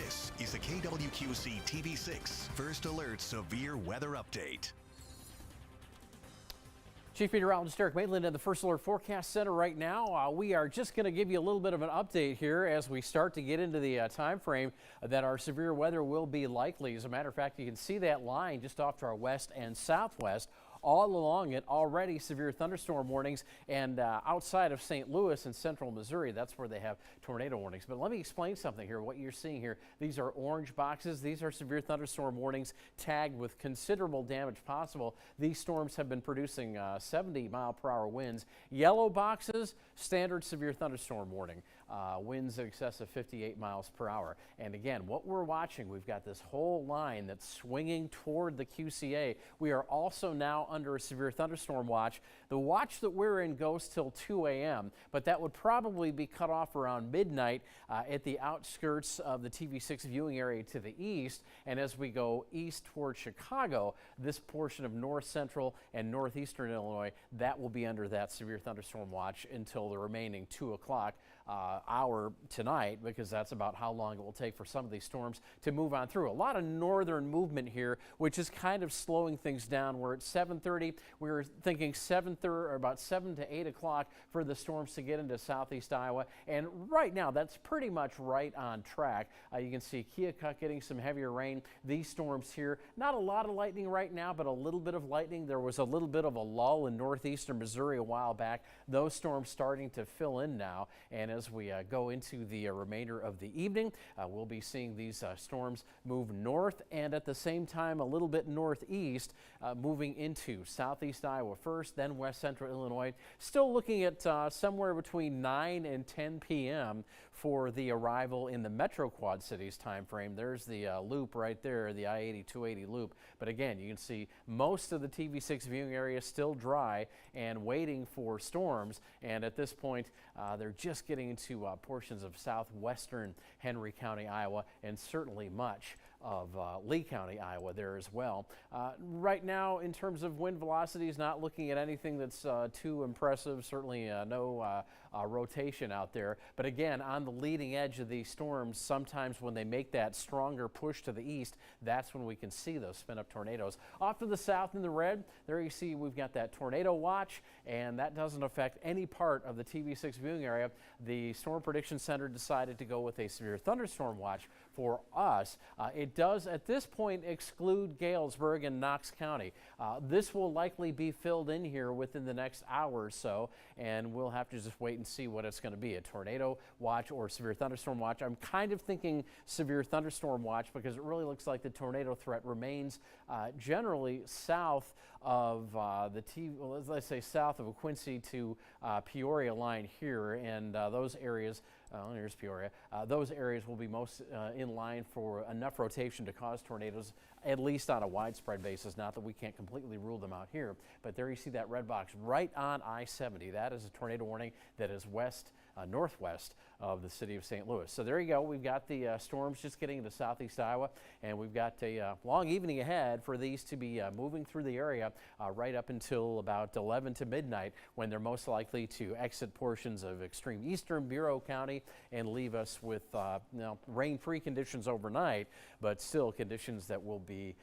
This is the KWQC TV6 First Alert Severe Weather Update. Chief Meteorologist Eric Maitland in the First Alert Forecast Center right now. We are just going to give you a little bit of an update here as we start to get into the time frame that our severe weather will be likely. As a matter of fact, you can see that line just off to our west and southwest. All along it, already severe thunderstorm warnings, and outside of St. Louis and central Missouri, that's where they have tornado warnings. But let me explain something here. What you're seeing here, these are orange boxes. These are severe thunderstorm warnings tagged with considerable damage possible. These storms have been producing 70-mile-per-hour winds. Yellow boxes, standard severe thunderstorm warning. Winds in excess of 58 miles per hour. And again, what we're watching, we've got this whole line that's swinging toward the QCA. We are also now under a severe thunderstorm watch. The watch that we're in goes till 2 a.m., but that would probably be cut off around midnight at the outskirts of the TV6 viewing area to the east. And as we go east toward Chicago, this portion of north central and northeastern Illinois, that will be under that severe thunderstorm watch until the remaining 2 o'clock hour tonight, because that's about how long it will take for some of these storms to move on through. A lot of northern movement here, which is kind of slowing things down. We're at 7:30. We were thinking 7:30 or about 7 to 8 o'clock for the storms to get into southeast Iowa, and right now that's pretty much right on track. You can see Keokuk getting some heavier rain. These storms here, not a lot of lightning right now, but a little bit of lightning. There was a little bit of a lull in northeastern Missouri a while back. Those storms starting to fill in now, and as we go into the remainder of the evening, we'll be seeing these storms move north and at the same time a little bit northeast, moving into southeast Iowa first, then west central Illinois. Still looking at somewhere between 9 and 10 p.m. for the arrival in the Metro Quad Cities time frame. There's the loop right there, the I-80-280 loop. But again, you can see most of the TV6 viewing area still dry and waiting for storms. And at this point, they're just getting into portions of southwestern Henry County, Iowa, and certainly much of Lee County, Iowa there as well. Right now, in terms of wind velocities, not looking at anything that's too impressive. Certainly no rotation out there. But again, on the leading edge of these storms, sometimes when they make that stronger push to the east, that's when we can see those spin-up tornadoes. Off to the south in the red, there you see we've got that tornado watch, and that doesn't affect any part of the TV6 viewing area. The Storm Prediction Center decided to go with a severe thunderstorm watch for us. It does at this point exclude Galesburg and Knox County. This will likely be filled in here within the next hour or so, and we'll have to just wait and see what it's going to be, a tornado watch or severe thunderstorm watch. I'm kind of thinking severe thunderstorm watch because it really looks like the tornado threat remains generally south of let's say south of a Quincy to Peoria line here, and those areas, here's Peoria, those areas will be most in line for enough rotation to cause tornadoes, at least on a widespread basis. Not that we can't completely rule them out here, but there you see that red box right on I-70. That is a tornado warning that is northwest of the city of St. Louis. So there you go. We've got the storms just getting into southeast Iowa, and we've got a long evening ahead for these to be moving through the area right up until about 11 to midnight, when they're most likely to exit portions of extreme eastern Bureau County and leave us with rain-free conditions overnight, but still conditions that will be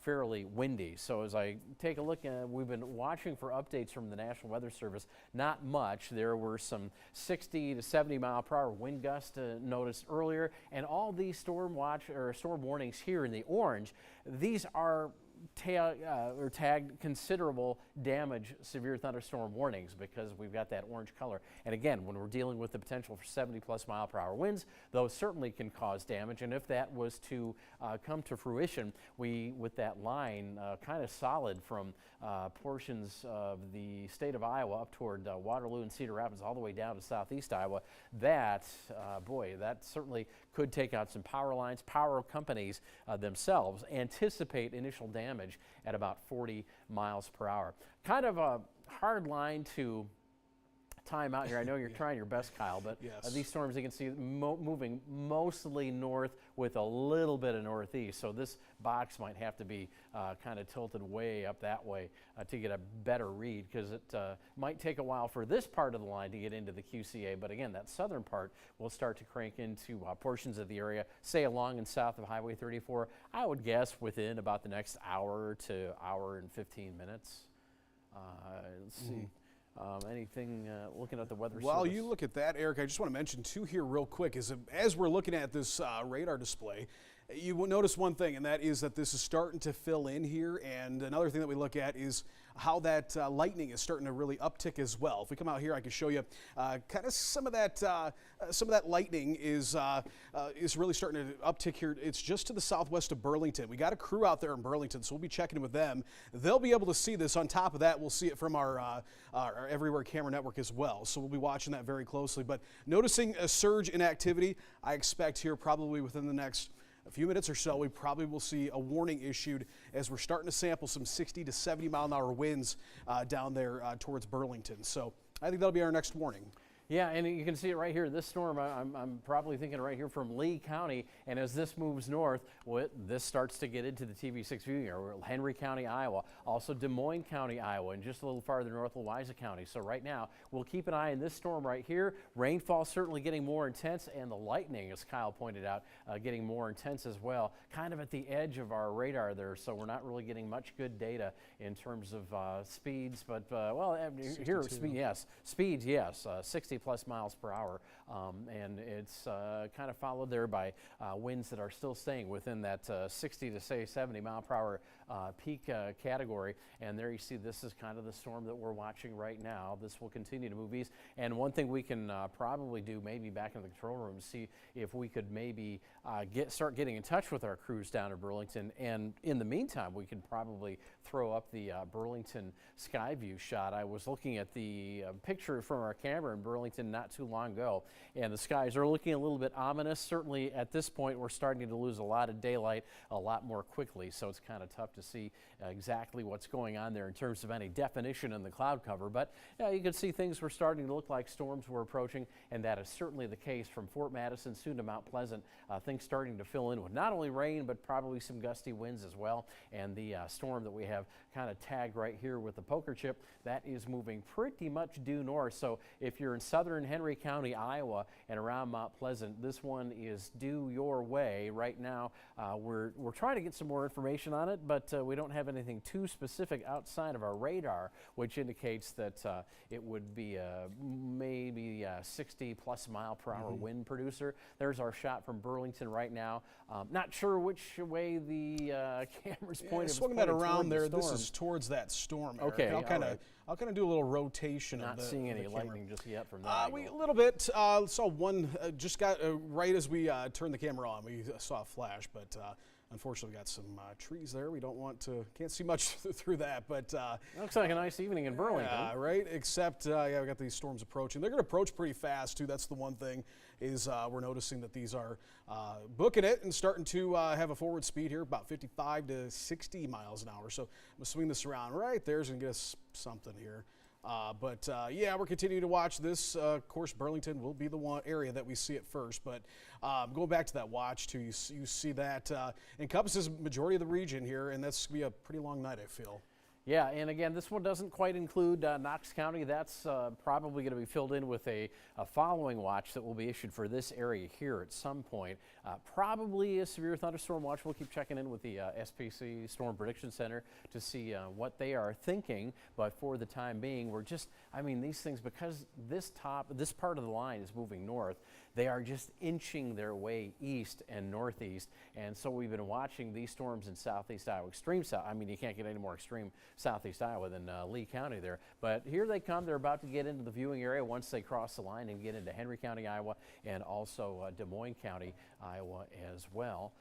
fairly windy. So as I take a look, we've been watching for updates from the National Weather Service. Not much. There were some 60 to 70 mile per hour wind gusts noticed earlier, and all these storm warnings here in the orange, these are tagged considerable damage severe thunderstorm warnings because we've got that orange color. And again, when we're dealing with the potential for 70+ mile per hour winds, those certainly can cause damage. And if that was to come to fruition, with that line kind of solid from portions of the state of Iowa up toward Waterloo and Cedar Rapids all the way down to southeast Iowa, that certainly could take out some power lines. Power companies themselves anticipate initial damage at about 40 miles per hour. Kind of a hard line to time out here. I know you're trying your best, Kyle, but Yes. these storms you can see moving mostly north with a little bit of northeast. So this box might have to be kind of tilted way up that way to get a better read, because it might take a while for this part of the line to get into the QCA. But again, that southern part will start to crank into portions of the area, say along and south of Highway 34. I would guess within about the next hour to hour and 15 minutes. Let's see. Anything looking at the weather While service? you look at that, Eric, I just want to mention too here real quick is as we're looking at this radar display, you will notice one thing, and that is that this is starting to fill in here. And another thing that we look at is how that lightning is starting to really uptick as well. If we come out here, I can show you kind of some of that lightning is really starting to uptick here. It's just to the southwest of Burlington. We got a crew out there in Burlington, so we'll be checking in with them. They'll be able to see this. On top of that, we'll see it from our Everywhere Camera Network as well. So we'll be watching that very closely. But noticing a surge in activity, I expect here probably within the next a few minutes or so, we probably will see a warning issued as we're starting to sample some 60 to 70 mile an hour winds down there towards Burlington. So I think that'll be our next warning. Yeah, and you can see it right here. This storm, I'm probably thinking right here from Lee County, and as this moves north, this starts to get into the TV6 viewing area, Henry County, Iowa, also Des Moines County, Iowa, and just a little farther north, Louisa County. So right now, we'll keep an eye on this storm right here. Rainfall certainly getting more intense, and the lightning, as Kyle pointed out, getting more intense as well, kind of at the edge of our radar there, so we're not really getting much good data in terms of speeds, but, well, here, speeds, yes, 60 plus miles per hour, and it's kind of followed there by winds that are still staying within that 60 to say 70 mile per hour peak category. And there you see this is kind of the storm that we're watching right now. This will continue to move east, and one thing we can probably do maybe back in the control room is see if we could maybe start getting in touch with our crews down at Burlington, and in the meantime we could probably throw up the Burlington sky view shot. I was looking at the picture from our camera in Burlington not too long ago, and the skies are looking a little bit ominous. Certainly at this point we're starting to lose a lot of daylight a lot more quickly, so it's kind of tough to see exactly what's going on there in terms of any definition in the cloud cover. But you can see things were starting to look like storms were approaching, and that is certainly the case from Fort Madison soon to Mount Pleasant. Things starting to fill in with not only rain but probably some gusty winds as well. And the storm that we have kind of tagged right here with the poker chip, that is moving pretty much due north. So if you're in southern Henry County, Iowa, and around Mount Pleasant, this one is due your way right now. We're trying to get some more information on it, but we don't have anything too specific outside of our radar, which indicates that it would be maybe a 60 plus mile per hour wind producer. There's our shot from Burlington right now. Not sure which way the camera's pointed. Swinging that around there, this is towards that storm, Eric. Okay, I'll kind of do a little rotation. Not of the, seeing of the any camera. lightning just yet from that. A little bit. Saw one just got right as we turned the camera on. We saw a flash, but unfortunately, we got some trees there. We can't see much through that. But looks like a nice evening in Burlington. Yeah, right. Except, we got these storms approaching. They're going to approach pretty fast too. That's the one thing is we're noticing that these are booking it and starting to have a forward speed here, about 55 to 60 miles an hour. So I'm gonna swing this around right there's and get us something here. Yeah, we're continuing to watch this. Of course, Burlington will be the one area that we see it first. But going back to that watch too, you see that encompasses majority of the region here, and that's gonna be a pretty long night, I feel. Yeah, and again, this one doesn't quite include Knox County. That's probably going to be filled in with a following watch that will be issued for this area here at some point. Probably a severe thunderstorm watch. We'll keep checking in with the SPC Storm Prediction Center to see what they are thinking. But for the time being, these things, because this part of the line is moving north, they are just inching their way east and northeast. And so we've been watching these storms in southeast Iowa, extreme south. You can't get any more extreme southeast Iowa than Lee County there. But here they come. They're about to get into the viewing area once they cross the line and get into Henry County, Iowa, and also Des Moines County, Iowa as well.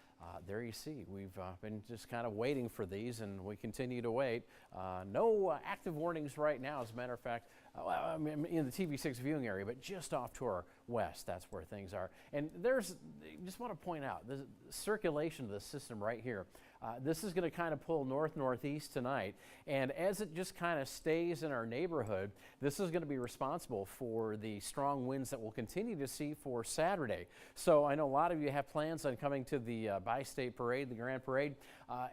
There you see, we've been just kind of waiting for these, and we continue to wait. No active warnings right now, as a matter of fact, in the TV6 viewing area, but just off to our west, that's where things are. And just want to point out, the circulation of the system right here, This is going to kind of pull north-northeast tonight, and as it just kind of stays in our neighborhood, this is going to be responsible for the strong winds that we'll continue to see for Saturday. So I know a lot of you have plans on coming to the Bi-State Parade, the Grand Parade.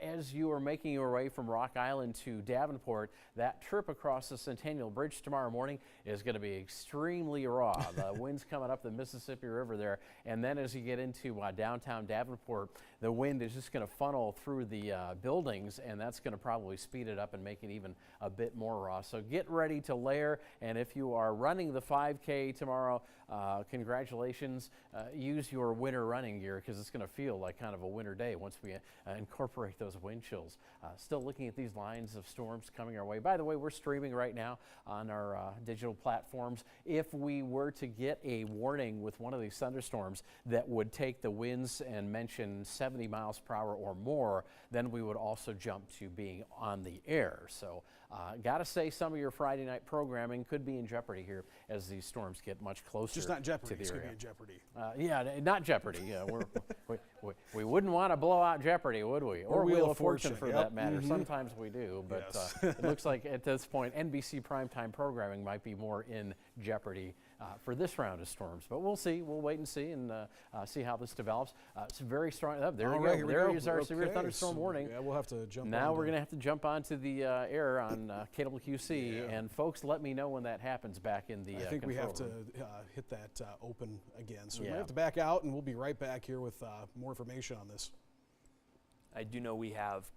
As you are making your way from Rock Island to Davenport, that trip across the Centennial Bridge tomorrow morning is going to be extremely raw. The winds coming up the Mississippi River there, and then as you get into downtown Davenport, the wind is just going to funnel through the buildings, and that's going to probably speed it up and make it even a bit more raw. So get ready to layer, and if you are running the 5K tomorrow, congratulations. Use your winter running gear because it's going to feel like kind of a winter day once we incorporate those wind chills. Still looking at these lines of storms coming our way. By the way, we're streaming right now on our digital platforms. If we were to get a warning with one of these thunderstorms that would take the winds and mention 70 miles per hour or more, then we would also jump to being on the air. So got to say, some of your Friday night programming could be in jeopardy here as these storms get much closer. Just not Jeopardy, to the it's going to area. be in jeopardy. Yeah, not Jeopardy. Yeah, we wouldn't want to blow out Jeopardy, would we? Or Wheel of Fortune, for that matter. Sometimes we do, but Yes. it looks like at this point NBC primetime programming might be more in jeopardy for this round of storms. But we'll see. We'll wait and see and see how this develops. It's very strong. There All we right, go. here we There go. is our severe Okay, thunderstorm so, warning. Yeah, we'll have to jump Now on we're to- going to have to jump onto the air on KWQC, Yeah. and folks, let me know when that happens back in the I think we have to control room. hit that open again. So we Yeah. might have to back out, and we'll be right back here with more information on this. I do know we have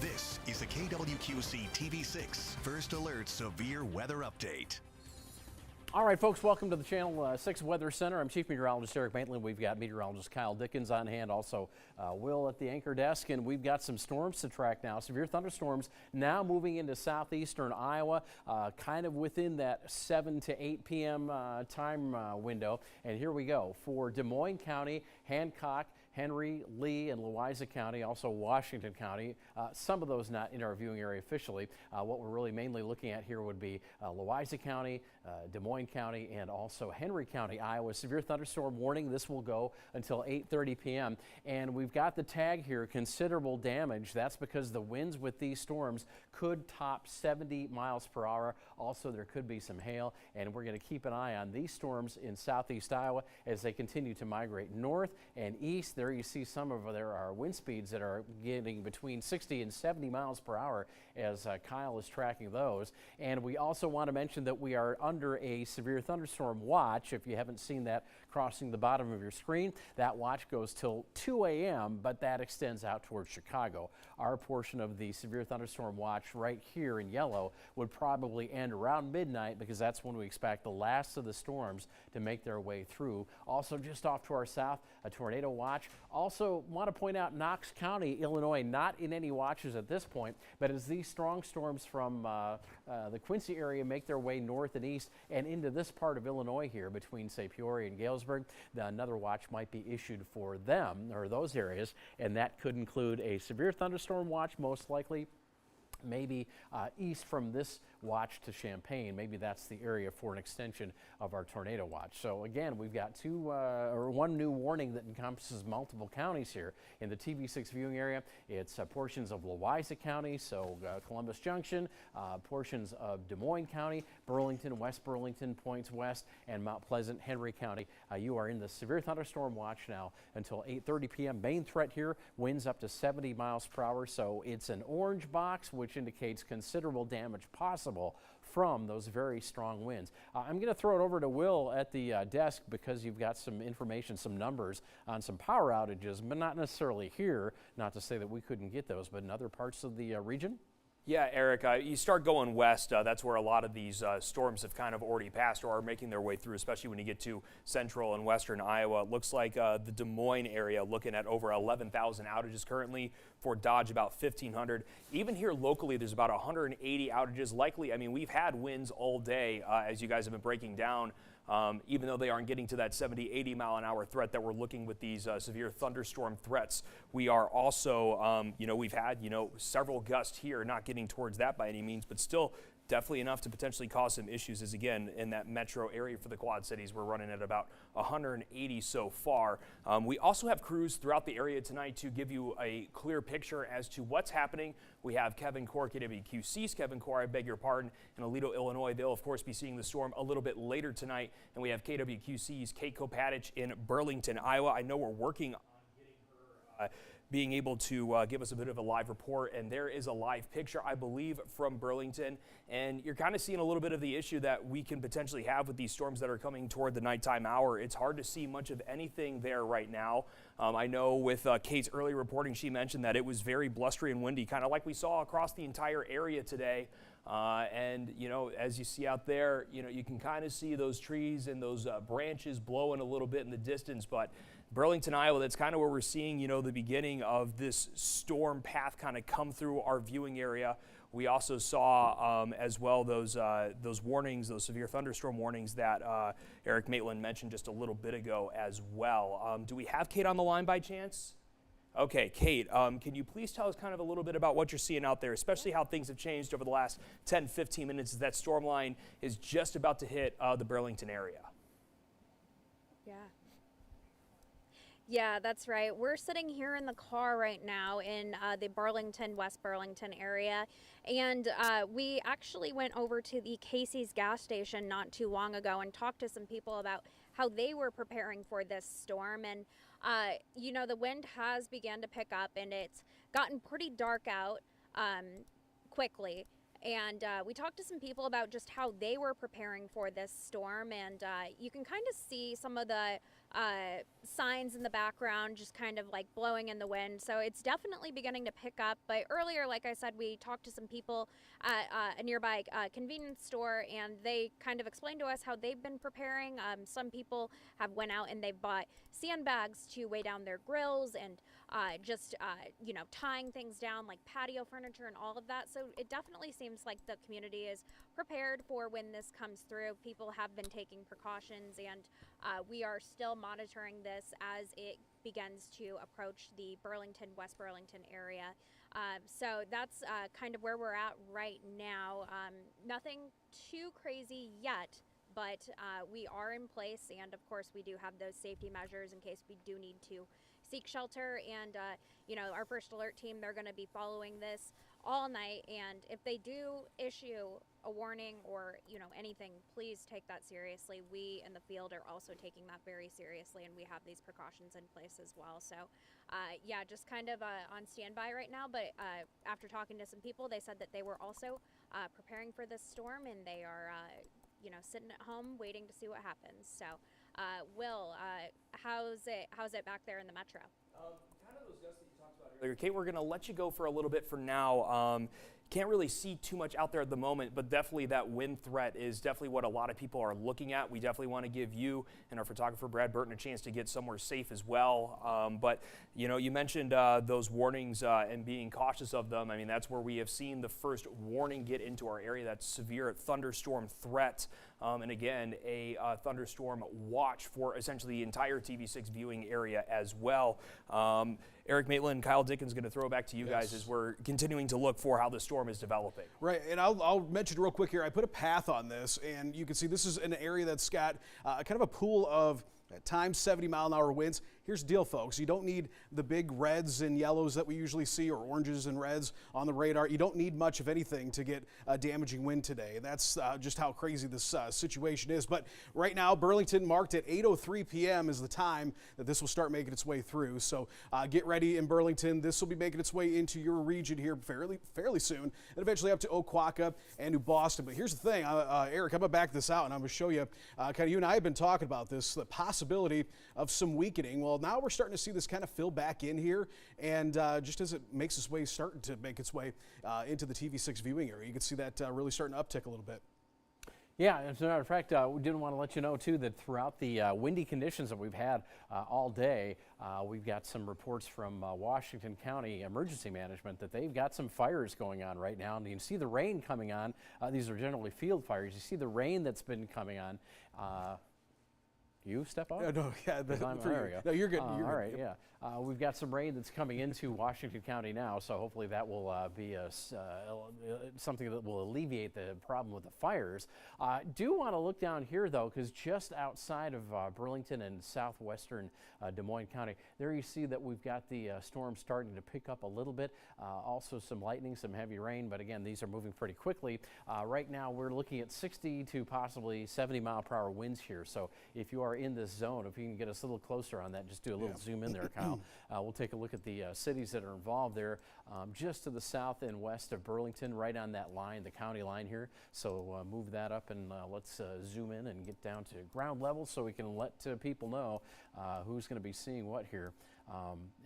This is the KWQC TV6 First Alert Severe Weather Update. All right, folks, welcome to the Channel 6 Weather Center. I'm Chief Meteorologist Eric Maitland. We've got meteorologist Kyle Dickens on hand, also Will at the anchor desk, and we've got some storms to track now. Severe thunderstorms now moving into southeastern Iowa, kind of within that 7 to 8 p.m. Time window. And here we go for Des Moines County, Hancock, Henry, Lee, and Louisa County, also Washington County. Some of those not in our viewing area officially. What we're really mainly looking at here would be Louisa County, Des Moines County, and also Henry County, Iowa. Severe thunderstorm warning. This will go until 8:30 p.m. And we've got the tag here, considerable damage. That's because the winds with these storms could top 70 miles per hour. Also, there could be some hail, and we're going to keep an eye on these storms in southeast Iowa as they continue to migrate north and east. There you see some of there are wind speeds that are getting between 60 and 70 miles per hour as Kyle is tracking those. And we also want to mention that we are under a severe thunderstorm watch. If you haven't seen that crossing the bottom of your screen, that watch goes till 2 a.m., but that extends out towards Chicago. Our portion of the severe thunderstorm watch right here in yellow would probably end around midnight because that's when we expect the last of the storms to make their way through. Also just off to our south, a tornado watch. Also want to point out Knox County, Illinois, not in any watches at this point, but as these strong storms from the Quincy area make their way north and east and into this part of Illinois here between, say, Peoria and Galesburg, another watch might be issued for them or those areas, and that could include a severe thunderstorm watch, most likely. Maybe east from this watch to Champaign. Maybe that's the area for an extension of our tornado watch. So again, we've got one new warning that encompasses multiple counties here in the TV6 viewing area. It's portions of Louisa County, so Columbus Junction, portions of Des Moines County, Burlington, West Burlington, Points West, and Mount Pleasant, Henry County. You are in the severe thunderstorm watch now until 8:30 p.m. Main threat here, winds up to 70 miles per hour. So it's an orange box, which indicates considerable damage possible from those very strong winds. I'm going to throw it over to Will at the desk because you've got some information, some numbers on some power outages, but not necessarily here. Not to say that we couldn't get those, but in other parts of the region. Yeah, Eric, you start going west, that's where a lot of these storms have kind of already passed or are making their way through, especially when you get to central and western Iowa. It looks like the Des Moines area looking at over 11,000 outages currently. For Dodge, about 1,500. Even here locally, there's about 180 outages. Likely, I mean, we've had winds all day, as you guys have been breaking down. Even though they aren't getting to that 70, 80 mile an hour threat that we're looking with these severe thunderstorm threats. We are also, we've had, several gusts here, not getting towards that by any means, but still definitely enough to potentially cause some issues as, again, in that metro area for the Quad Cities. We're running at about 180 so far. We also have crews throughout the area tonight to give you a clear picture as to what's happening. We have Kevin Core, KWQC's Kevin Core, I beg your pardon, in Aledo, Illinois. They'll, of course, be seeing the storm a little bit later tonight. And we have KWQC's Kate Kopatich in Burlington, Iowa. I know we're working on getting her being able to give us a bit of a live report, and there is a live picture, I believe, from Burlington, and you're kind of seeing a little bit of the issue that we can potentially have with these storms that are coming toward the nighttime hour. It's hard to see much of anything there right now. I know with Kate's early reporting, she mentioned that it was very blustery and windy, kind of like we saw across the entire area today. And, as you see out there, you can kind of see those trees and those branches blowing a little bit in the distance. But Burlington, Iowa, that's kind of where we're seeing, the beginning of this storm path kind of come through our viewing area. We also saw as well those warnings, those severe thunderstorm warnings that Eric Maitland mentioned just a little bit ago as well. Do we have Kate on the line by chance? Okay, Kate, can you please tell us kind of a little bit about what you're seeing out there, especially how things have changed over the last 10, 15 minutes as that storm line is just about to hit the Burlington area? Yeah, that's right. We're sitting here in the car right now in the West Burlington area. And we actually went over to the Casey's gas station not too long ago and talked to some people about how they were preparing for this storm. And, the wind has begun to pick up and it's gotten pretty dark out quickly. And we talked to some people about just how they were preparing for this storm, and you can kind of see some of the signs in the background just kind of like blowing in the wind. So it's definitely beginning to pick up. But earlier, like I said, we talked to some people at a nearby convenience store, and they kind of explained to us how they've been preparing. Some people have went out and they've bought sandbags to weigh down their grills and tying things down like patio furniture and all of that. So it definitely seems like the community is prepared for when this comes through. People have been taking precautions, and we are still monitoring this as it begins to approach the West Burlington area. So that's kind of where we're at right now. Nothing too crazy yet, but we are in place, and of course we do have those safety measures in case we do need to seek shelter. And our First Alert team, they're going to be following this all night, and if they do issue a warning or anything, please take that seriously. We in the field are also taking that very seriously, and we have these precautions in place as well. So just kind of on standby right now, but after talking to some people, they said that they were also preparing for this storm, and they are sitting at home waiting to see what happens. So Will, how's it back there in the metro? Kind of those gusts that you talked about earlier. Kate, we're going to let you go for a little bit for now. Can't really see too much out there at the moment, but definitely that wind threat is definitely what a lot of people are looking at. We definitely want to give you and our photographer Brad Burton a chance to get somewhere safe as well. But you mentioned those warnings and being cautious of them. I mean, that's where we have seen the first warning get into our area. That severe thunderstorm threat. And again, a thunderstorm watch for essentially the entire TV6 viewing area as well. Eric Maitland, Kyle Dickens, going to throw it back to you guys as we're continuing to look for how the storm is developing. Right, and I'll mention real quick here, I put a path on this, and you can see this is an area that's got kind of a pool of at times 70 mile an hour winds. Here's the deal, folks. You don't need the big reds and yellows that we usually see, or oranges and reds on the radar. You don't need much of anything to get a damaging wind today. That's just how crazy this situation is. But right now, Burlington marked at 8:03 p.m. is the time that this will start making its way through. So get ready in Burlington. This will be making its way into your region here fairly soon, and eventually up to Oquawka and New Boston. But here's the thing, Eric, I'm going to back this out, and I'm going to show you, kind of you and I have been talking about this, the possibility of some weakening. Well, Well, now we're starting to see this kind of fill back in here, and just as it makes its way, starting to make its way into the TV6 viewing area, you can see that really starting to uptick a little bit. Yeah, as a matter of fact, we didn't want to let you know, too, that throughout the windy conditions that we've had all day, we've got some reports from Washington County Emergency Management that they've got some fires going on right now. And you can see the rain coming on. These are generally field fires. You see the rain that's been coming on. You step on? No, yeah, There we go. No, you're good. You're all good. right, Yep. yeah. We've got some rain that's coming into Washington County now, so hopefully that will be something that will alleviate the problem with the fires. Do want to look down here, though, because just outside of Burlington and southwestern Des Moines County, there you see that we've got the storm starting to pick up a little bit. Also some lightning, some heavy rain, but again, these are moving pretty quickly. Right now, we're looking at 60 to possibly 70-mile-per-hour winds here, so if you are in this zone, if you can get us a little closer on that, just do a little zoom in there, Kyle. We'll take a look at the cities that are involved there, just to the south and west of Burlington, right on that line, the county line here. So move that up and let's zoom in and get down to ground level so we can let people know who's going to be seeing what here.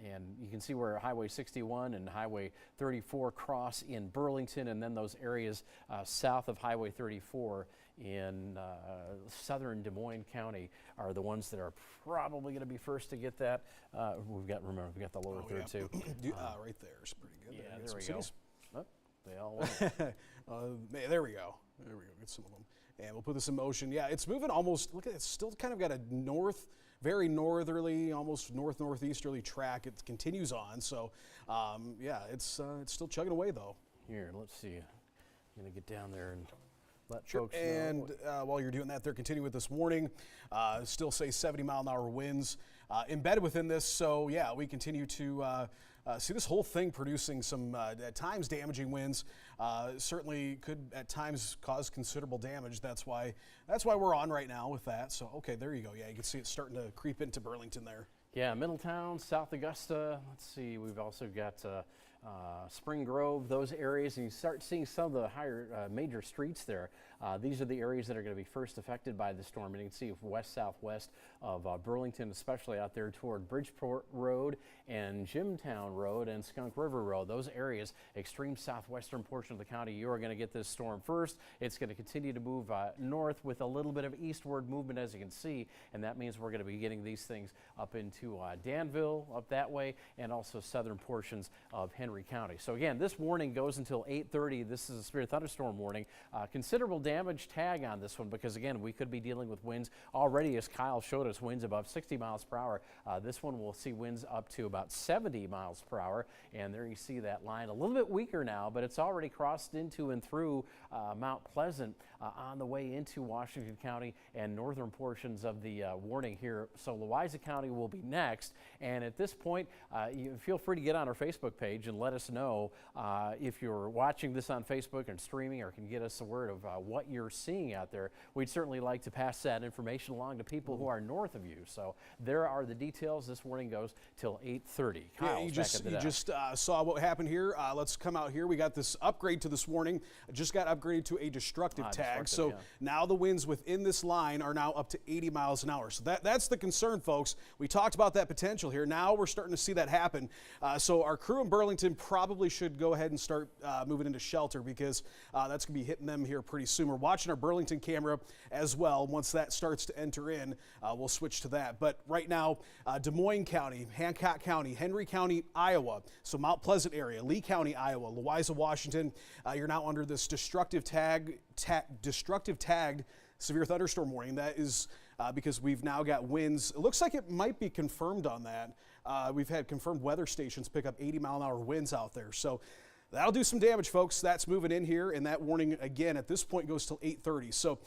And you can see where Highway 61 and Highway 34 cross in Burlington, and then those areas south of Highway 34 in southern Des Moines County are the ones that are probably going to be first to get that. Remember, we've got the lower third too. Right there is pretty good. Yeah, Get there we some go. cities. Oh, they all went. There we go. There we go. Get some of them. And we'll put this in motion. Yeah, it's moving almost, look at it, it's still kind of got a very northerly, almost northeasterly track. It continues on. So, yeah, it's still chugging away, though. Here, let's see. I'm going to get down there and let Sure. folks know. And while you're doing that, they're continuing with this warning. Still say 70-mile-an-hour winds embedded within this. So, yeah, we continue to see this whole thing producing some, at times, damaging winds. Certainly could, at times, cause considerable damage. That's why we're on right now with that. So, okay, there you go. Yeah, you can see it starting to creep into Burlington there. Yeah, Middletown, South Augusta. Let's see, we've also got Spring Grove, those areas, and you start seeing some of the higher major streets there. These are the areas that are going to be first affected by the storm. And you can see west-southwest of Burlington, especially out there toward Bridgeport Road and Jimtown Road and Skunk River Road. Those areas, extreme southwestern portion of the county, you are going to get this storm first. It's going to continue to move north with a little bit of eastward movement, as you can see, and that means we're going to be getting these things up into Danville, up that way, and also southern portions of Henry County. So again, this warning goes until 8:30. This is a severe thunderstorm warning. Considerable damage tag on this one because, again, we could be dealing with winds already, as Kyle showed us, winds above 60 miles per hour. This one will see winds up to about 70 miles per hour, and there you see that line a little bit weaker now, but it's already crossed into and through Mount Pleasant on the way into Washington County and northern portions of the warning here. So Louisa County will be next, and at this point, you feel free to get on our Facebook page and let us know if you're watching this on Facebook and streaming, or can get us a word of what you're seeing out there. We'd certainly like to pass that information along to people who are north of you. So there are the details. This warning goes till 8:30. Yeah, you just saw what happened here. Let's come out here. We got this upgrade to this warning. Just got upgraded to a destructive tag. So yeah. Now the winds within this line are now up to 80 miles an hour. So that's the concern, folks. We talked about that potential here. Now we're starting to see that happen. So our crew in Burlington probably should go ahead and start moving into shelter because that's going to be hitting them here pretty soon. We're watching our Burlington camera as well. Once that starts to enter in, we'll switch to that. But right now, Des Moines County, Hancock County, Henry County, Iowa, so Mount Pleasant area, Lee County, Iowa, Louisa, Washington, you're now under this destructive tagged severe thunderstorm warning. That is because we've now got winds. It looks like it might be confirmed on that. We've had confirmed weather stations pick up 80-mile-an-hour winds out there. So that'll do some damage, folks. That's moving in here, and that warning, again, at this point goes till 8:30. So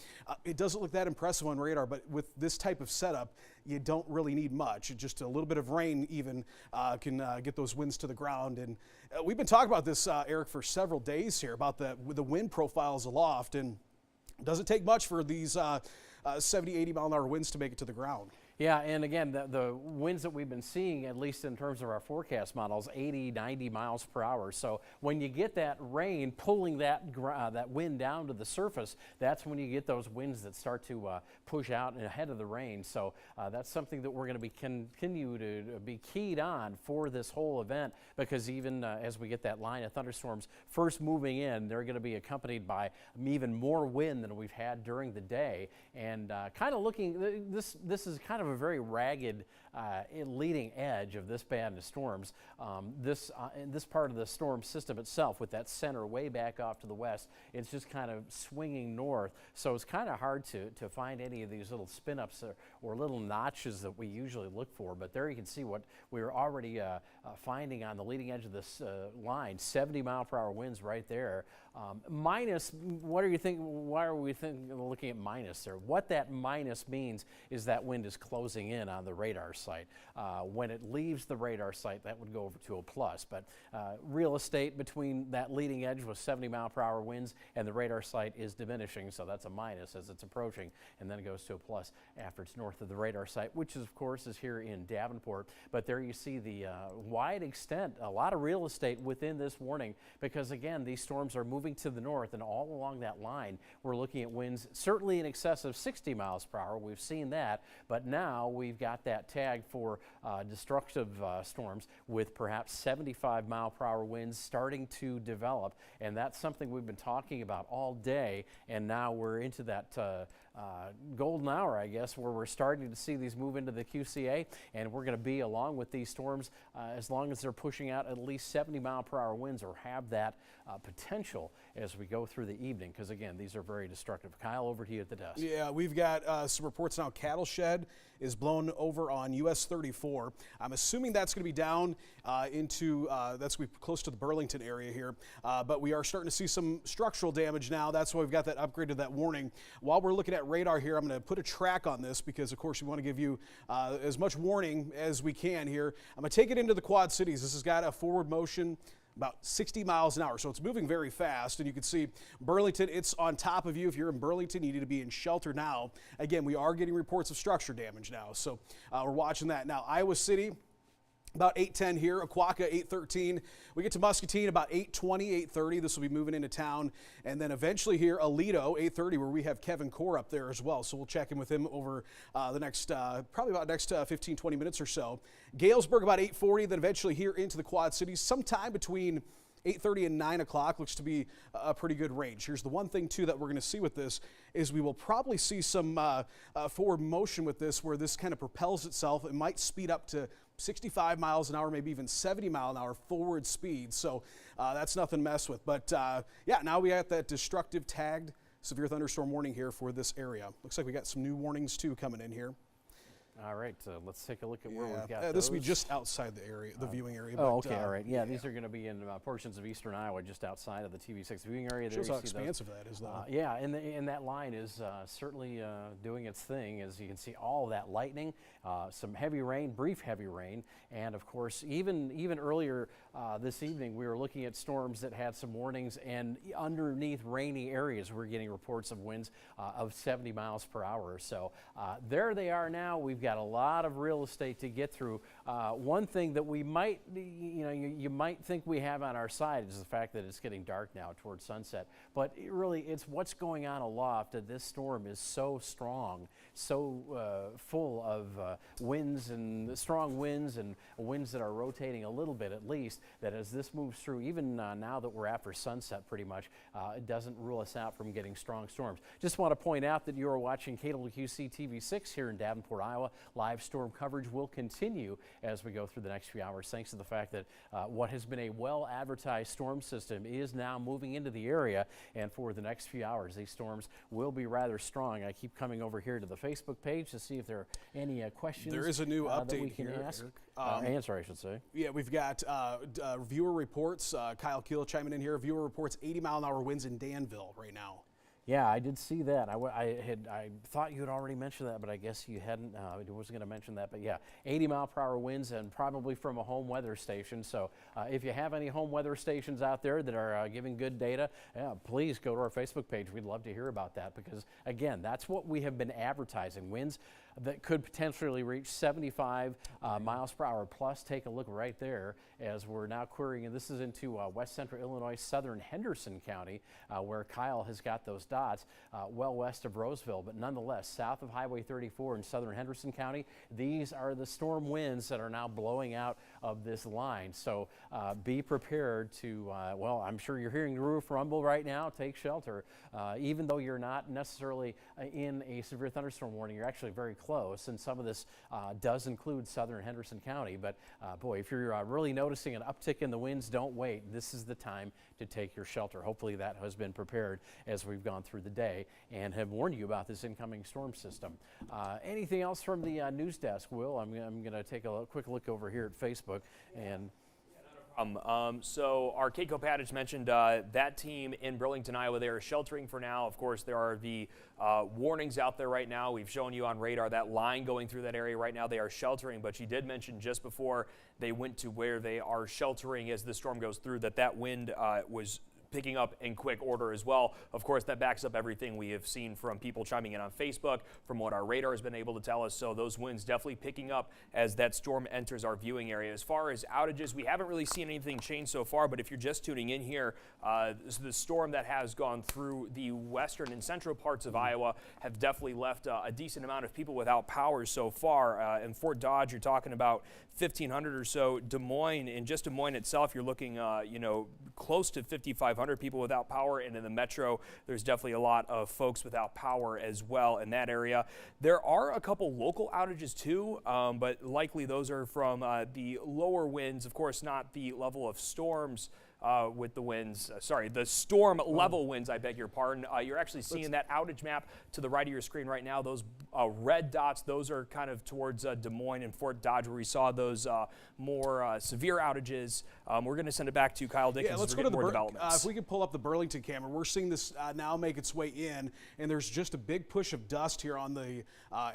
it doesn't look that impressive on radar, but with this type of setup, you don't really need much. Just a little bit of rain even can get those winds to the ground. And we've been talking about this, Eric, for several days here about the wind profiles aloft, and it doesn't take much for these 70, 80-mile-an-hour winds to make it to the ground. Yeah, and again, the winds that we've been seeing, at least in terms of our forecast models, 80, 90 miles per hour. So when you get that rain pulling that wind down to the surface, that's when you get those winds that start to push out ahead of the rain. So that's something that we're going to be continue to be keyed on for this whole event, because even as we get that line of thunderstorms first moving in, they're going to be accompanied by even more wind than we've had during the day. And kind of looking, this is kind of a very ragged leading edge of this band of storms. This part of the storm system itself, with that center way back off to the west, it's just kind of swinging north. So it's kind of hard to find any of these little spin-ups or little notches that we usually look for. But there you can see what we're already finding on the leading edge of this line, 70 mile per hour winds right there. Minus, what are you thinking? Why are we looking at minus there? What that minus means is that wind is closing in on the radar site. When it leaves the radar site, that would go over to a plus. But real estate between that leading edge with 70 mile per hour winds and the radar site is diminishing, so that's a minus as it's approaching, and then it goes to a plus after it's north of the radar site, which is, of course, is here in Davenport. But there you see the wide extent, a lot of real estate within this warning, because again, these storms are moving to the north, and all along that line we're looking at winds certainly in excess of 60 miles per hour. We've seen that, but now we've got that tag for destructive storms with perhaps 75 mile per hour winds starting to develop, and that's something we've been talking about all day, and now we're into that golden hour, I guess, where we're starting to see these move into the QCA, and we're going to be along with these storms as long as they're pushing out at least 70 mile per hour winds or have that potential as we go through the evening, because again, these are very destructive. Kyle, over to you at the desk. Yeah, we've got some reports now. Cattle shed is blown over on US 34. I'm assuming that's going to be down into, that's close to the Burlington area here, but we are starting to see some structural damage now. That's why we've got that upgrade to that warning. While we're looking at radar here, I'm going to put a track on this because, of course, we want to give you as much warning as we can here. I'm going to take it into the Quad Cities. This has got a forward motion about 60 miles an hour, so it's moving very fast. And you can see Burlington, it's on top of you. If you're in Burlington, you need to be in shelter now. Again, we are getting reports of structure damage now, so we're watching that. Now, Iowa City, about 8:10 here, Aquaka 8:13. We get to Muscatine about 8:20, 8:30. This will be moving into town. And then eventually here, Aledo, 8:30, where we have Kevin Core up there as well. So we'll check in with him over the next, probably about next 15, 20 minutes or so. Galesburg about 8:40, then eventually here into the Quad Cities, sometime between 8:30 and 9 o'clock. Looks to be a pretty good range. Here's the one thing, too, that we're going to see with this is we will probably see some forward motion with this, where this kind of propels itself. It might speed up to 65 miles an hour, maybe even 70 mile an hour forward speed. So that's nothing to mess with. But yeah, now we got that destructive tagged severe thunderstorm warning here for this area. Looks like we got some new warnings too coming in here. All right, let's take a look at where we've got this will be just outside the area, the viewing area. Oh, okay, all right. Yeah, these are going to be in portions of eastern Iowa, just outside of the TV6 viewing area. Shows how expansive that is, though. Yeah, and that line is certainly doing its thing. As you can see, all of that lightning, some heavy rain, brief heavy rain, and of course, even earlier this evening, we were looking at storms that had some warnings, and underneath rainy areas, we're getting reports of winds of 70 miles per hour. So there they are now. We've got a lot of real estate to get through. One thing that we might, you might think we have on our side is the fact that it's getting dark now towards sunset. But it's what's going on aloft. That this storm is so strong, so full of winds and strong winds and winds that are rotating a little bit at least, that as this moves through, even now that we're after sunset pretty much, it doesn't rule us out from getting strong storms. Just want to point out that you are watching KWQC TV6 here in Davenport, Iowa. Live storm coverage will continue as we go through the next few hours, thanks to the fact that what has been a well-advertised storm system is now moving into the area, and for the next few hours, these storms will be rather strong. I keep coming over here to the Facebook page to see if there are any questions. There is a new update that we can here, ask. Eric. Answer, I should say. Yeah, we've got viewer reports. Kyle Keel chiming in here. Viewer reports 80 mile an hour winds in Danville right now. Yeah, I did see that. I thought you had already mentioned that, but I guess you hadn't. I wasn't going to mention that, but yeah, 80 mile per hour winds, and probably from a home weather station. So if you have any home weather stations out there that are giving good data, please go to our Facebook page. We'd love to hear about that, because again, that's what we have been advertising. Winds that could potentially reach 75 miles per hour plus. Take a look right there as we're now querying, and this is into west central Illinois, southern Henderson County, where Kyle has got those dots well west of Roseville. But nonetheless, south of Highway 34 in southern Henderson County, these are the storm winds that are now blowing out of this line. So be prepared to, well, I'm sure you're hearing the roof rumble right now. Take shelter. Even though you're not necessarily in a severe thunderstorm warning, you're actually very close. And some of this does include southern Henderson County. But boy, if you're really noticing an uptick in the winds, don't wait. This is the time to take your shelter. Hopefully that has been prepared as we've gone through the day and have warned you about this incoming storm system. Anything else from the news desk, Will? I'm going to take a quick look over here at Facebook and so our Keiko Padich mentioned that team in Burlington, Iowa, they are sheltering for now. Of course, there are the warnings out there right now. We've shown you on radar that line going through that area right now. They are sheltering, but she did mention just before they went to where they are sheltering as the storm goes through that wind was picking up in quick order as well. Of course, that backs up everything we have seen from people chiming in on Facebook, from what our radar has been able to tell us. So those winds definitely picking up as that storm enters our viewing area. As far as outages, we haven't really seen anything change so far, but if you're just tuning in here, the storm that has gone through the western and central parts of Iowa have definitely left a decent amount of people without power so far. In Fort Dodge, you're talking about 1,500 or so. Des Moines, in just Des Moines itself, you're looking, close to 5,500 people without power, and in the metro, there's definitely a lot of folks without power as well in that area. There are a couple local outages too, but likely those are from the lower winds. Of course, not the level of storms with the winds, the storm level winds, I beg your pardon. You're actually seeing that outage map to the right of your screen right now. Those red dots, those are kind of towards Des Moines and Fort Dodge, where we saw those more severe outages. We're going to send it back to Kyle Dickens. Yeah, let's to go to get more developments. if we could pull up the Burlington camera, we're seeing this now make its way in, and there's just a big push of dust here on the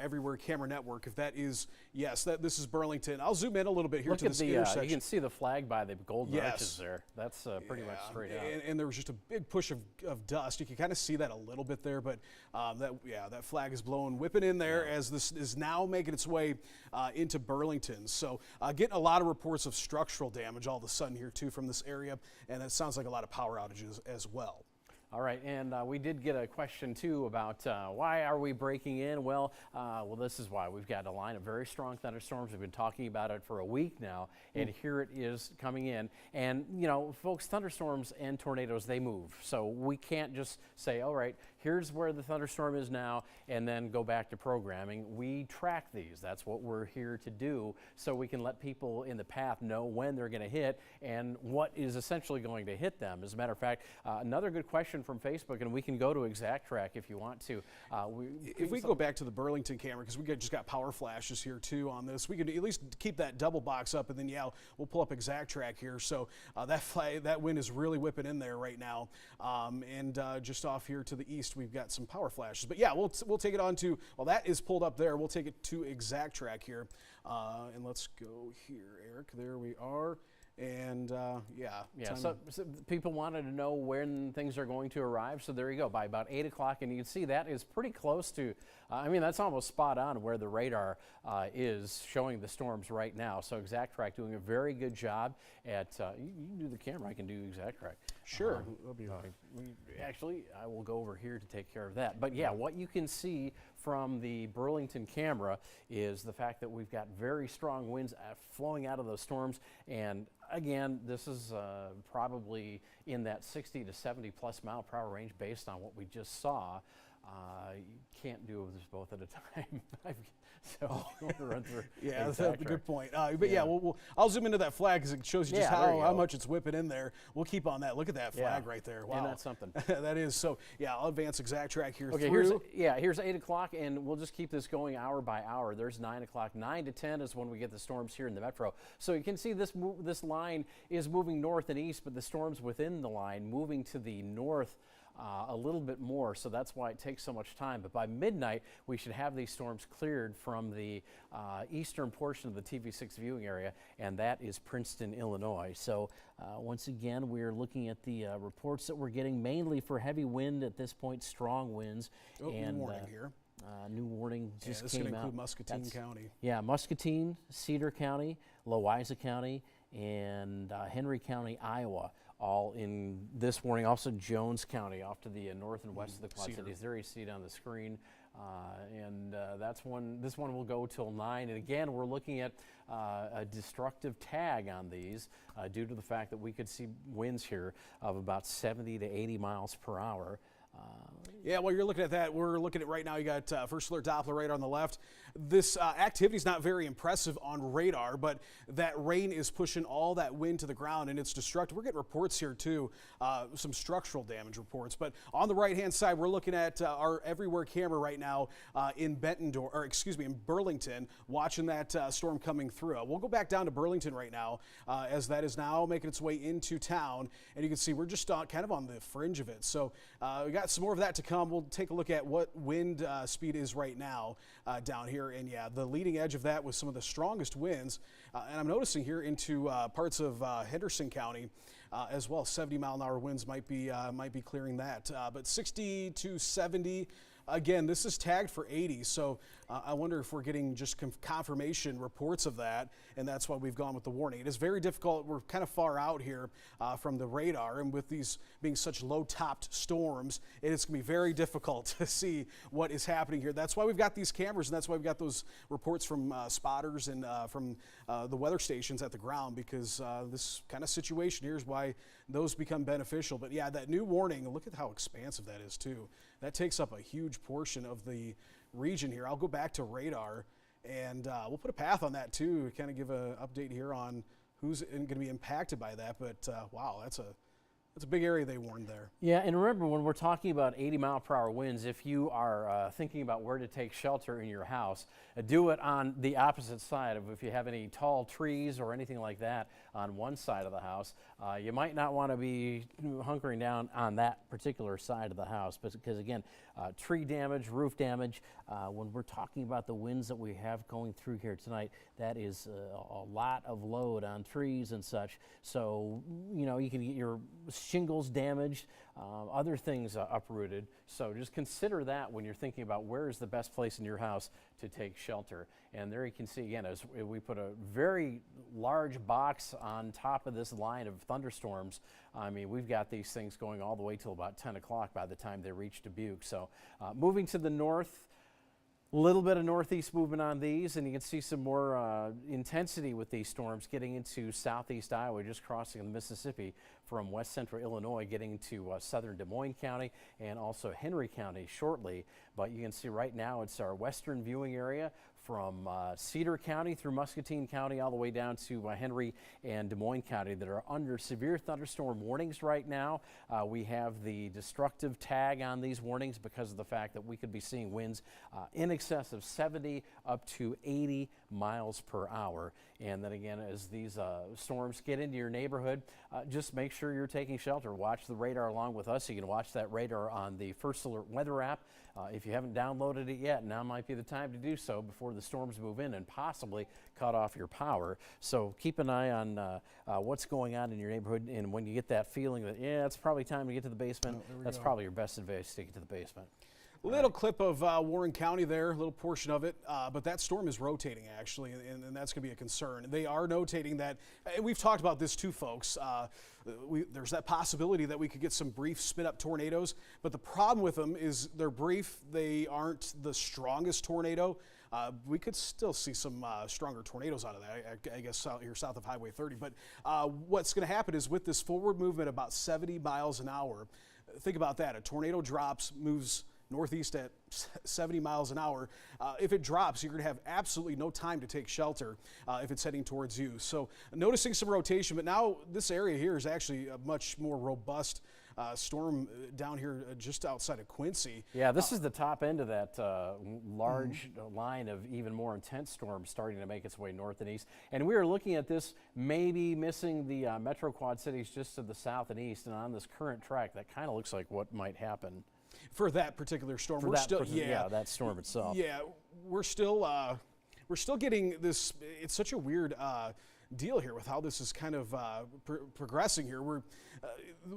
Everywhere Camera Network. If that is, yes, this is Burlington. I'll zoom in a little bit here look to at this the, intersection. you can see the flag by the golden Yes. arches there. That's pretty much straight out. And there was just a big push of dust. You can kind of see that a little bit there, but that flag is blowing, whipping in there as this is now making its way into Burlington. So getting a lot of reports of structural damage all of a sudden here too from this area, and it sounds like a lot of power outages as well. All right, and we did get a question too about why are we breaking in? Well, this is why. We've got a line of very strong thunderstorms. We've been talking about it for a week now, and here it is coming in. And folks, thunderstorms and tornadoes, they move. So we can't just say, all right, here's where the thunderstorm is now, and then go back to programming. We track these. That's what we're here to do, so we can let people in the path know when they're going to hit and what is essentially going to hit them. As a matter of fact, another good question from Facebook, and we can go to ExactTrack if you want to. If we go back to the Burlington camera, because we just got power flashes here too on this, we could at least keep that double box up, and then we'll pull up ExactTrack here. So that wind is really whipping in there right now, and just off here to the east, we've got some power flashes. But yeah, we'll take it on to, well, that is pulled up there. We'll take it to ExactTrack here, and let's go here, Eric. There we are. And so people wanted to know when things are going to arrive. So there you go, by about 8 o'clock, and you can see that is pretty close to, that's almost spot on where the radar is showing the storms right now. So ExactTrack doing a very good job at, you can do the camera, I can do ExactTrack. Sure. Actually, I will go over here to take care of that. But yeah, what you can see from the Burlington camera is the fact that we've got very strong winds flowing out of those storms. And again, this is probably in that 60 to 70 plus mile per hour range based on what we just saw. You can't do this both at a time. So I'm gonna run through. Yeah, that's a good point. I'll zoom into that flag because it shows you just how much it's whipping in there. We'll keep on that. Look at that flag right there. Wow, and that's something. That is. So yeah, I'll advance ExactTrack here. Okay, here's 8 o'clock, and we'll just keep this going hour by hour. There's 9 o'clock. 9 to 10 is when we get the storms here in the metro. So you can see this line is moving north and east, but the storms within the line moving to the north a little bit more, so that's why it takes so much time. But by midnight, we should have these storms cleared from the eastern portion of the TV6 viewing area, and that is Princeton, Illinois. So once again, we're looking at the reports that we're getting mainly for heavy wind at this point, strong winds. Warning here. New warning just this came is going to out. include Muscatine County. Yeah, Muscatine, Cedar County, Louisa County, and Henry County, Iowa, all in this warning. Also Jones County off to the north and west of the Quad Cedar. Cities. There you see it on the screen. This one will go till 9. And again, we're looking at a destructive tag on these due to the fact that we could see winds here of about 70 to 80 miles per hour. Yeah, while you're looking at that, we're looking at right now, you got First Alert Doppler radar on the left. This activity is not very impressive on radar, but that rain is pushing all that wind to the ground and it's destructive. We're getting reports here too, some structural damage reports. But on the right-hand side, we're looking at our everywhere camera right now in in Burlington, watching that storm coming through. We'll go back down to Burlington right now as that is now making its way into town. And you can see we're just kind of on the fringe of it. So we got some more of that to come. We'll take a look at what wind speed is right now down here. And yeah, the leading edge of that was some of the strongest winds. And I'm noticing here into parts of Henderson County as well. 70-mile-an-hour winds might be clearing that. But 60 to 70. Again, this is tagged for 80, so I wonder if we're getting just confirmation reports of that, and that's why we've gone with the warning. It is very difficult. We're kind of far out here from the radar, and with these being such low-topped storms, it is going to be very difficult to see what is happening here. That's why we've got these cameras, and that's why we've got those reports from spotters and from the weather stations at the ground, because this kind of situation here is why those become beneficial. But yeah, that new warning, look at how expansive that is too. That takes up a huge portion of the region here. I'll go back to radar, and we'll put a path on that too, to kind of give an update here on who's going to be impacted by that. But wow, that's a big area they warned there. Yeah, and remember, when we're talking about 80-mile-per-hour winds, if you are thinking about where to take shelter in your house, do it on the opposite side of if you have any tall trees or anything like that on one side of the house. You might not want to be hunkering down on that particular side of the house, because again, tree damage, roof damage, when we're talking about the winds that we have going through here tonight, that is a lot of load on trees and such. So, you know, you can get your shingles damaged, other things uprooted. So just consider that when you're thinking about where is the best place in your house to take shelter. And there you can see again, as we put a very large box on top of this line of thunderstorms. I mean, we've got these things going all the way till about 10 o'clock by the time they reach Dubuque. So moving to the north, a little bit of northeast movement on these, and you can see some more intensity with these storms getting into southeast Iowa, just crossing the Mississippi from west central Illinois, getting to southern Des Moines County and also Henry County shortly. But you can see right now it's our western viewing area from Cedar County through Muscatine County all the way down to Henry and Des Moines County that are under severe thunderstorm warnings right now. We have the destructive tag on these warnings because of the fact that we could be seeing winds in excess of 70 up to 80 miles per hour. And then again, as these storms get into your neighborhood, just make sure you're taking shelter. Watch the radar along with us. You can watch that radar on the First Alert weather app. If you haven't downloaded it yet, now might be the time to do so before the storms move in and possibly cut off your power. So keep an eye on what's going on in your neighborhood, and when you get that feeling that, yeah, it's probably time to get to the basement, that's probably your best advice to get to the basement. Little clip of Warren County there, a little portion of it, but that storm is rotating actually, and that's going to be a concern. They are notating that, and we've talked about this too, folks. There's that possibility that we could get some brief spin-up tornadoes, but the problem with them is they're brief. They aren't the strongest tornado. We could still see some stronger tornadoes out of that, I guess, out here south of Highway 30. But what's going to happen is with this forward movement about 70 miles an hour, think about that. A tornado drops, moves northeast at 70 miles an hour. If it drops, you're going to have absolutely no time to take shelter if it's heading towards you. So noticing some rotation, but now this area here is actually a much more robust storm down here just outside of Quincy. Yeah, this is the top end of that large line of even more intense storms starting to make its way north and east. And we are looking at this maybe missing the Metro Quad Cities just to the south and east, and on this current track, that kind of looks like what might happen. For that particular storm, that storm itself. Yeah, we're still getting this. It's such a weird deal here with how this is kind of progressing here.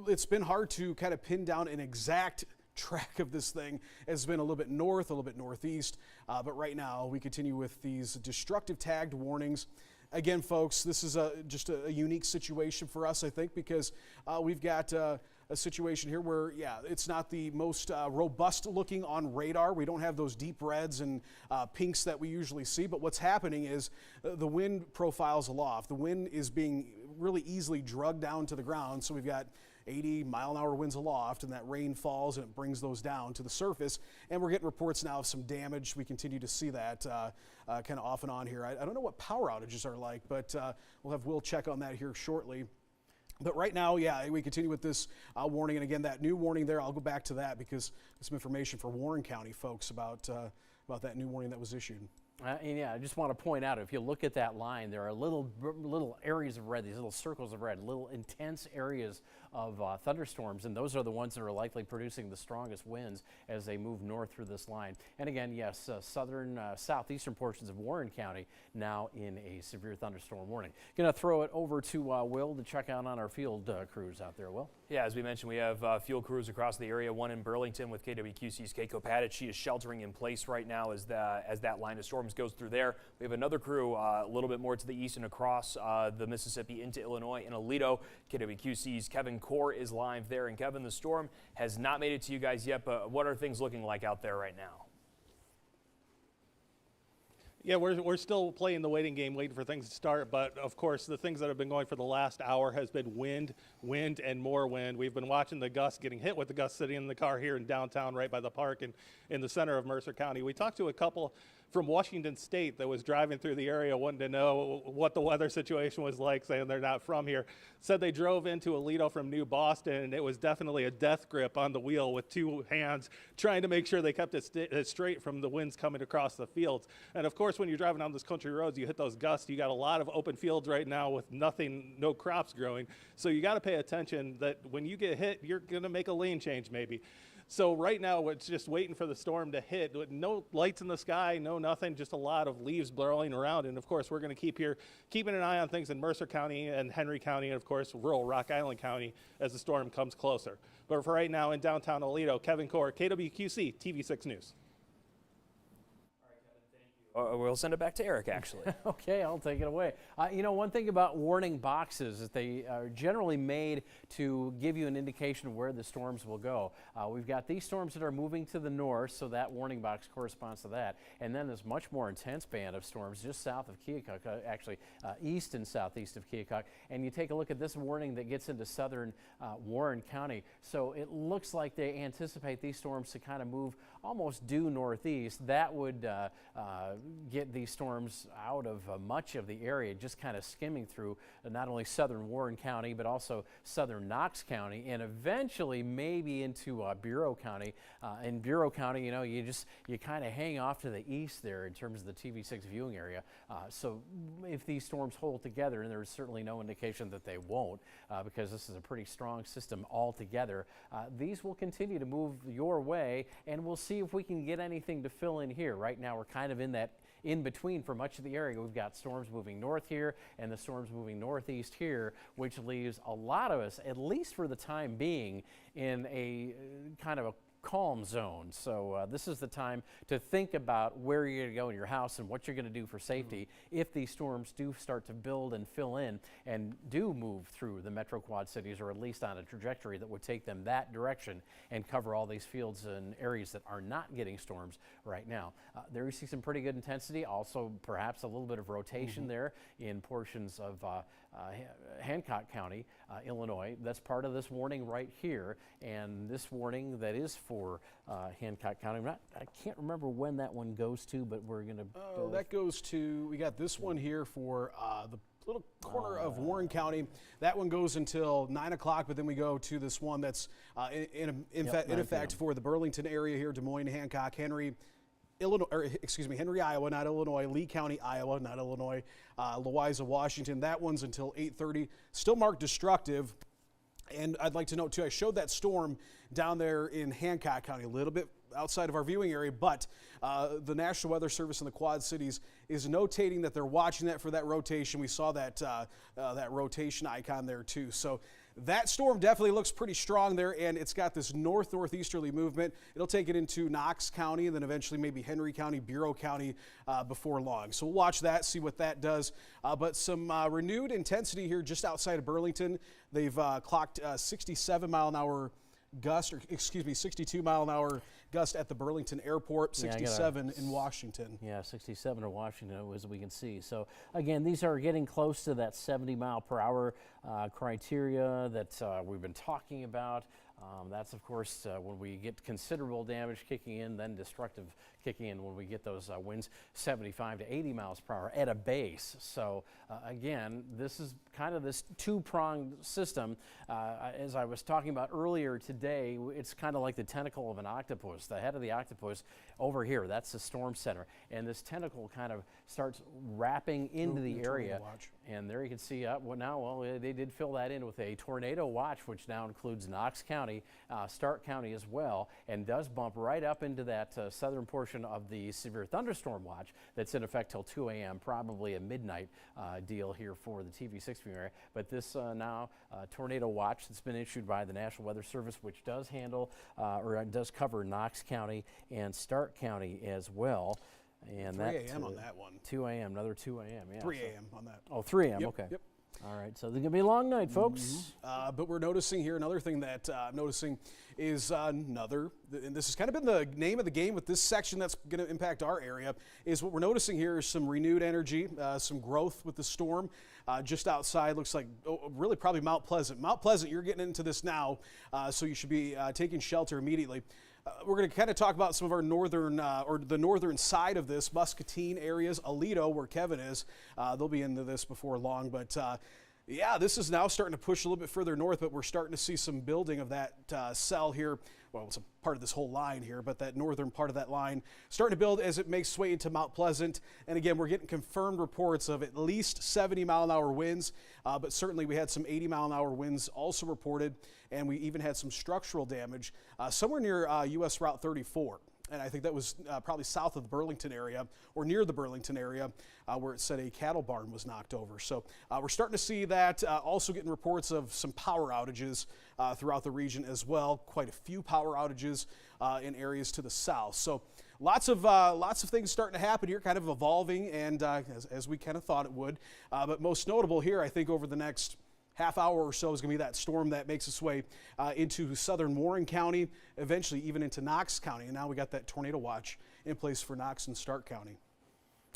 It's been hard to kind of pin down an exact track of this thing has been a little bit north, a little bit northeast, but right now we continue with these destructive tagged warnings. Again, folks, this is just a unique situation for us, I think, because we've got a situation here where, yeah, it's not the most robust looking on radar. We don't have those deep reds and pinks that we usually see, but what's happening is the wind profile's aloft. The wind is being really easily drugged down to the ground, so we've got 80-mile-an-hour winds aloft, and that rain falls and it brings those down to the surface. And we're getting reports now of some damage. We continue to see that kind of off and on here. I don't know what power outages are like, but we'll have Will check on that here shortly. But right now, yeah, we continue with this warning. And again, that new warning there, I'll go back to that because there's some information for Warren County folks about that new warning that was issued. And yeah, I just want to point out, if you look at that line, there are little areas of red, these little circles of red, little intense areas of thunderstorms, and those are the ones that are likely producing the strongest winds as they move north through this line. And again, yes, southern, southeastern portions of Warren County now in a severe thunderstorm warning. Going to throw it over to Will to check out on our field crews out there. Will? Yeah, as we mentioned, we have field crews across the area, one in Burlington with KWQC's Keiko Padich. She is sheltering in place right now as that line of storms goes through there. We have another crew a little bit more to the east and across the Mississippi into Illinois in Aledo. KWQC's Kevin Core is live there. And Kevin, the storm has not made it to you guys yet, but what are things looking like out there right now? Yeah, we're still playing the waiting game, waiting for things to start. But of course, the things that have been going for the last hour has been wind, and more wind. We've been watching the gusts, getting hit with the gusts, sitting in the car here in downtown, right by the park and in the center of Mercer County. We talked to a couple from Washington State that was driving through the area, wanting to know what the weather situation was like, saying they're not from here. Said they drove into Aledo from New Boston, and it was definitely a death grip on the wheel with two hands, trying to make sure they kept it straight from the winds coming across the fields. And of course, when you're driving on those country roads, you hit those gusts. You got a lot of open fields right now with no crops growing. So you got to pay attention that when you get hit, you're going to make a lane change maybe. So right now, it's just waiting for the storm to hit. No lights in the sky, no nothing, just a lot of leaves blowing around. And of course, we're going to keep here, keeping an eye on things in Mercer County and Henry County, and of course, rural Rock Island County as the storm comes closer. But for right now, in downtown Aledo, Kevin Core, KWQC, TV6 News. We'll send it back to Eric, actually. Okay, I'll take it away. You know, one thing about warning boxes is they are generally made to give you an indication of where the storms will go. We've got these storms that are moving to the north, so that warning box corresponds to that. And then this much more intense band of storms just south of Keokuk, actually east and southeast of Keokuk. And you take a look at this warning that gets into southern Warren County. So it looks like they anticipate these storms to kind of move almost due northeast. That would get these storms out of much of the area, just kind of skimming through not only southern Warren County, but also southern Knox County, and eventually maybe into Bureau County. In Bureau County, you know, you kind of hang off to the east there in terms of the TV6 viewing area. So if these storms hold together, and there's certainly no indication that they won't, because this is a pretty strong system altogether, these will continue to move your way, and we'll see if we can get anything to fill in here. Right now, we're kind of in that in between for much of the area. We've got storms moving north here and the storms moving northeast here, which leaves a lot of us, at least for the time being, in a kind of a calm zone. So this is the time to think about where you're going to go in your house and what you're going to do for safety if these storms do start to build and fill in and do move through the Metro Quad cities, or at least on a trajectory that would take them that direction and cover all these fields and areas that are not getting storms right now. There you see some pretty good intensity, also perhaps a little bit of rotation there in portions of Hancock County, Illinois. That's part of this warning right here, and this warning that is for Hancock County. I can't remember when that one goes to, but we're going to... that goes to, we got this one here for the little corner of Warren County. That one goes until 9 o'clock, but then we go to this one that's in effect for the Burlington area here, Des Moines, Hancock, Henry, Illinois, or excuse me, Henry, Iowa, not Illinois, Lee County, Iowa, not Illinois, Louisa, Washington. That one's until 8:30. Still marked destructive. And I'd like to note too, I showed that storm down there in Hancock County, a little bit outside of our viewing area, but the National Weather Service in the Quad Cities is notating that they're watching that for that rotation. We saw that that rotation icon there too. So that storm definitely looks pretty strong there, and it's got this northeasterly movement. It'll take it into Knox County and then eventually maybe Henry County, Bureau County before long. So we'll watch that, see what that does. But some renewed intensity here just outside of Burlington. They've clocked 67 mile an hour gust, or excuse me, 62 mile an hour gust at the Burlington Airport, 67 in Washington. Yeah, 67 in Washington, as we can see. So again, these are getting close to that 70 mile per hour criteria that we've been talking about. That's, of course, when we get considerable damage kicking in, then destructive kicking in when we get those winds 75 to 80 miles per hour at a base. So, again, this is kind of this two-pronged system. As I was talking about earlier today, it's kind of like the tentacle of an octopus. The head of the octopus over here, that's the storm center. And this tentacle kind of starts wrapping into the area. And there you can see, they did fill that in with a tornado watch, which now includes Knox County, Stark County as well, and does bump right up into that southern portion of the severe thunderstorm watch that's in effect till 2 a.m., probably a midnight deal here for the TV6 area. But this now tornado watch that's been issued by the National Weather Service, which does handle or does cover Knox County and Stark County as well. And 3 a.m. on that one. 2 a.m., another 2 a.m., yeah. 3 a.m. on that. Oh, 3 a.m., Yep, okay. Yep. All right, so there's going to be a long night, folks. But we're noticing here, another thing that I'm noticing is and this has kind of been the name of the game with this section that's going to impact our area, is what we're noticing here is some renewed energy, some growth with the storm. Just outside, looks like really probably Mount Pleasant. Mount Pleasant, you're getting into this now, so you should be taking shelter immediately. We're going to kind of talk about some of our northern, or the northern side of this, Muscatine areas, Aledo, where Kevin is. They'll be into this before long, but yeah, this is now starting to push a little bit further north, but we're starting to see some building of that cell here. Well, it's a part of this whole line here, but that northern part of that line starting to build as it makes its way into Mount Pleasant. And again, we're getting confirmed reports of at least 70 mile an hour winds, but certainly we had some 80 mile an hour winds also reported, and we even had some structural damage somewhere near US Route 34. And I think that was probably south of the Burlington area or near the Burlington area where it said a cattle barn was knocked over. So we're starting to see that. Also getting reports of some power outages throughout the region as well. Quite a few power outages in areas to the south. So lots of things starting to happen here, kind of evolving, and as we kind of thought it would. But most notable here, I think, over the next half hour or so is going to be that storm that makes its way into southern Warren County, eventually even into Knox County. And now we got that tornado watch in place for Knox and Stark County.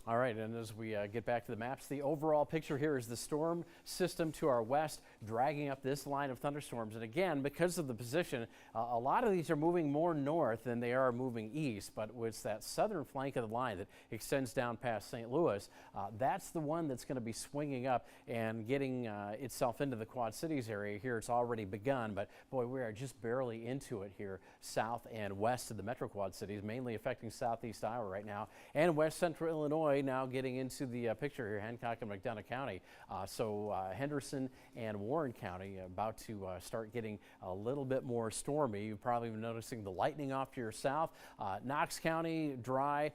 All right, and as we get back to the maps, the overall picture here is the storm system to our west dragging up this line of thunderstorms. And again, because of the position, a lot of these are moving more north than they are moving east, but it's that southern flank of the line that extends down past St. Louis. That's the one that's going to be swinging up and getting itself into the Quad Cities area here. It's already begun, but boy, we are just barely into it here, south and west of the Metro Quad Cities, mainly affecting southeast Iowa right now, and west central Illinois now getting into the picture here, Hancock and McDonough County. So Henderson and Warren County about to start getting a little bit more stormy. You've probably been noticing the lightning off to your south. Knox County, dry.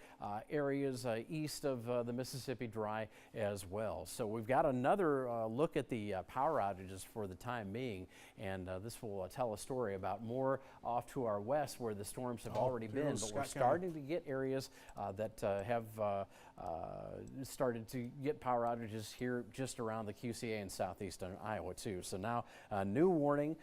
Areas east of the Mississippi, dry as well. So we've got another look at the power outages for the time being, and this will tell a story about more off to our west where the storms have already been, but we're starting to get areas that have started to get power outages here just around the QCA in southeastern Iowa too. So now a new warning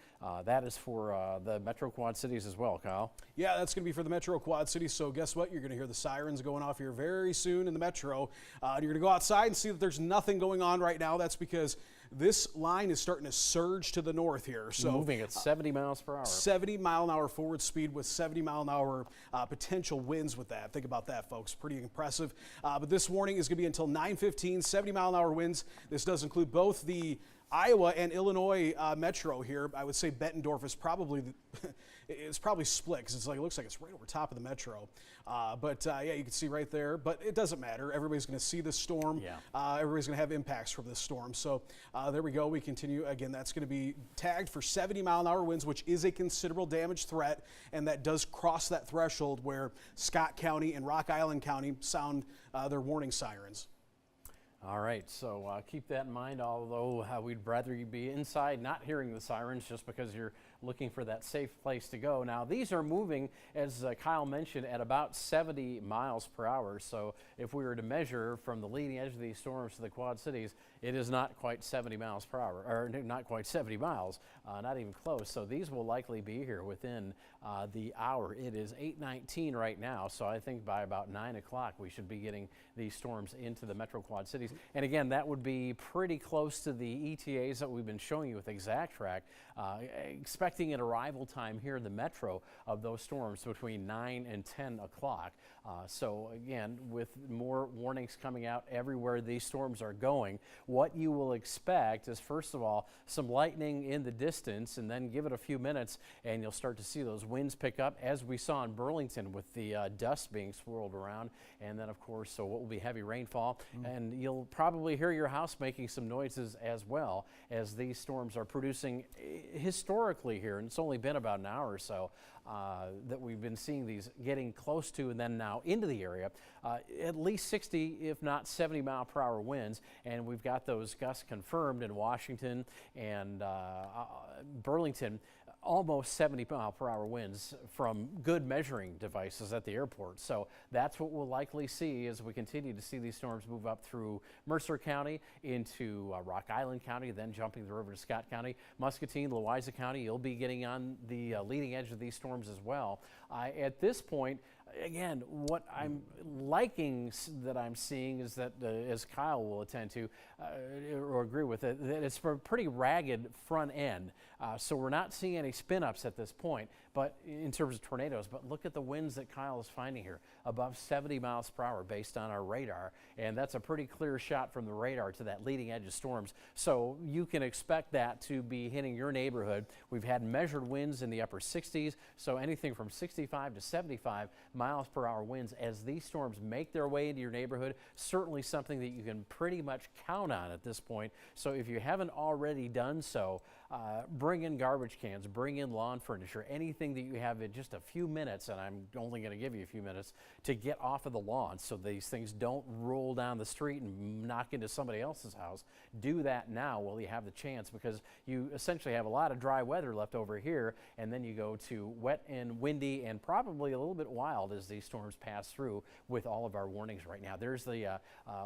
that is for the Metro Quad Cities as well, Kyle. Yeah, that's going to be for the Metro Quad Cities. So guess what? You're going to hear the sirens going off here very soon in the Metro. You're going to go outside and see that there's nothing going on right now. That's because this line is starting to surge to the north here. So moving at 70 miles per hour. 70 mile an hour forward speed with 70 mile an hour potential winds with that. Think about that, folks. Pretty impressive. But this warning is going to be until 9:15, 70 mile an hour winds. This does include both the Iowa and Illinois metro here, I would say Bettendorf is probably it's probably split because it looks like it's right over top of the metro. Yeah, you can see right there, but it doesn't matter. Everybody's going to see this storm. Yeah. Everybody's going to have impacts from this storm. So there we go. We continue. Again, that's going to be tagged for 70-mile-an-hour winds, which is a considerable damage threat, and that does cross that threshold where Scott County and Rock Island County sound their warning sirens. All right, so keep that in mind, although we'd rather you be inside not hearing the sirens just because you're looking for that safe place to go. Now, these are moving, as Kyle mentioned, at about 70 miles per hour. So if we were to measure from the leading edge of these storms to the Quad Cities, it is not quite 70 miles per hour, or not quite 70 miles, not even close. So these will likely be here within the hour. It is 8:19 right now, so I think by about 9 o'clock we should be getting these storms into the Metro Quad Cities. And again, that would be pretty close to the ETAs that we've been showing you with ExactTrack, expecting an arrival time here in the Metro of those storms between 9 and 10 o'clock. So again, with more warnings coming out everywhere these storms are going, what you will expect is, first of all, some lightning in the distance, and then give it a few minutes and you'll start to see those winds pick up, as we saw in Burlington with the dust being swirled around. And then, of course, so what will be heavy rainfall, and you'll probably hear your house making some noises as well, as these storms are producing historically here, and it's only been about an hour or so that we've been seeing these getting close to and then now into the area, at least 60 if not 70 mile per hour winds, and we've got those gusts confirmed in Washington and Burlington. Almost 70 mile per hour winds from good measuring devices at the airport. So that's what we'll likely see as we continue to see these storms move up through Mercer County into Rock Island County, then jumping the river to Scott County, Muscatine, Louisa County. You'll be getting on the leading edge of these storms as well. At this point, again, what I'm liking that I'm seeing is that, as Kyle will attend to or agree with it, that it's a pretty ragged front end. So we're not seeing any spin-ups at this point, but in terms of tornadoes. But look at the winds that Kyle is finding here, above 70 miles per hour based on our radar. And that's a pretty clear shot from the radar to that leading edge of storms. So you can expect that to be hitting your neighborhood. We've had measured winds in the upper 60s, so anything from 65 to 75 miles per hour winds as these storms make their way into your neighborhood. Certainly something that you can pretty much count on at this point. So if you haven't already done so, bring in garbage cans, bring in lawn furniture, anything that you have in just a few minutes, and I'm only going to give you a few minutes, to get off of the lawn so these things don't roll down the street and knock into somebody else's house. Do that now while you have the chance, because you essentially have a lot of dry weather left over here, and then you go to wet and windy and probably a little bit wild as these storms pass through with all of our warnings right now. There's the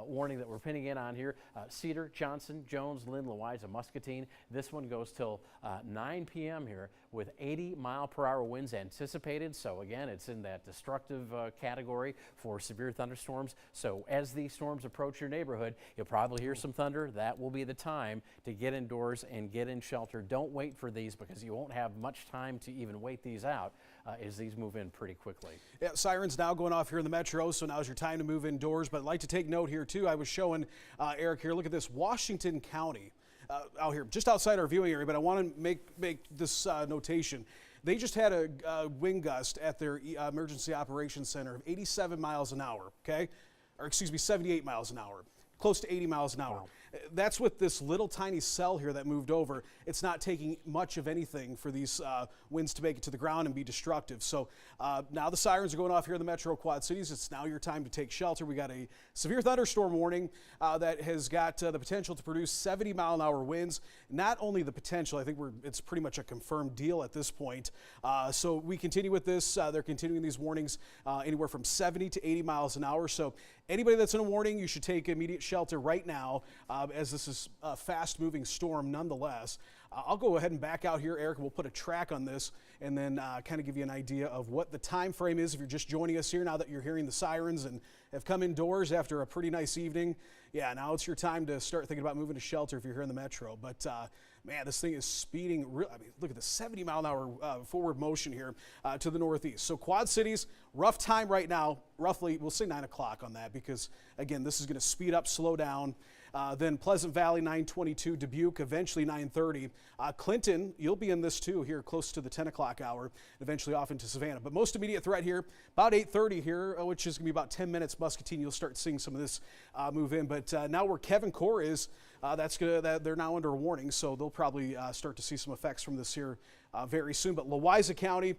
warning that we're pinning in on here. Cedar, Johnson, Jones, Lynn, Louisa, Muscatine. This one goes till 9 p.m. here with 80 mile per hour winds anticipated. So again, it's in that destructive category for severe thunderstorms. So as these storms approach your neighborhood, you'll probably hear some thunder. That will be the time to get indoors and get in shelter. Don't wait for these, because you won't have much time to even wait these out as these move in pretty quickly. Yeah, sirens now going off here in the metro, so now's your time to move indoors. But I'd like to take note here too. I was showing Eric here, look at this, Washington County. Out here, just outside our viewing area, but I want to make this notation. They just had a wind gust at their emergency operations center of 87 miles an hour, okay? Or excuse me, 78 miles an hour, close to 80 miles an hour. Wow. That's with this little tiny cell here that moved over. It's not taking much of anything for these winds to make it to the ground and be destructive. So now the sirens are going off here in the Metro Quad Cities. It's now your time to take shelter. We got a severe thunderstorm warning that has got the potential to produce 70 mile an hour winds. Not only the potential, I think it's pretty much a confirmed deal at this point. So we continue with this. They're continuing these warnings anywhere from 70 to 80 miles an hour. So anybody that's in a warning, you should take immediate shelter right now, as this is a fast-moving storm nonetheless. I'll go ahead and back out here, Eric. We'll put a track on this and then kind of give you an idea of what the time frame is if you're just joining us here now that you're hearing the sirens and have come indoors after a pretty nice evening. Yeah, now it's your time to start thinking about moving to shelter if you're here in the metro. But man, this thing is speeding. I mean, look at the 70 mile an hour forward motion here to the northeast. So Quad Cities, rough time right now, roughly, we'll say 9 o'clock on that, because again, this is going to speed up, slow down. Then Pleasant Valley 9:22, Dubuque eventually 9:30. Clinton, you'll be in this too here close to the 10 o'clock hour, eventually off into Savannah. But most immediate threat here, about 8:30 here, which is going to be about 10 minutes. Muscatine, you'll start seeing some of this move in. But now where Kevin Core is, they're now under a warning, so they'll probably start to see some effects from this here very soon. But Louisa County,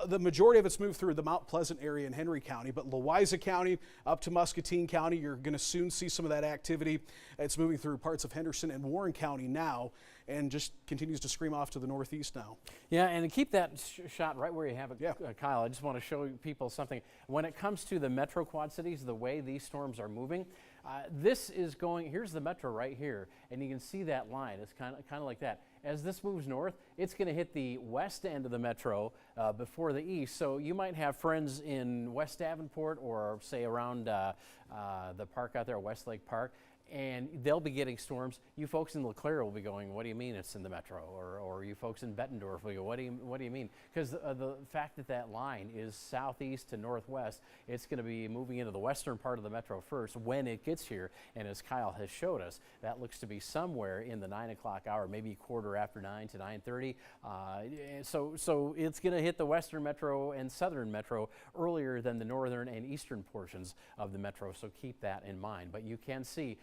the majority of it's moved through the Mount Pleasant area in Henry County, but Louisa County up to Muscatine County, you're going to soon see some of that activity. It's moving through parts of Henderson and Warren County now, and just continues to scream off to the northeast now. Yeah, and to keep that shot right where you have it, Yeah. Kyle, I just want to show people something. When it comes to the Metro Quad Cities, the way these storms are moving, this is going, here's the Metro right here, and you can see that line. It's kind of like that. As this moves north, it's going to hit the west end of the Metro before the east. So you might have friends in West Davenport or say around the park out there, Westlake Park, and they'll be getting storms. You folks in LeClaire will be going, what do you mean it's in the Metro? Or you folks in Bettendorf will go, what do you mean? Because the fact that that line is southeast to northwest, it's going to be moving into the western part of the Metro first when it gets here. And as Kyle has showed us, that looks to be somewhere in the 9 o'clock hour, maybe quarter after 9 to 9:30. So it's going to hit the western Metro and southern Metro earlier than the northern and eastern portions of the Metro. So keep that in mind. But you can see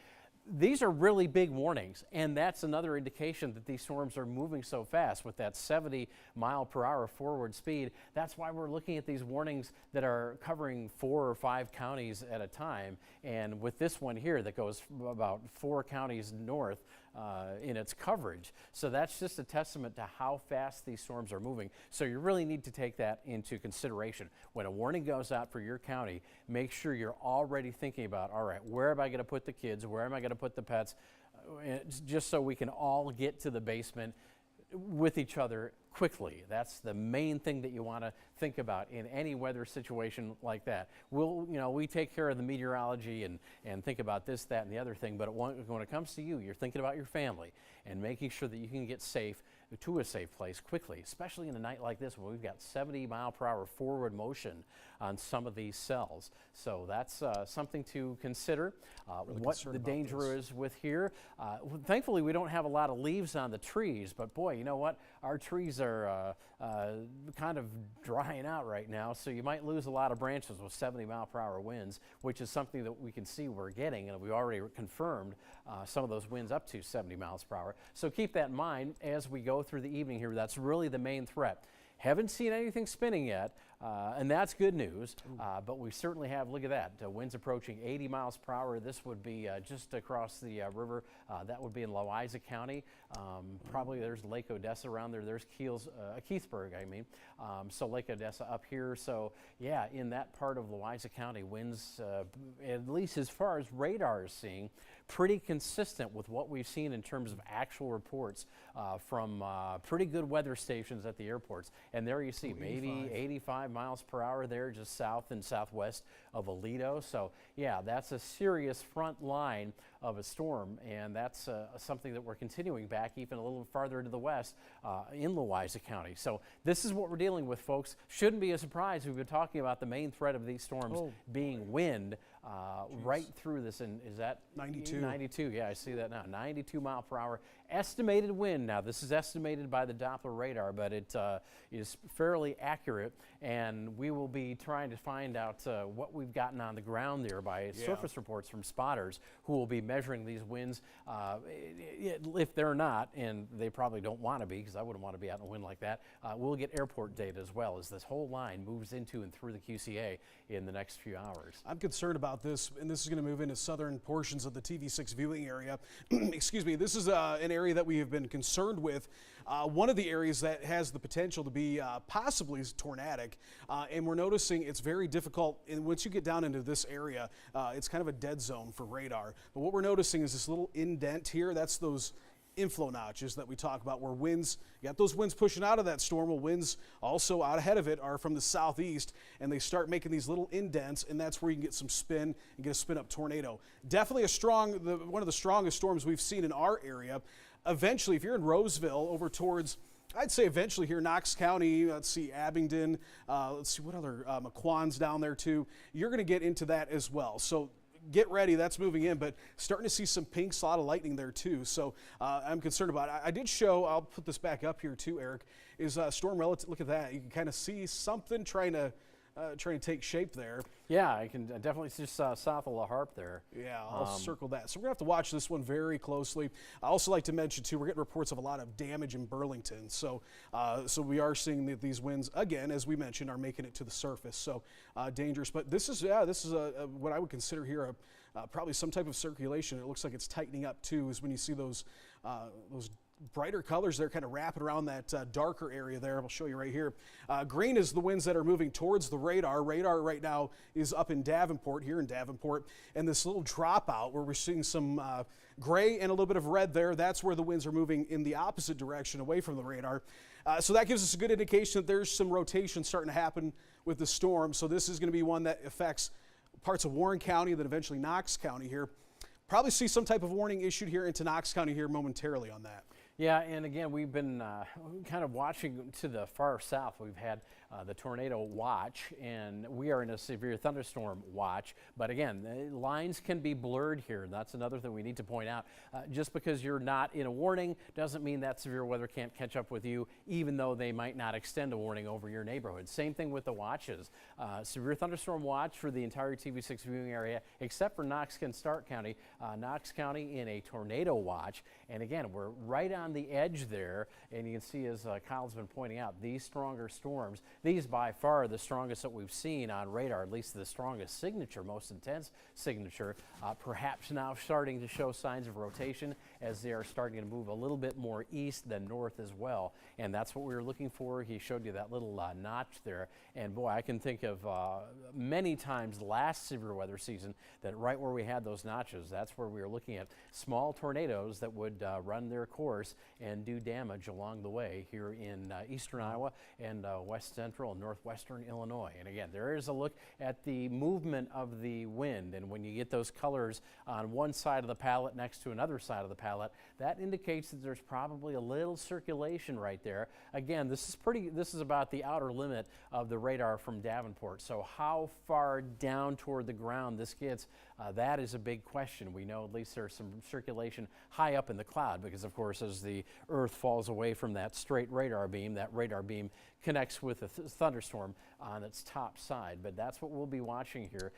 these are really big warnings, and that's another indication that these storms are moving so fast with that 70-mile-per-hour forward speed. That's why we're looking at these warnings that are covering 4 or 5 counties at a time. And with this one here that goes about 4 counties north in its coverage. So that's just a testament to how fast these storms are moving. So you really need to take that into consideration. When a warning goes out for your county, make sure you're already thinking about, all right, where am I going to put the kids? Where am I going to put the pets? Just so we can all get to the basement with each other quickly. That's the main thing that you want to think about in any weather situation like that. We take care of the meteorology and think about this, that, and the other thing, but when it comes to you, you're thinking about your family and making sure that you can get safe to a safe place quickly, especially in a night like this where we've got 70-mile-per-hour forward motion on some of these cells. So that's something to consider. Really what the danger is with here. Thankfully, we don't have a lot of leaves on the trees, but boy, you know what? Our trees are kind of drying out right now, so you might lose a lot of branches with 70-mile-per-hour winds, which is something that we can see we're getting, and we already confirmed some of those winds up to 70 miles per hour. So keep that in mind as we go through the evening here. That's really the main threat. Haven't seen anything spinning yet, and that's good news, but we certainly have, look at that, winds approaching 80 miles per hour. This would be just across the river. That would be in Louisa County. Probably there's Lake Odessa around there. There's Keithsburg, I mean. So Lake Odessa up here. So yeah, in that part of Louisa County, winds, at least as far as radar is seeing, pretty consistent with what we've seen in terms of actual reports from pretty good weather stations at the airports. And there you see maybe 85 miles per hour there just south and southwest of Aledo. So yeah, that's a serious front line of a storm, and that's something that we're continuing back even a little farther to the west in Louisa County. So this is what we're dealing with, folks. Shouldn't be a surprise. We've been talking about the main threat of these storms being wind right through this. And is that 92? 92, yeah, I see that now. 92 mile per hour estimated wind. Now, this is estimated by the Doppler radar, but it is fairly accurate, and we will be trying to find out what we've gotten on the ground there by surface reports from spotters who will be measuring these winds. If they're not, and they probably don't want to be, because I wouldn't want to be out in a wind like that, we'll get airport data as well as this whole line moves into and through the QCA in the next few hours. I'm concerned about this, and this is going to move into southern portions of the TV6 viewing area. Excuse me, this is an area that we have been concerned with. One of the areas that has the potential to be possibly tornadic, and we're noticing it's very difficult. And once you get down into this area, it's kind of a dead zone for radar. But what we're noticing is this little indent here. That's those inflow notches that we talk about, where winds, you got those winds pushing out of that storm. Well, winds also out ahead of it are from the southeast, and they start making these little indents, and that's where you can get some spin and get a spin up tornado. Definitely one of the strongest storms we've seen in our area. Eventually, if you're in Roseville over towards, I'd say eventually here, Knox County, let's see, Abingdon, let's see what other, McQuon's down there too. You're going to get into that as well. So get ready, that's moving in, but starting to see some pinks, a lot of lightning there too. So I'm concerned about it. I did show, I'll put this back up here too, Eric, is storm relative. Look at that. You can kind of see something trying to take shape there. Yeah, I can definitely see south of La Harpe there. Yeah, I'll circle that. So we're going to have to watch this one very closely. I also like to mention, too, we're getting reports of a lot of damage in Burlington. So so we are seeing that these winds, again, as we mentioned, are making it to the surface. So dangerous. But this is what I would consider here probably some type of circulation. It looks like it's tightening up, too, is when you see those brighter colors there kind of wrapping around that darker area there. I'll show you right here. Green is the winds that are moving towards the radar. Radar right now is up in Davenport, here in Davenport, and this little dropout where we're seeing some gray and a little bit of red there, that's where the winds are moving in the opposite direction away from the radar. So that gives us a good indication that there's some rotation starting to happen with the storm. So this is going to be one that affects parts of Warren County, then eventually Knox County here. Probably see some type of warning issued here into Knox County here momentarily on that. Yeah, and again, we've been kind of watching to the far south. We've had the tornado watch, and we are in a severe thunderstorm watch. But again, the lines can be blurred here. That's another thing we need to point out. Just because you're not in a warning doesn't mean that severe weather can't catch up with you, even though they might not extend a warning over your neighborhood. Same thing with the watches. Severe thunderstorm watch for the entire TV6 viewing area, except for Knox and Stark County. Knox County in a tornado watch. And again, we're right on the edge there, and you can see, as Kyle's been pointing out, these stronger storms, these by far are the strongest that we've seen on radar, at least the strongest signature, most intense signature, perhaps now starting to show signs of rotation as they are starting to move a little bit more east than north as well, and that's what we were looking for. He showed you that little notch there, and boy, I can think of many times last severe weather season that right where we had those notches, that's where we were looking at small tornadoes that would run their course and do damage along the way here in eastern Iowa and west central and northwestern Illinois. And again, there is a look at the movement of the wind, and when you get those colors on one side of the palette next to another side of the palette, that indicates that there's probably a little circulation right there. Again, this is about the outer limit of the radar from Davenport. So how far down toward the ground this gets, that is a big question. We know at least there's some circulation high up in the cloud because, of course, as the Earth falls away from that straight radar beam, that radar beam connects with a thunderstorm on its top side. But that's what we'll be watching here.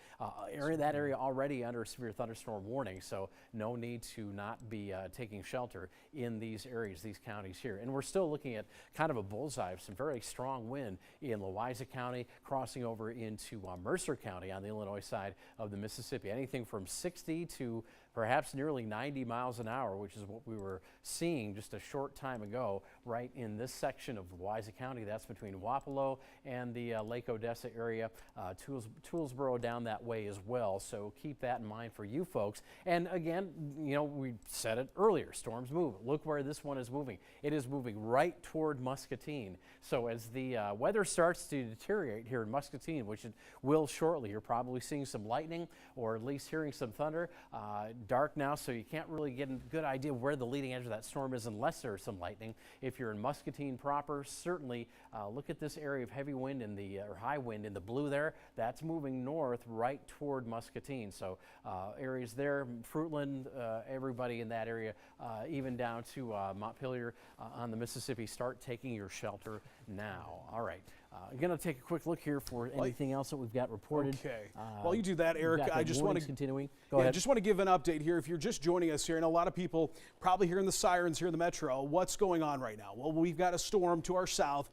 That area already under severe thunderstorm warning, so no need to not be taking shelter in these areas, these counties here. And we're still looking at kind of a bullseye of some very strong wind in Louisa County, crossing over into Mercer County on the Illinois side of the Mississippi. Anything from 60 to perhaps nearly 90 miles an hour, which is what we were seeing just a short time ago right in this section of Louisa County. That's between Wapello and the Lake Odessa area, Toolsboro down that way as well. So keep that in mind for you folks. And again, you know, we said it earlier, storms move. Look where this one is moving. It is moving right toward Muscatine. So as the weather starts to deteriorate here in Muscatine, which it will shortly, you're probably seeing some lightning or at least hearing some thunder. Dark now, so you can't really get a good idea where the leading edge of that storm is unless there's some lightning. If you're in Muscatine proper, certainly look at this area of heavy wind in the or high wind in the blue there. That's moving north right toward Muscatine. So areas there, Fruitland, everybody in that area, even down to Montpelier on the Mississippi, start taking your shelter now. All right. I'm going to take a quick look here for anything else that we've got reported. Okay. While you do that, Eric, I just want to continuing. Go ahead. Just want to give an update here. If you're just joining us here, and a lot of people probably hearing the sirens here in the metro, what's going on right now? Well, we've got a storm to our south.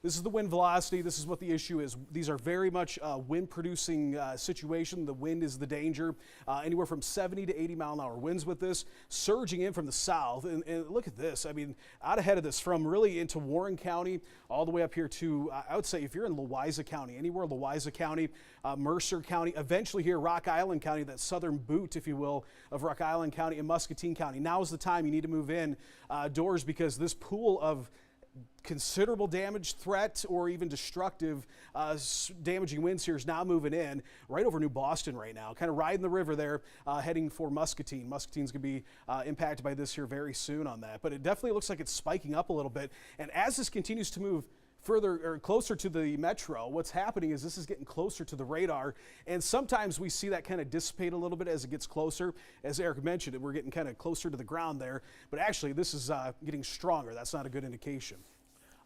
This is the wind velocity. This is what the issue is. These are very much wind-producing situation. The wind is the danger. Anywhere from 70 to 80 mile an hour winds with this, surging in from the south. And look at this. I mean, out ahead of this, from really into Warren County, all the way up here to, I would say, if you're in Louisa County, anywhere Louisa County, Mercer County, eventually here, Rock Island County, that southern boot, if you will, of Rock Island County and Muscatine County. Now is the time you need to move in doors because this pool of considerable damage threat or even destructive damaging winds here is now moving in right over New Boston right now, kind of riding the river there, heading for Muscatine. Muscatine's going to be impacted by this here very soon on that, but it definitely looks like it's spiking up a little bit. And as this continues to move further or closer to the metro, what's happening is this is getting closer to the radar, and sometimes we see that kind of dissipate a little bit as it gets closer. As Eric mentioned, we're getting kind of closer to the ground there, but actually this is getting stronger. That's not a good indication.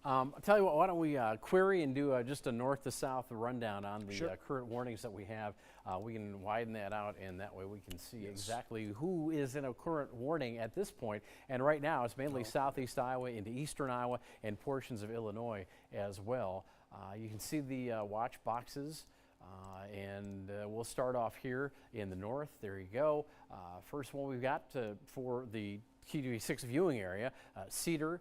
I'll tell you what, why don't we query and do just a north to south rundown on the Sure. current warnings that we have. We can widen that out, and that way we can see exactly who is in a current warning at this point. And right now it's mainly southeast Iowa into eastern Iowa and portions of Illinois as well. You can see the watch boxes. And we'll start off here in the north. There you go. First one we've got for the KWQC viewing area, Cedar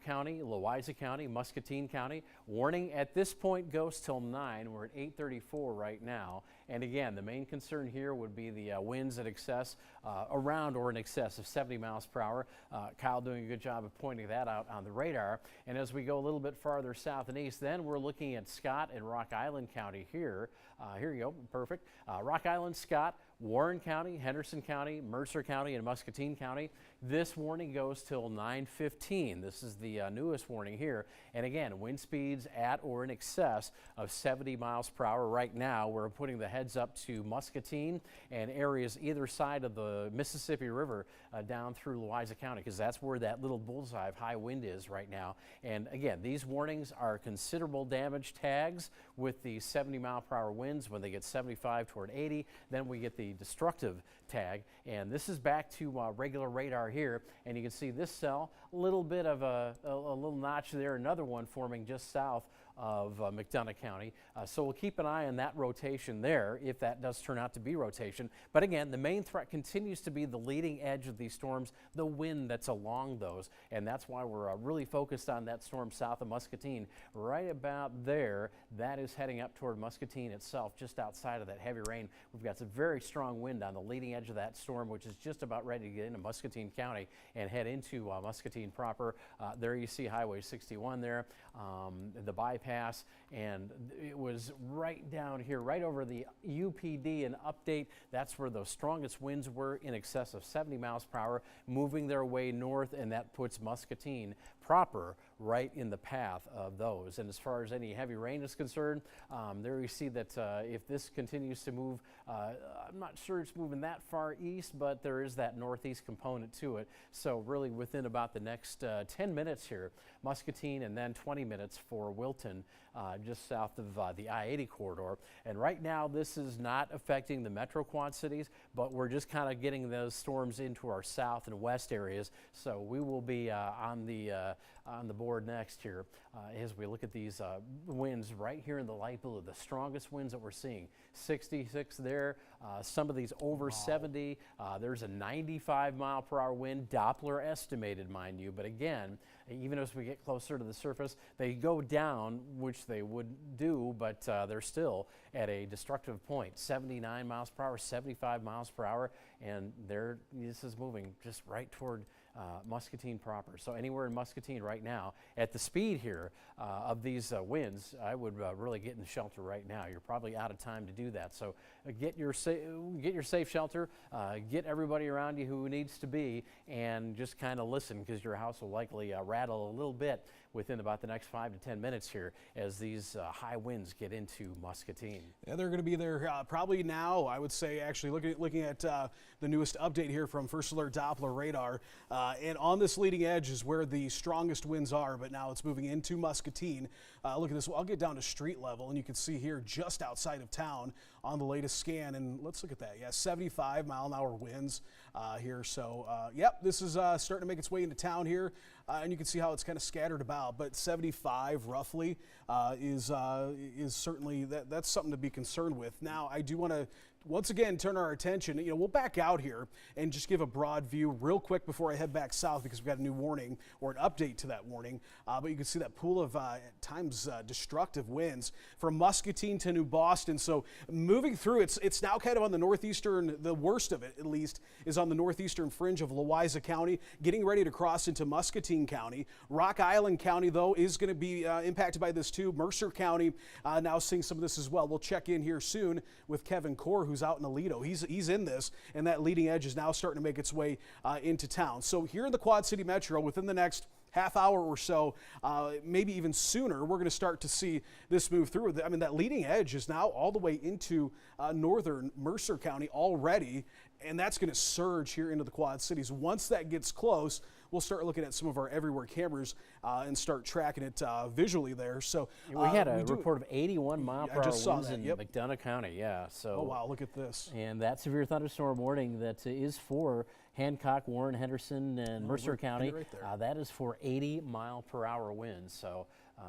County, Louisa County, Muscatine County. Warning at this point goes till 9. We're at 8:34 right now. And again, the main concern here would be the winds in excess, around or in excess of 70 miles per hour. Kyle doing a good job of pointing that out on the radar. And as we go a little bit farther south and east, then we're looking at Scott and Rock Island County here. Here you go, perfect. Rock Island, Scott, Warren County, Henderson County, Mercer County, and Muscatine County. This warning goes till 9:15. This is the newest warning here. And again, wind speeds at or in excess of 70 miles per hour. Right now, we're putting the heads up to Muscatine and areas either side of the Mississippi River down through Louisa County, because that's where that little bullseye of high wind is right now. And again, these warnings are considerable damage tags with the 70 mile per hour winds. When they get 75 toward 80, then we get the destructive tag. And this is back to regular radar here, and you can see this cell, a little bit of a little notch there, another one forming just south of McDonough County. So we'll keep an eye on that rotation there if that does turn out to be rotation. But again, the main threat continues to be the leading edge of these storms, the wind that's along those. And that's why we're really focused on that storm south of Muscatine. Right about there, that is heading up toward Muscatine itself, just outside of that heavy rain. We've got some very strong wind on the leading edge of that storm, which is just about ready to get into Muscatine County and head into Muscatine proper. There you see Highway 61 there, the bypass, and it was right down here, right over the UPD and update. That's where those strongest winds were, in excess of 70 miles per hour, moving their way north, and that puts Muscatine proper right in the path of those. And as far as any heavy rain is concerned, there you see that if this continues to move, I'm not sure it's moving that far east, but there is that northeast component to it. So really within about the next 10 minutes here, Muscatine, and then 20 minutes for Wilton, just south of the I-80 corridor. And right now this is not affecting the metro quad cities, but we're just kind of getting those storms into our south and west areas. So we will be on the board next here as we look at these winds right here in the light blue, the strongest winds that we're seeing. 66 there, some of these over 70. There's a 95 mile per hour wind, Doppler estimated, mind you. But again, even as we get closer to the surface, they go down, which they would do, but they're still at a destructive point. 79 miles per hour, 75 miles per hour, and this is moving just right toward Muscatine proper. So anywhere in Muscatine right now, at the speed here of these winds, I would really get in shelter right now. You're probably out of time to do that. So get your safe shelter, get everybody around you who needs to be, and just kind of listen, because your house will likely rattle a little bit within about the next 5 to 10 minutes here as these high winds get into Muscatine. Yeah, they're going to be there probably now, I would say, actually looking at the newest update here from First Alert Doppler radar. And on this leading edge is where the strongest winds are, but now it's moving into Muscatine. Look at this. I'll get down to street level, and you can see here just outside of town on the latest scan. And let's look at that. Yeah, 75 mile an hour winds here. So, yep, this is starting to make its way into town here. And you can see how it's kind of scattered about, but 75 roughly is certainly that's something to be concerned with. Now, I do want to once again turn our attention. We'll back out here and just give a broad view real quick before I head back south, because we've got a new warning or an update to that warning. But you can see that pool of at times destructive winds from Muscatine to New Boston. So moving through, it's now kind of on the northeastern. The worst of it, at least, is on the northeastern fringe of Louisa County, getting ready to cross into Muscatine County. Rock Island County, though, is going to be impacted by this too. Mercer County now seeing some of this as well. We'll check in here soon with Kevin Core, who's out in Aledo. He's in this, and that leading edge is now starting to make its way into town. So here in the Quad City Metro, within the next half hour or so, maybe even sooner, we're going to start to see this move through. I mean, that leading edge is now all the way into northern Mercer County already, and that's going to surge here into the Quad Cities. Once that gets close, we'll start looking at some of our everywhere cameras and start tracking it visually there. So we had a report of 81 mile per hour winds in yep. McDonough County. Yeah. So. Oh wow, look at this. And that severe thunderstorm warning that is for Hancock, Warren, Henderson, and Mercer County. Right there. That is for 80 mile per hour winds. So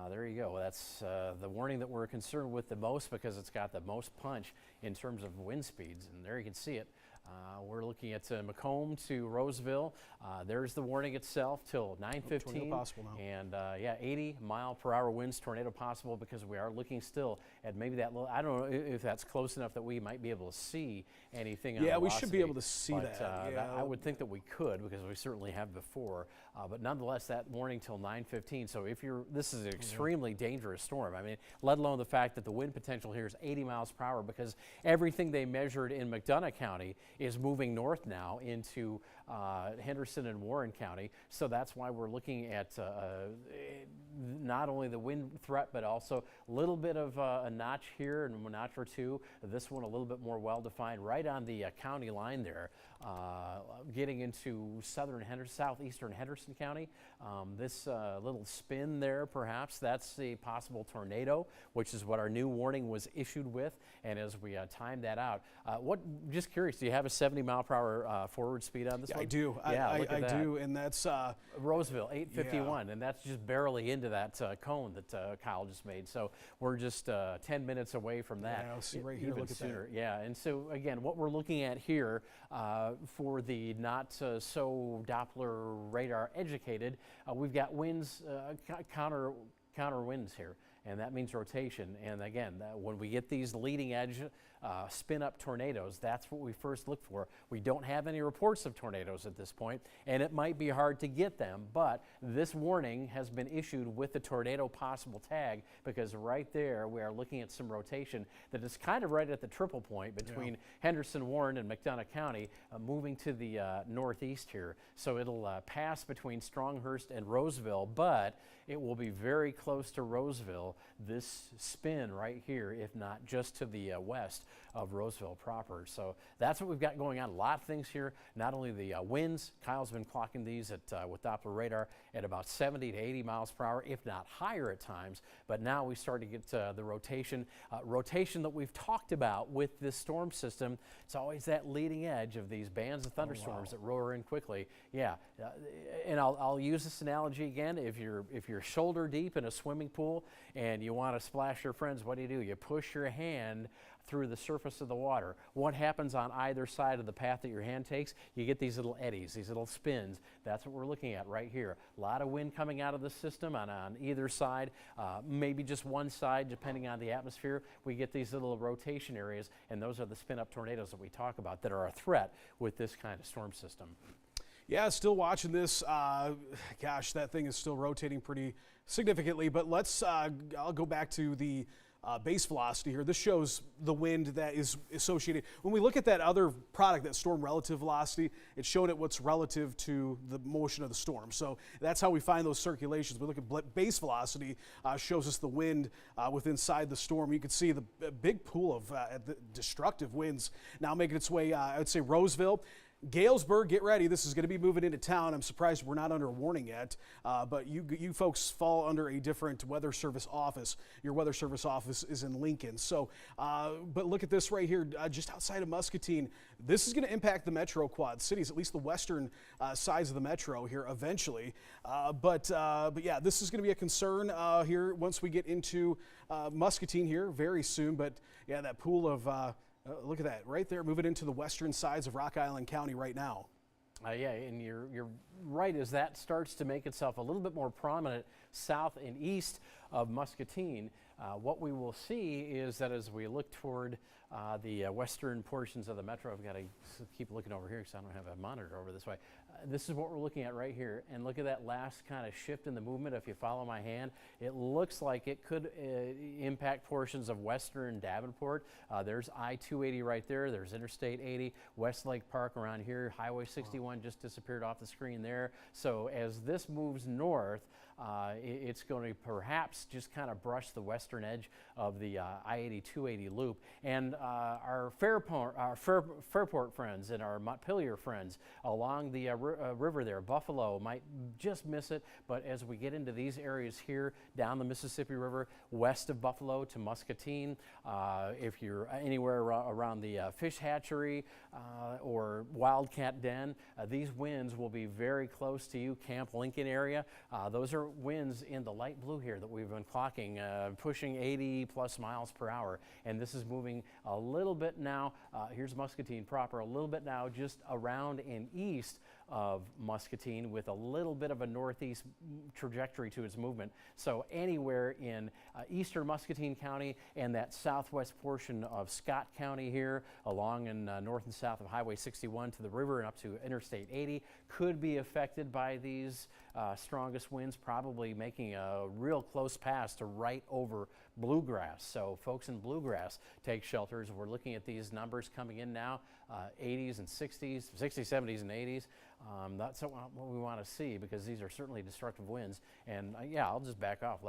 there you go. That's the warning that we're concerned with the most because it's got the most punch in terms of wind speeds. And there you can see it. We're looking at Macomb to Roseville. There's the warning itself till 9:15. Tornado possible now. And yeah, 80 mile per hour winds, tornado possible, because we are looking still at maybe that little, I don't know if that's close enough that we might be able to see anything on Yeah, we velocity, should be able to see but, that. Yeah. I would think that we could because we certainly have before. But nonetheless, that warning till 9:15. So if this is an extremely dangerous storm. I mean, let alone the fact that the wind potential here is 80 miles per hour because everything they measured in McDonough County is moving north now into Henderson and Warren County. So that's why we're looking at not only the wind threat, but also a little bit of a notch here and a notch or two. This one a little bit more well-defined right on the county line there, getting into southeastern Henderson County. This little spin there, perhaps, that's a possible tornado, which is what our new warning was issued with. And as we time that out, just curious, do you have a 70 mile per hour forward speed on this one? I do. Yeah, I do, and that's Roseville, 851, and that's just barely into that cone that Kyle just made. So we're just 10 minutes away from that. Yeah, I'll see right here. Even Look at sooner. that. Yeah, and so again, what we're looking at here for the not so Doppler radar educated, we've got winds, counter winds here. And that means rotation. And again, when we get these leading edge spin up tornadoes, that's what we first look for. We don't have any reports of tornadoes at this point, and it might be hard to get them, but this warning has been issued with the tornado possible tag because right there we are looking at some rotation that is kind of right at the triple point between Henderson, Warren, and McDonough County, moving to the northeast here. So it'll pass between Stronghurst and Roseville, but it will be very close to Roseville, this spin right here, if not just to the west of Roseville proper. So that's what we've got going on. A lot of things here, not only the winds. Kyle's been clocking these at with Doppler radar at about 70 to 80 miles per hour, if not higher at times. But now we start to get the rotation that we've talked about with this storm system. It's always that leading edge of these bands of thunderstorms that roar in quickly. Yeah, and I'll use this analogy again. If you're shoulder deep in a swimming pool and you want to splash your friends, what do? You push your hand through the surface of the water. What happens on either side of the path that your hand takes? You get these little eddies, these little spins. That's what we're looking at right here. A lot of wind coming out of the system on either side, maybe just one side depending on the atmosphere. We get these little rotation areas, and those are the spin-up tornadoes that we talk about that are a threat with this kind of storm system. Yeah, still watching this. Gosh, that thing is still rotating pretty significantly, but I'll go back to the base velocity here. This shows the wind that is associated. When we look at that other product, that storm relative velocity, it's showing it what's relative to the motion of the storm. So that's how we find those circulations. We look at base velocity, shows us the wind within inside the storm. You can see the big pool of destructive winds now making its way, I would say Roseville. Galesburg, get ready. This is going to be moving into town. I'm surprised we're not under a warning yet, but you folks fall under a different weather service office. Your weather service office is in Lincoln. So, but look at this right here, just outside of Muscatine. This is going to impact the metro quad cities, at least the western sides of the metro here eventually. But yeah, this is going to be a concern here once we get into Muscatine here very soon. But yeah, that pool of look at that right there, moving into the western sides of Rock Island County right now. Yeah, and you're right as that starts to make itself a little bit more prominent south and east of Muscatine. What we will see is that as we look toward the western portions of the metro, I've got to keep looking over here because I don't have a monitor over this way. this is what we're looking at right here. And look at that last kind of shift in the movement. If you follow my hand, it looks like it could impact portions of western Davenport. There's I-280 right there. There's Interstate 80, Westlake Park around here. Highway 61 just disappeared off the screen there. So as this moves north, it's going to perhaps just kind of brush the western edge of the I-80-280 loop. And our Fairport friends and our Montpelier friends along the river there, Buffalo, might just miss it. But as we get into these areas here, down the Mississippi River, west of Buffalo to Muscatine, if you're anywhere around the fish hatchery or Wildcat Den, these winds will be very close to you. Camp Lincoln area, those are winds in the light blue here that we've been clocking, pushing 80 plus miles per hour. And this is moving a little bit now. Here's Muscatine proper, a little bit now just around and east of Muscatine with a little bit of a northeast trajectory to its movement. So anywhere in eastern Muscatine County and that southwest portion of Scott County here, along in north and south of Highway 61 to the river and up to Interstate 80, could be affected by these strongest winds, probably making a real close pass to right over Bluegrass. So folks in Bluegrass, take shelters. We're looking at these numbers coming in now, 80s and 60s, 60s, 70s, and 80s. That's what we want to see, because these are certainly destructive winds. And yeah, I'll just back off.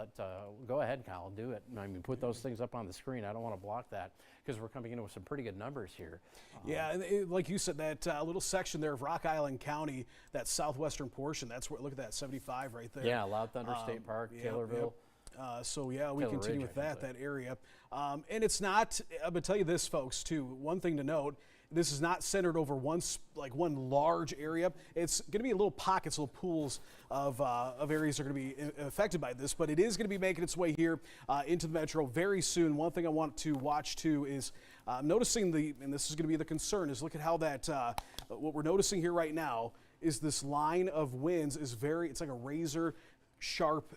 Go ahead, Kyle, do it. I mean, put those things up on the screen. I don't want to block that, because we're coming in with some pretty good numbers here. Yeah, and like you said, that little section there of Rock Island County, that southwestern portion, that's where, look at that, 75 right there. Yeah, Loud Thunder State Park, Taylorville. So yeah, we Taylor continue Ridge, with that area. And it's not, I'm gonna tell you this, folks, too. One thing to note, this is not centered over one large area. It's going to be little pockets, little pools of areas that are going to be affected by this, but it is going to be making its way here into the metro very soon. One thing I want to watch too is noticing and this is going to be the concern, is look at how that, what we're noticing here right now is this line of winds is it's like a razor sharp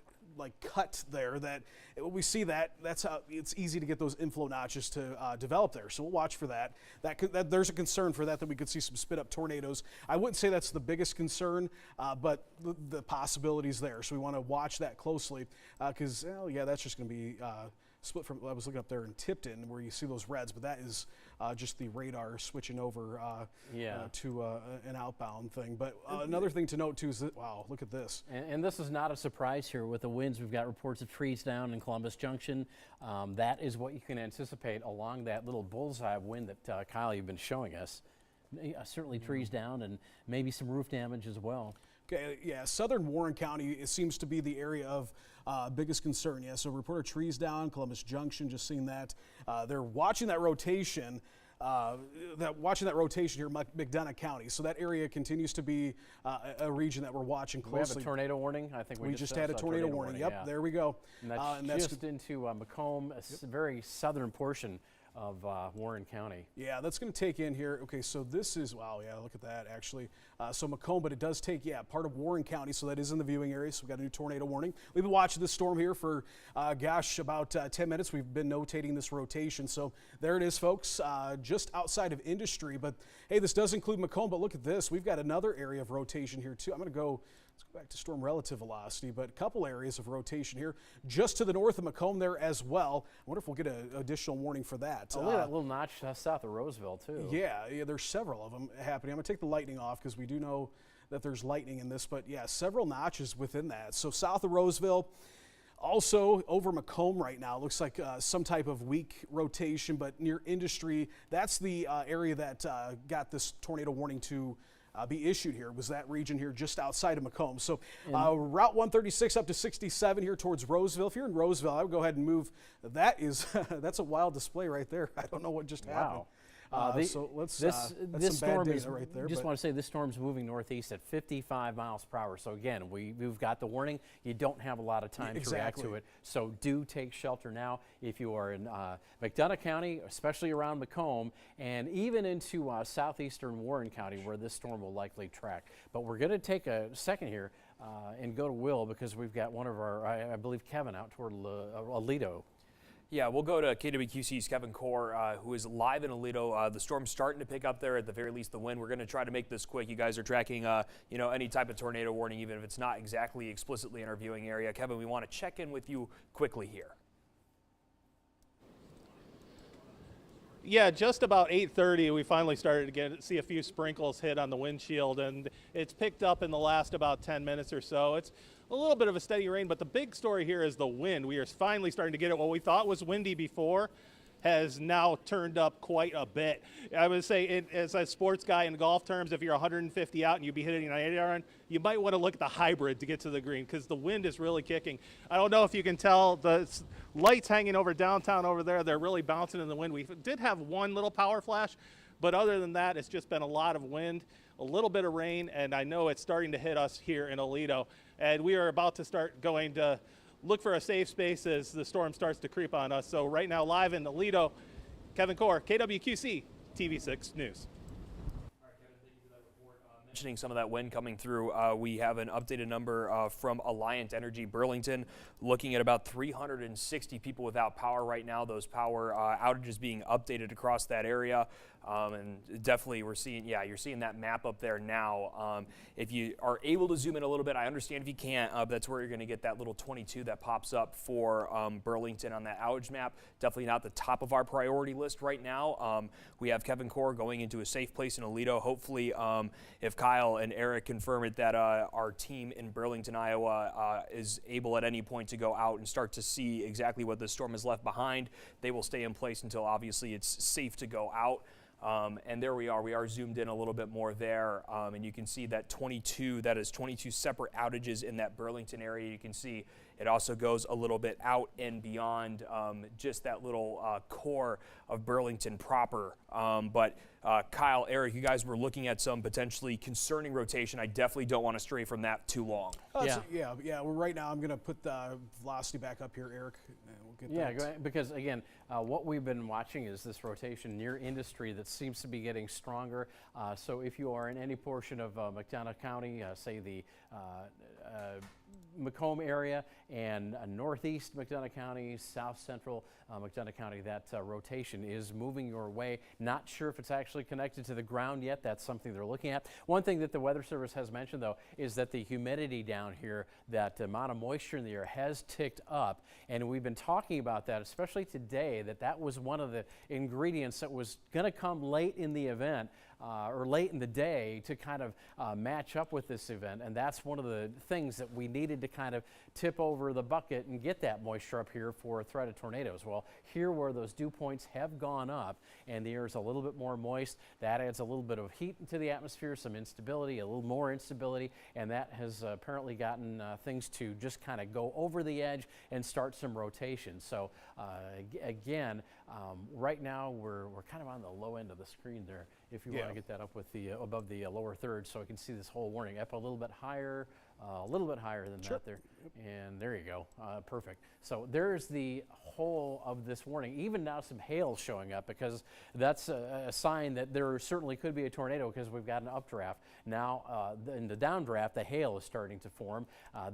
cut there, that when we see that's how it's easy to get those inflow notches to develop there. So we'll watch for that. There's a concern for that we could see some spit up tornadoes. I wouldn't say that's the biggest concern, but the possibilities there. So we want to watch that closely, because that's just going to be split from, I was looking up there in Tipton where you see those reds, but that is just the radar switching over to an outbound thing. But another thing to note too is that, wow, look at this. And this is not a surprise here with the winds. We've got reports of trees down in Columbus Junction. That is what you can anticipate along that little bullseye of wind that Kyle, you've been showing us. Certainly trees down and maybe some roof damage as well. Okay, yeah, southern Warren County, it seems to be the area of biggest concern. Yeah, so reporter trees down, Columbus Junction, just seeing that. They're watching that rotation. Watching that rotation here in McDonough County. So that area continues to be a region that we're watching closely. We have a tornado warning. I think we just had a tornado warning. Yep, yeah. There we go. And that's just into Macomb, a very southern portion of Warren County. Yeah, that's going to take in here. Okay, so this is, wow, yeah, look at that actually. So Macomb, but it does take, part of Warren County, so that is in the viewing area. So we've got a new tornado warning. We've been watching this storm here for, about 10 minutes. We've been notating this rotation. So there it is, folks, just outside of Industry. But hey, this does include Macomb, but look at this. We've got another area of rotation here too. Let's go back to storm relative velocity, but a couple areas of rotation here just to the north of Macomb there as well. I wonder if we'll get an additional warning for that. Oh, look at that little notch south of Roseville too. Yeah, there's several of them happening. I'm going to take the lightning off because we do know that there's lightning in this, but yeah, several notches within that. So south of Roseville, also over Macomb right now, looks like some type of weak rotation, but near Industry, that's the area that got this tornado warning to be issued here, was that region here just outside of Macomb. So Route 136 up to 67 here towards Roseville. If you're in Roseville, I would go ahead and move. That is, that's a wild display right there. I don't know what just happened. So let's, that's some bad data right there. Just want to say this storm's moving northeast at 55 miles per hour. So again, we've got the warning. You don't have a lot of time to react to it. So do take shelter now if you are in McDonough County, especially around Macomb, and even into southeastern Warren County where this storm will likely track. But we're going to take a second here and go to Will because we've got one of our, I believe, Kevin out toward Aledo. Yeah, we'll go to KWQC's Kevin Core, who is live in Aledo. The storm's starting to pick up there, at the very least the wind. We're going to try to make this quick. You guys are tracking, any type of tornado warning, even if it's not exactly explicitly in our viewing area. Kevin, we want to check in with you quickly here. Yeah, just about 8:30, we finally started to see a few sprinkles hit on the windshield, and it's picked up in the last about 10 minutes or so. It's a little bit of a steady rain, but the big story here is the wind. We are finally starting to get it. What we thought was windy before has now turned up quite a bit. I would say, as a sports guy in golf terms, if you're 150 out and you'd be hitting an 8-iron, you might want to look at the hybrid to get to the green because the wind is really kicking. I don't know if you can tell the lights hanging over downtown over there, they're really bouncing in the wind. We did have one little power flash, but other than that, it's just been a lot of wind, a little bit of rain, and I know it's starting to hit us here in Aledo. And we are about to start going to look for a safe space as the storm starts to creep on us. So right now, live in Aledo, Kevin Core, KWQC TV6 News. Mentioning some of that wind coming through, we have an updated number from Alliant Energy Burlington, looking at about 360 people without power right now. Those power outages being updated across that area. And definitely we're seeing, you're seeing that map up there now. If you are able to zoom in a little bit, I understand if you can't, that's where you're going to get that little 22 that pops up for Burlington on that outage map. Definitely not the top of our priority list right now. We have Kevin Core going into a safe place in Aledo. Hopefully, if Kyle and Eric confirm it, that our team in Burlington, Iowa is able at any point to go out and start to see exactly what the storm has left behind. They will stay in place until obviously it's safe to go out. And there we are zoomed in a little bit more there, and you can see that 22 separate outages in that Burlington area. You can see it also goes a little bit out and beyond just that little core of Burlington proper. But Kyle, Eric, you guys were looking at some potentially concerning rotation. I definitely don't want to stray from that too long. Yeah. Well, right now I'm going to put the velocity back up here, Eric. And we'll get go ahead, because again, what we've been watching is this rotation near industry that seems to be getting stronger. So if you are in any portion of McDonough County, say the Macomb area and northeast McDonough County, south central McDonough County, that rotation is moving your way. Not sure if it's actually connected to the ground yet. That's something they're looking at. One thing that the Weather Service has mentioned, though, is that the humidity down here, that amount of moisture in the air has ticked up, and we've been talking about that, especially today, that was one of the ingredients that was going to come late in the event. Or late in the day to kind of match up with this event, and that's one of the things that we needed to kind of tip over the bucket and get that moisture up here for a threat of tornadoes. Well, here where those dew points have gone up and the air is a little bit more moist, that adds a little bit of heat into the atmosphere, some instability, a little more instability, and that has apparently gotten things to just kind of go over the edge and start some rotation. So again, right now we're kind of on the low end of the screen there. If you want to get that up with the above the lower third, so I can see this whole warning up a little bit higher than that there, and there you go, perfect. So there's the whole of this warning. Even now some hail showing up, because that's a sign that there certainly could be a tornado, because we've got an updraft. Now in the downdraft, the hail is starting to form.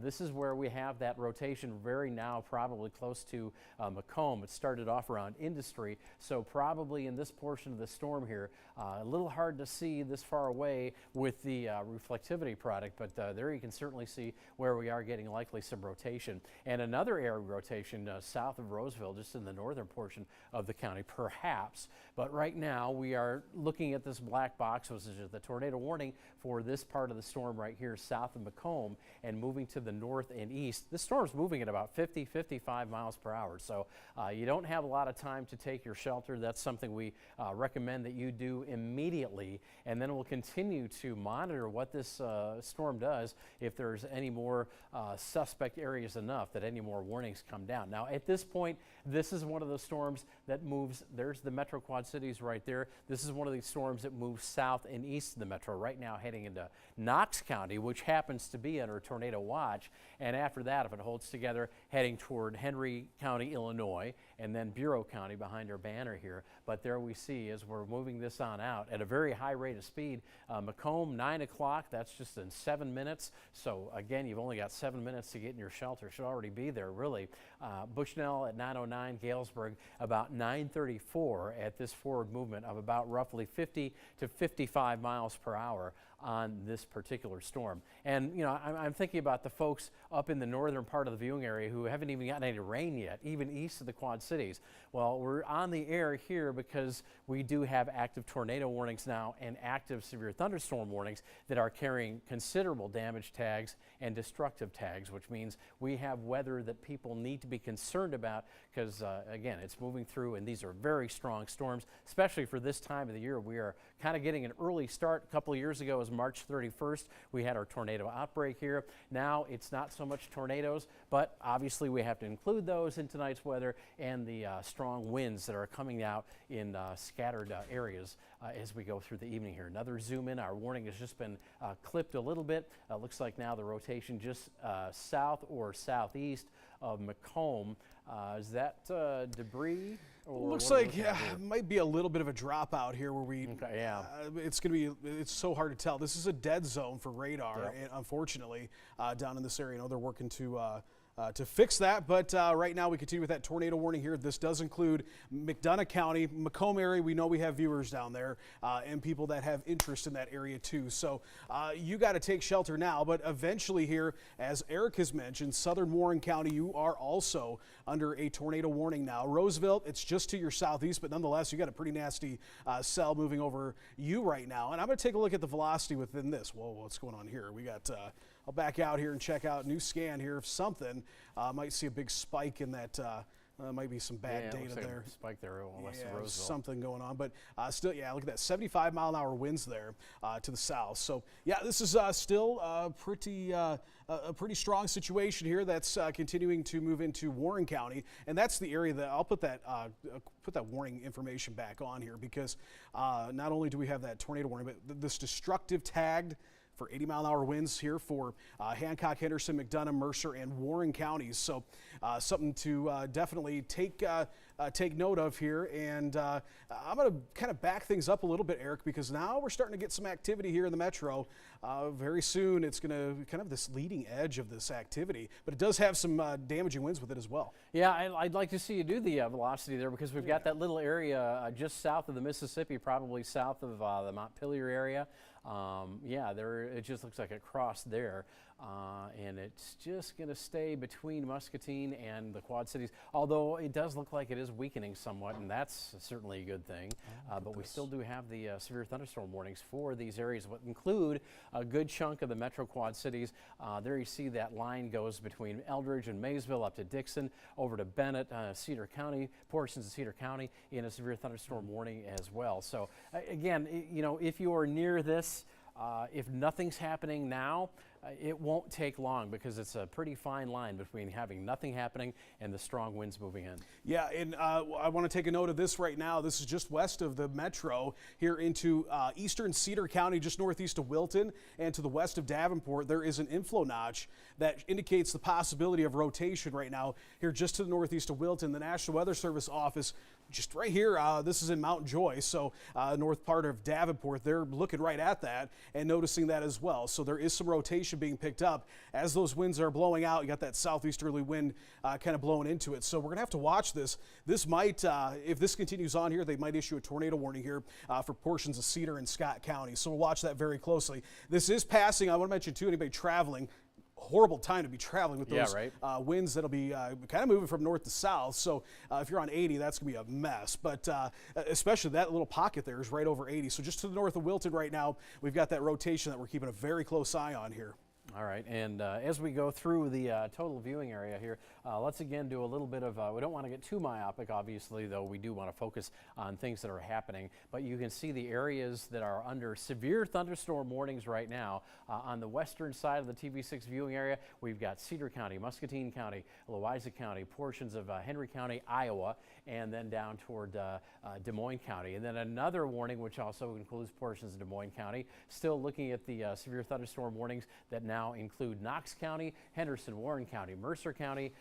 This is where we have that rotation very now probably close to Macomb. It started off around Industry, so probably in this portion of the storm here, a little hard to see this far away with the reflectivity product, but there you can certainly see where we are getting likely some rotation. And another area rotation south of Roseville, just in the northern portion of the county, perhaps. But right now we are looking at this black box, which is the tornado warning for this part of the storm right here south of Macomb and moving to the north and east. This storm's moving at about 50-55 miles per hour, so you don't have a lot of time to take your shelter. That's something we recommend that you do immediately, and then we'll continue to monitor what this storm does, if there's any more suspect areas enough that any more warnings come down. Now at this point, this is one of those storms that moves, there's the Metro Quad Cities right there. This is one of these storms that moves south and east of the Metro right now, heading into Knox County, which happens to be under tornado watch. And after that, if it holds together, heading toward Henry County, Illinois, and then Bureau County behind our banner here. But there we see as we're moving this on out at a very high rate of speed. Macomb, 9 o'clock, that's just in 7 minutes. So again, you've only got 7 minutes to get in your shelter. Should already be there, really. Bushnell at 9:09, Galesburg about 9:34 at this forward movement of about roughly 50 to 55 miles per hour on this particular storm. And you know, I'm thinking about the folks up in the northern part of the viewing area who haven't even gotten any rain yet, even east of the Quad Cities. Well, we're on the air here because we do have active tornado warnings now and active severe thunderstorm warnings that are carrying considerable damage tags and destructive tags, which means we have weather that people need to be concerned about because, again, it's moving through, and these are very strong storms, especially for this time of the year. We are kind of getting an early start. A couple of years ago, was March 31st, we had our tornado outbreak here. Now it's not so much tornadoes, but obviously we have to include those in tonight's weather and the strong winds that are coming out in scattered areas as we go through the evening here. Another zoom in, our warning has just been clipped a little bit. Looks like now the rotation just south or southeast of Macomb. Is that debris? Or looks like it might be a little bit of a dropout here where we, it's going to be, it's so hard to tell. This is a dead zone for radar, and unfortunately, down in this area. I know they're working to fix that, but right now we continue with that tornado warning here. This does include McDonough County, Macomb area. We know we have viewers down there and people that have interest in that area too. So you got to take shelter now, but eventually here, as Eric has mentioned, southern Warren County, you are also under a tornado warning now. Roseville, it's just to your southeast, but nonetheless, you got a pretty nasty cell moving over you right now. And I'm going to take a look at the velocity within this. Whoa, what's going on here? We got, I'll back out here and check out new scan here. If something, might see a big spike in that. Might be some bad data there. Spike there, west of Roseville. Something going on, but still, yeah, look at that, 75 mile an hour winds there to the south. So yeah, this is still a pretty strong situation here that's continuing to move into Warren County, and that's the area that I'll put that warning information back on here because not only do we have that tornado warning, but this destructive tagged for 80 mile an hour winds here for Hancock, Henderson, McDonough, Mercer, and Warren counties. So something to definitely take note of here. And I'm going to kind of back things up a little bit, Eric, because now we're starting to get some activity here in the metro. Very soon it's going to kind of this leading edge of this activity, but it does have some damaging winds with it as well. Yeah, I'd like to see you do the velocity there because we've got that little area just south of the Mississippi, probably south of the Montpelier area. Yeah, it just looks like it crossed there, and it's just going to stay between Muscatine and the Quad Cities, although it does look like it is weakening somewhat, and that's certainly a good thing. But we still do have the severe thunderstorm warnings for these areas, what include a good chunk of the metro Quad Cities. There you see that line goes between Eldridge and Maysville up to Dixon, over to Bennett, Cedar County, portions of Cedar County in a severe thunderstorm warning as well. So again, you know, if you are near this, if nothing's happening now, it won't take long because it's a pretty fine line between having nothing happening and the strong winds moving in. Yeah, and I want to take a note of this right now. This is just west of the metro here into eastern Cedar County, just northeast of Wilton, and to the west of Davenport. There is an inflow notch that indicates the possibility of rotation right now here just to the northeast of Wilton. The National Weather Service office just right here, this is in Mount Joy, so north part of Davenport. They're looking right at that and noticing that as well. So there is some rotation being picked up as those winds are blowing out. You got that southeasterly wind kind of blowing into it. So we're gonna have to watch this. This might, if this continues on here, they might issue a tornado warning here for portions of Cedar and Scott County. So we'll watch that very closely. This is passing. I want to mention too, anybody traveling, horrible time to be traveling with those winds that'll be kind of moving from north to south. So if you're on 80, that's going to be a mess. But especially that little pocket there is right over 80. So just to the north of Wilton right now, we've got that rotation that we're keeping a very close eye on here. All right, and as we go through the total viewing area here, let's again do a little bit of, we don't want to get too myopic, obviously, though we do want to focus on things that are happening, but you can see the areas that are under severe thunderstorm warnings right now. On the western side of the TV6 viewing area, we've got Cedar County, Muscatine County, Louisa County, portions of Henry County, Iowa, and then down toward Des Moines County. And then another warning, which also includes portions of Des Moines County, still looking at the severe thunderstorm warnings that now include Knox County, Henderson, Warren County, Mercer County,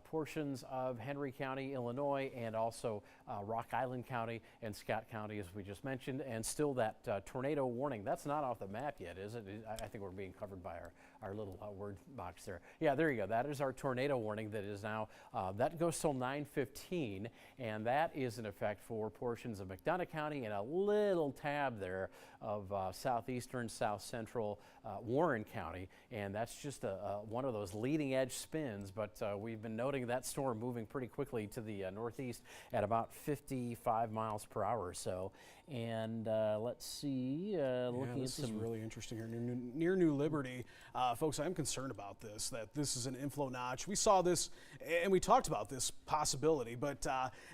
portions of Henry County, Illinois, and also Rock Island County and Scott County, as we just mentioned. And still that tornado warning. That's not off the map yet, is it? I think we're being covered by our little word box there. Yeah, there you go. That is our tornado warning that is now, that goes till 9:15, and that is in effect for portions of McDonough County and a little tab there of southeastern, south central Warren County. And that's just one of those leading edge spins, but we've been noting that storm moving pretty quickly to the northeast at about 55 miles per hour or so. And let's see, looking this at is some really interesting here near New Liberty. Folks, I'm concerned about this, that this is an inflow notch. We saw this and we talked about this possibility, but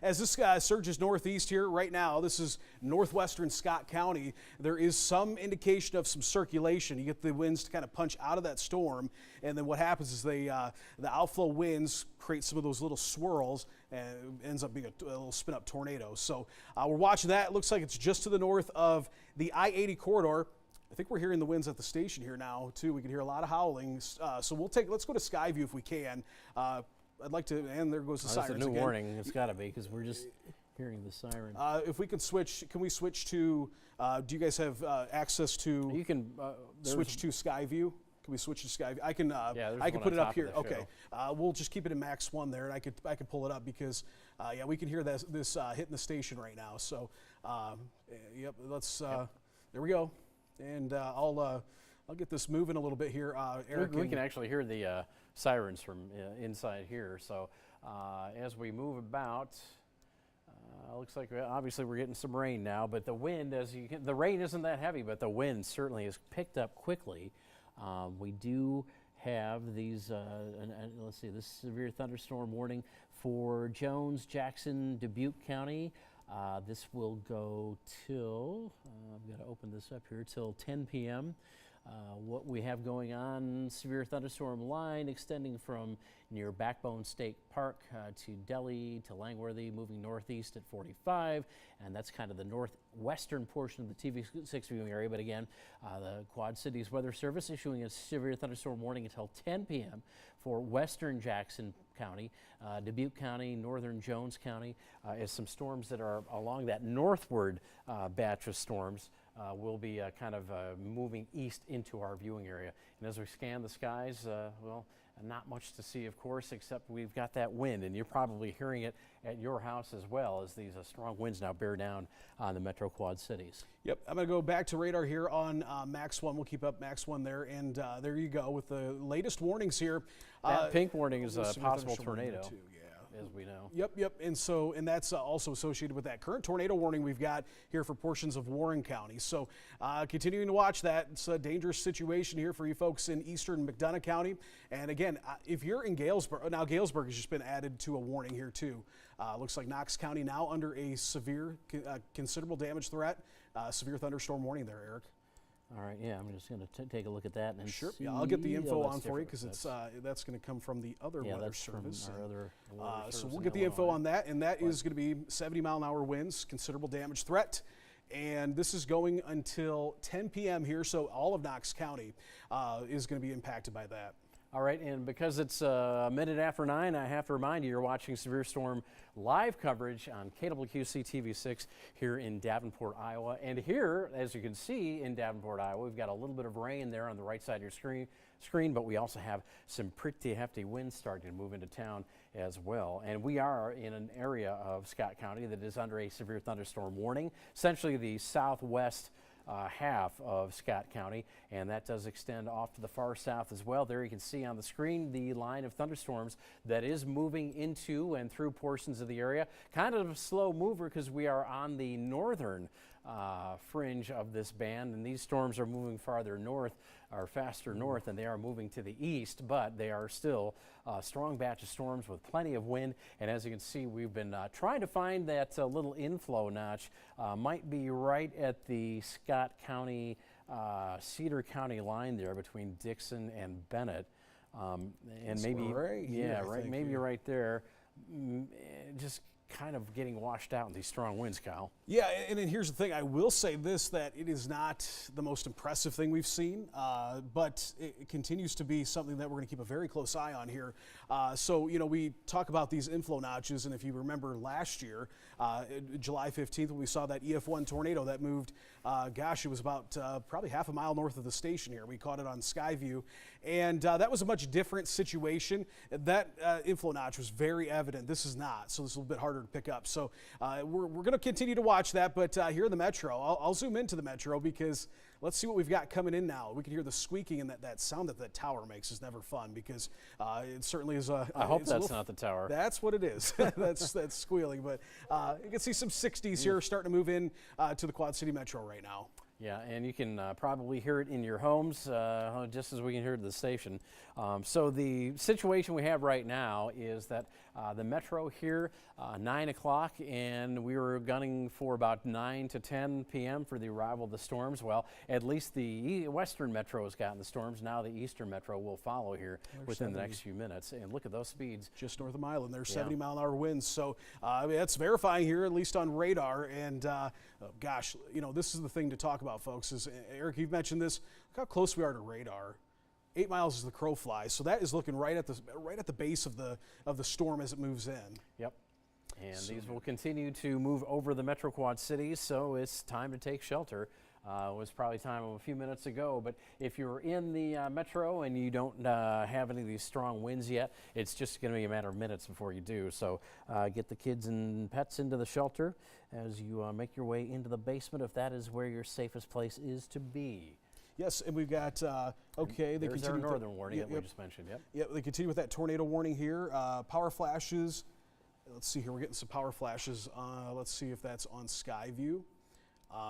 as this guy surges northeast here right now, this is northwestern Scott County, there is some indication of some circulation. You get the winds to kind of punch out of that storm, and then what happens is the outflow winds create some of those little swirls, and it ends up being a little spin-up tornado. So we're watching that. It looks like it's just to the north of the I-80 corridor. I think we're hearing the winds at the station here now, too. We can hear a lot of howling. So let's go to Skyview if we can. I'd like to, and there goes the sirens that's a new again. warning. It's got to be, because we're just hearing the siren. If we can we switch to, do you guys have access to You can switch to Skyview? Can we switch to Skyview? I can there's I can one put on it up top of here. the Okay. We'll just keep it in max 1 there, and I could pull it up because yeah, we can hear this hitting the station right now. So yep, let's there we go. And I'll get this moving a little bit here. Eric, we can actually hear the sirens from inside here. So as we move about, looks like obviously we're getting some rain now, but the wind, the rain isn't that heavy, but the wind certainly has picked up quickly. We do have these, let's see, this severe thunderstorm warning for Jones, Jackson, Dubuque County. This will go till, I've got to open this up here, till 10 p.m. What we have going on, severe thunderstorm line extending from near Backbone State Park to Delhi to Langworthy, moving northeast at 45, and that's kind of the northwestern portion of the TV6 viewing area. But again, the Quad Cities Weather Service issuing a severe thunderstorm warning until 10 p.m. for western Jackson County, Dubuque County, northern Jones County, as some storms that are along that northward batch of storms will be kind of moving east into our viewing area. And as we scan the skies, well, not much to see, of course, except we've got that wind, and you're probably hearing it at your house as well, as these strong winds now bear down on the Metro Quad Cities. Yep, I'm going to go back to radar here on Max 1. We'll keep up Max 1 there, and there you go with the latest warnings here. That pink warning is a possible tornado, too, as we know. Yep, and that's also associated with that current tornado warning we've got here for portions of Warren County. So continuing to watch that. It's a dangerous situation here for you folks in eastern McDonough County. And again, if you're in Galesburg, now Galesburg has just been added to a warning here too. Looks like Knox County now under a severe, considerable damage threat, severe thunderstorm warning there, Eric. All right, yeah, I'm just going to take a look at that and Sure. see. Yeah, I'll get the info on for you different. because it's that's going to come from the other weather that's service. from our other weather So service we'll in get the info Illinois. on that, and that is going to be 70-mile-an-hour winds, considerable damage threat. And this is going until 10 p.m. here, so all of Knox County is going to be impacted by that. All right, and because it's a minute after 9, I have to remind you, you're watching Severe Storm live coverage on KWQC TV6 here in Davenport, Iowa. And here, as you can see in Davenport, Iowa, we've got a little bit of rain there on the right side of your screen, but we also have some pretty hefty winds starting to move into town as well. And we are in an area of Scott County that is under a severe thunderstorm warning, essentially the southwest half of Scott County, and that does extend off to the far south as well. There you can see on the screen the line of thunderstorms that is moving into and through portions of the area. Kind of a slow mover because we are on the northern fringe of this band, and these storms are moving farther north, or faster north, and they are moving to the east, but they are still a strong batch of storms with plenty of wind. And as you can see, we've been trying to find that little inflow notch. Might be right at the Scott County, Cedar County line there between Dixon and Bennett. And It's maybe, right here, yeah, I right, think, maybe yeah. right there. Just kind of getting washed out in these strong winds, Kyle. Yeah, and then here's the thing. I will say this, that it is not the most impressive thing we've seen, but it continues to be something that we're going to keep a very close eye on here. So, you know, we talk about these inflow notches, and if you remember last year, July 15th, when we saw that EF1 tornado that moved, it was about probably half a mile north of the station here. We caught it on Skyview, and that was a much different situation. That inflow notch was very evident. This is not, so this is a little bit harder to pick up. So we're going to continue to watch that, but here in the metro, I'll zoom into the metro because let's see what we've got coming in now. We can hear the squeaking, and that sound that tower makes is never fun because it certainly is a. I hope that's not the tower. That's what it is. that's squealing, but you can see some 60s here starting to move in to the Quad City Metro right now. Yeah, and you can probably hear it in your homes just as we can hear it at the station. So the situation we have right now is that the metro here, 9 o'clock, and we were gunning for about 9 to 10 p.m. for the arrival of the storms. Well, at least the western metro has gotten the storms. Now the eastern metro will follow here within the next few minutes. And look at those speeds. Just north of Milan, there's 70-mile-an-hour winds. So I mean, that's verifying here, at least on radar. And gosh, you know, this is the thing to talk about, folks, is Eric, you've mentioned this. Look how close we are to radar. 8 miles as the crow flies, so that is looking right at the base of the storm as it moves in. Yep. And these will continue to move over the Metro Quad Cities, so it's time to take shelter. It was probably time a few minutes ago, but if you're in the metro and you don't have any of these strong winds yet, it's just going to be a matter of minutes before you do. So get the kids and pets into the shelter as you make your way into the basement, if that is where your safest place is to be. Yes, and we've got, okay, they There's continue our northern warning that we yep. just mentioned, yep. Yep, they continue with that tornado warning here. Power flashes, let's see here, we're getting some power flashes. Let's see if that's on Skyview.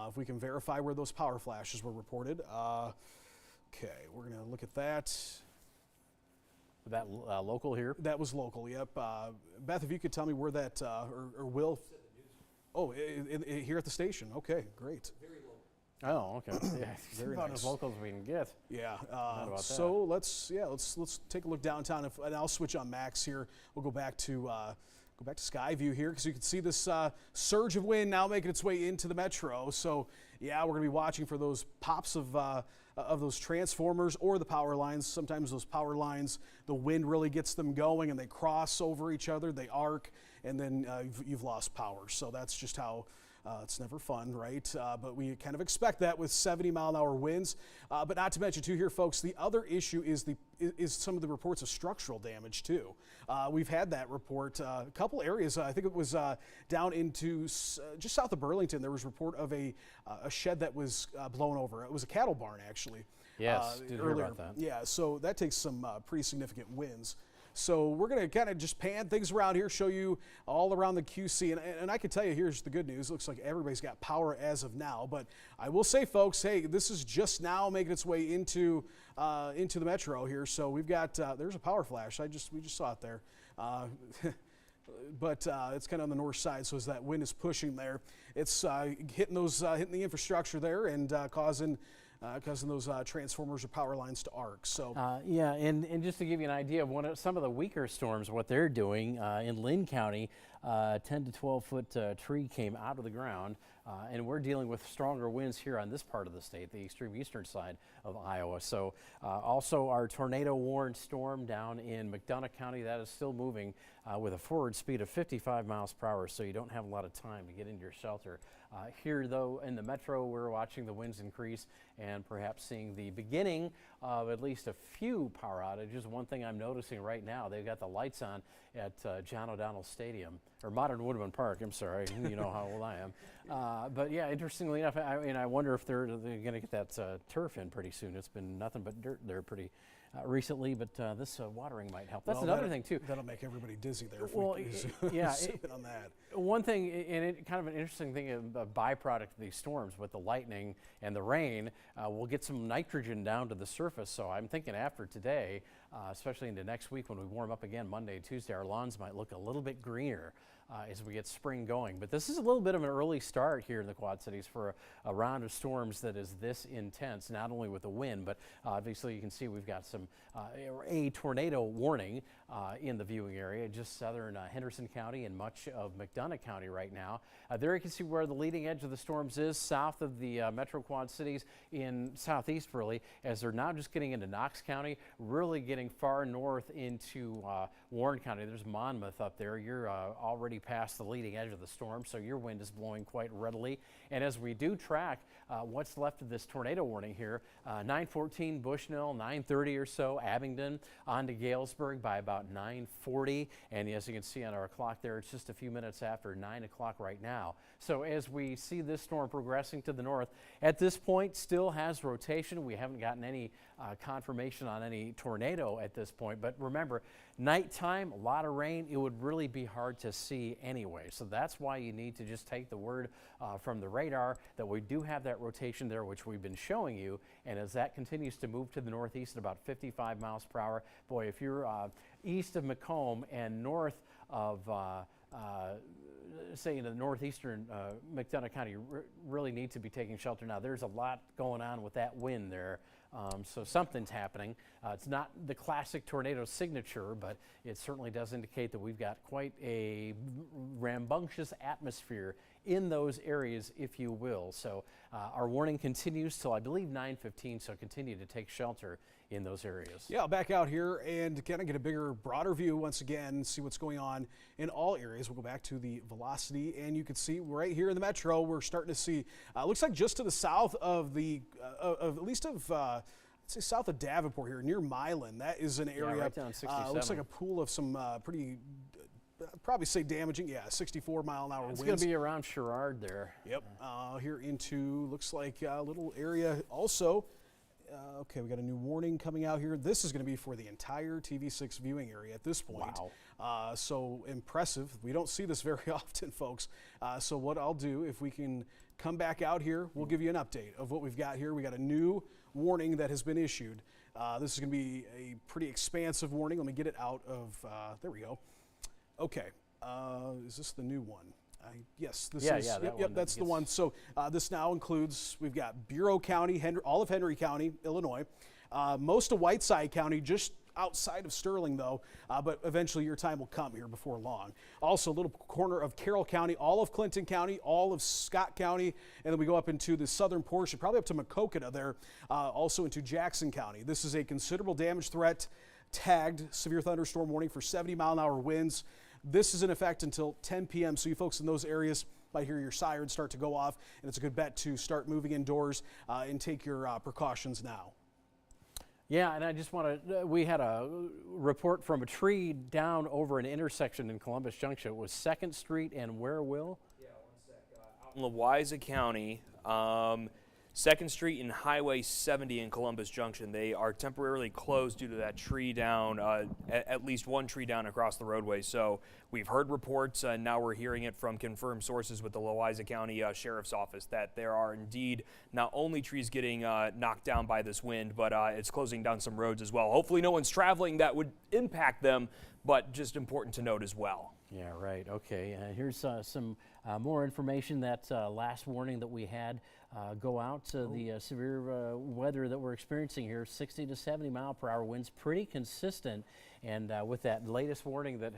If we can verify where those power flashes were reported. Okay, we're going to look at that. That local here? That was local, yep. Beth, if you could tell me where that, or Will. Oh, here at the station. Okay, great. Oh, okay. Yeah, Very about nice. as local as we can get. Yeah. about So let's take a look downtown, and I'll switch on Max here. We'll go back to Skyview here because you can see this surge of wind now making its way into the metro. So yeah, we're going to be watching for those pops of those transformers or the power lines. Sometimes those power lines, the wind really gets them going, and they cross over each other. They arc, and then you've lost power. So that's just how. It's never fun, right? But we kind of expect that with 70-mile-an-hour winds. But not to mention, too, here, folks, the other issue is some of the reports of structural damage, too. We've had that report. A couple areas, I think it was down into just south of Burlington, there was a report of a shed that was blown over. It was a cattle barn, actually. Yes, did hear about that. Yeah, so that takes some pretty significant winds. So we're going to kind of just pan things around here, show you all around the QC. And I can tell you, here's the good news. Looks like everybody's got power as of now. But I will say, folks, hey, this is just now making its way into the metro here. So we've got, there's a power flash. We just saw it there. But it's kind of on the north side, so as that wind is pushing there, it's hitting the infrastructure there and causing those transformers or power lines to arc. So yeah, and just to give you an idea of some of the weaker storms, what they're doing in Lynn County, 10 to 12 foot tree came out of the ground, and we're dealing with stronger winds here on this part of the state, the extreme eastern side of Iowa. So also our tornado warned storm down in McDonough County, that is still moving with a forward speed of 55 miles per hour, so you don't have a lot of time to get into your shelter. Here, though, in the metro, we're watching the winds increase and perhaps seeing the beginning of at least a few power outages. One thing I'm noticing right now, they've got the lights on at John O'Donnell Stadium, or Modern Woodman Park, I'm sorry, you know how old I am. But yeah, interestingly enough, I wonder if they're going to get that turf in pretty soon. It's been nothing but dirt there pretty recently, but this watering might help. That's another thing, too. That'll make everybody dizzy there. Well, yeah, on that. One thing, and it kind of an interesting thing, a byproduct of these storms with the lightning and the rain, we'll get some nitrogen down to the surface. So I'm thinking after today, especially into next week when we warm up again Monday and Tuesday, our lawns might look a little bit greener. as we get spring going. But this is a little bit of an early start here in the Quad Cities for a round of storms that is this intense, not only with the wind, but obviously you can see we've got a tornado warning in the viewing area, just southern Henderson County and much of McDonough County right now. There you can see where the leading edge of the storms is, south of the Metro Quad Cities in southeast, really, as they're now just getting into Knox County, really getting far north into Warren County. There's Monmouth up there. You're already past the leading edge of the storm, so your wind is blowing quite readily. And as we do track what's left of this tornado warning here, 9:14 Bushnell, 9:30 or so Abingdon, on to Galesburg by about 9:40. And as you can see on our clock there, it's just a few minutes after 9 o'clock right now. So as we see this storm progressing to the north, at this point still has rotation. We haven't gotten any confirmation on any tornado at this point, but remember, nighttime, a lot of rain, it would really be hard to see anyway. So that's why you need to just take the word from the radar that we do have that rotation there, which we've been showing you. And as that continues to move to the northeast at about 55 miles per hour, boy, if you're east of Macomb and north of say in the northeastern McDonough County, you really need to be taking shelter now. There's a lot going on with that wind there. So something's happening. It's not the classic tornado signature, but it certainly does indicate that we've got quite a rambunctious atmosphere in those areas, if you will. So our warning continues till I believe 9:15, so continue to take shelter in those areas. Yeah, I'll back out here and kind of get a bigger, broader view once again, see what's going on in all areas. We'll go back to the velocity, and you can see right here in the metro, we're starting to see, looks like just to the south of the, at least of, I'd say south of Davenport here, near Milan. That is an area, right down 67. looks like a pool of some pretty, probably say damaging, 64-mile-an-hour winds. It's going to be around Sherrard there. Yep, here into, looks like a little area also. Okay, we got a new warning coming out here. This is going to be for the entire TV6 viewing area at this point. Wow. So impressive. We don't see this very often, folks. So what I'll do, if we can come back out here, we'll give you an update of what we've got here. We got a new warning that has been issued. This is going to be a pretty expansive warning. Let me get it out of, there we go. Okay, is this the new one? Yes, this is. Yep, that's the one. So this now includes, we've got Bureau County, all of Henry County, Illinois, most of Whiteside County, just outside of Sterling though, but eventually your time will come here before long. Also a little corner of Carroll County, all of Clinton County, all of Scott County, and then we go up into the southern portion, probably up to Maquoketa there, also into Jackson County. This is a considerable damage threat, tagged severe thunderstorm warning for 70-mile-an-hour winds. This is in effect until 10 p.m. So you folks in those areas might hear your sirens start to go off, and it's a good bet to start moving indoors and take your precautions now. Yeah, and I just want to, we had a report from a tree down over an intersection in Columbus Junction. It was 2nd Street and where, Will? Yeah, one sec. Out in Louisa County, 2nd Street and Highway 70 in Columbus Junction. They are temporarily closed due to that tree down, at least one tree down across the roadway. So we've heard reports, and now we're hearing it from confirmed sources with the Louisa County Sheriff's Office that there are indeed not only trees getting knocked down by this wind, but it's closing down some roads as well. Hopefully no one's traveling that would impact them, but just important to note as well. Yeah, right. Okay. Here's some more information. That last warning that we had go out to the severe weather that we're experiencing here. 60 to 70 mile per hour winds, pretty consistent. And with that latest warning that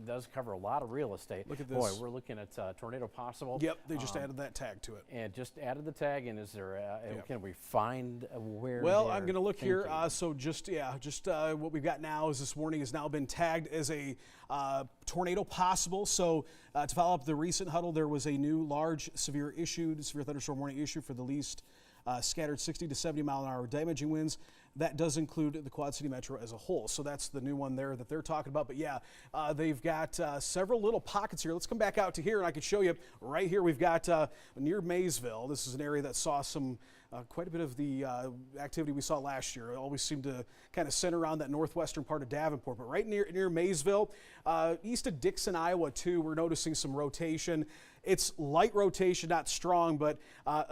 does cover a lot of real estate. Look at this. Boy, we're looking at tornado possible. Yep, they just added that tag to it. And just added the tag. And is there? Can we find where? Well, I'm going to look here. So just what we've got now is this warning has now been tagged as a tornado possible. So to follow up the recent huddle, there was a new large severe thunderstorm warning issued for the least scattered 60 to 70 mile an hour damaging winds. That does include the Quad City Metro as a whole. So that's the new one there that they're talking about. But yeah, they've got several little pockets here. Let's come back out to here and I can show you right here. We've got near Maysville. This is an area that saw some quite a bit of the activity we saw last year. It always seemed to kind of center around that northwestern part of Davenport. But right near Maysville, east of Dixon, Iowa too, we're noticing some rotation. It's light rotation, not strong, but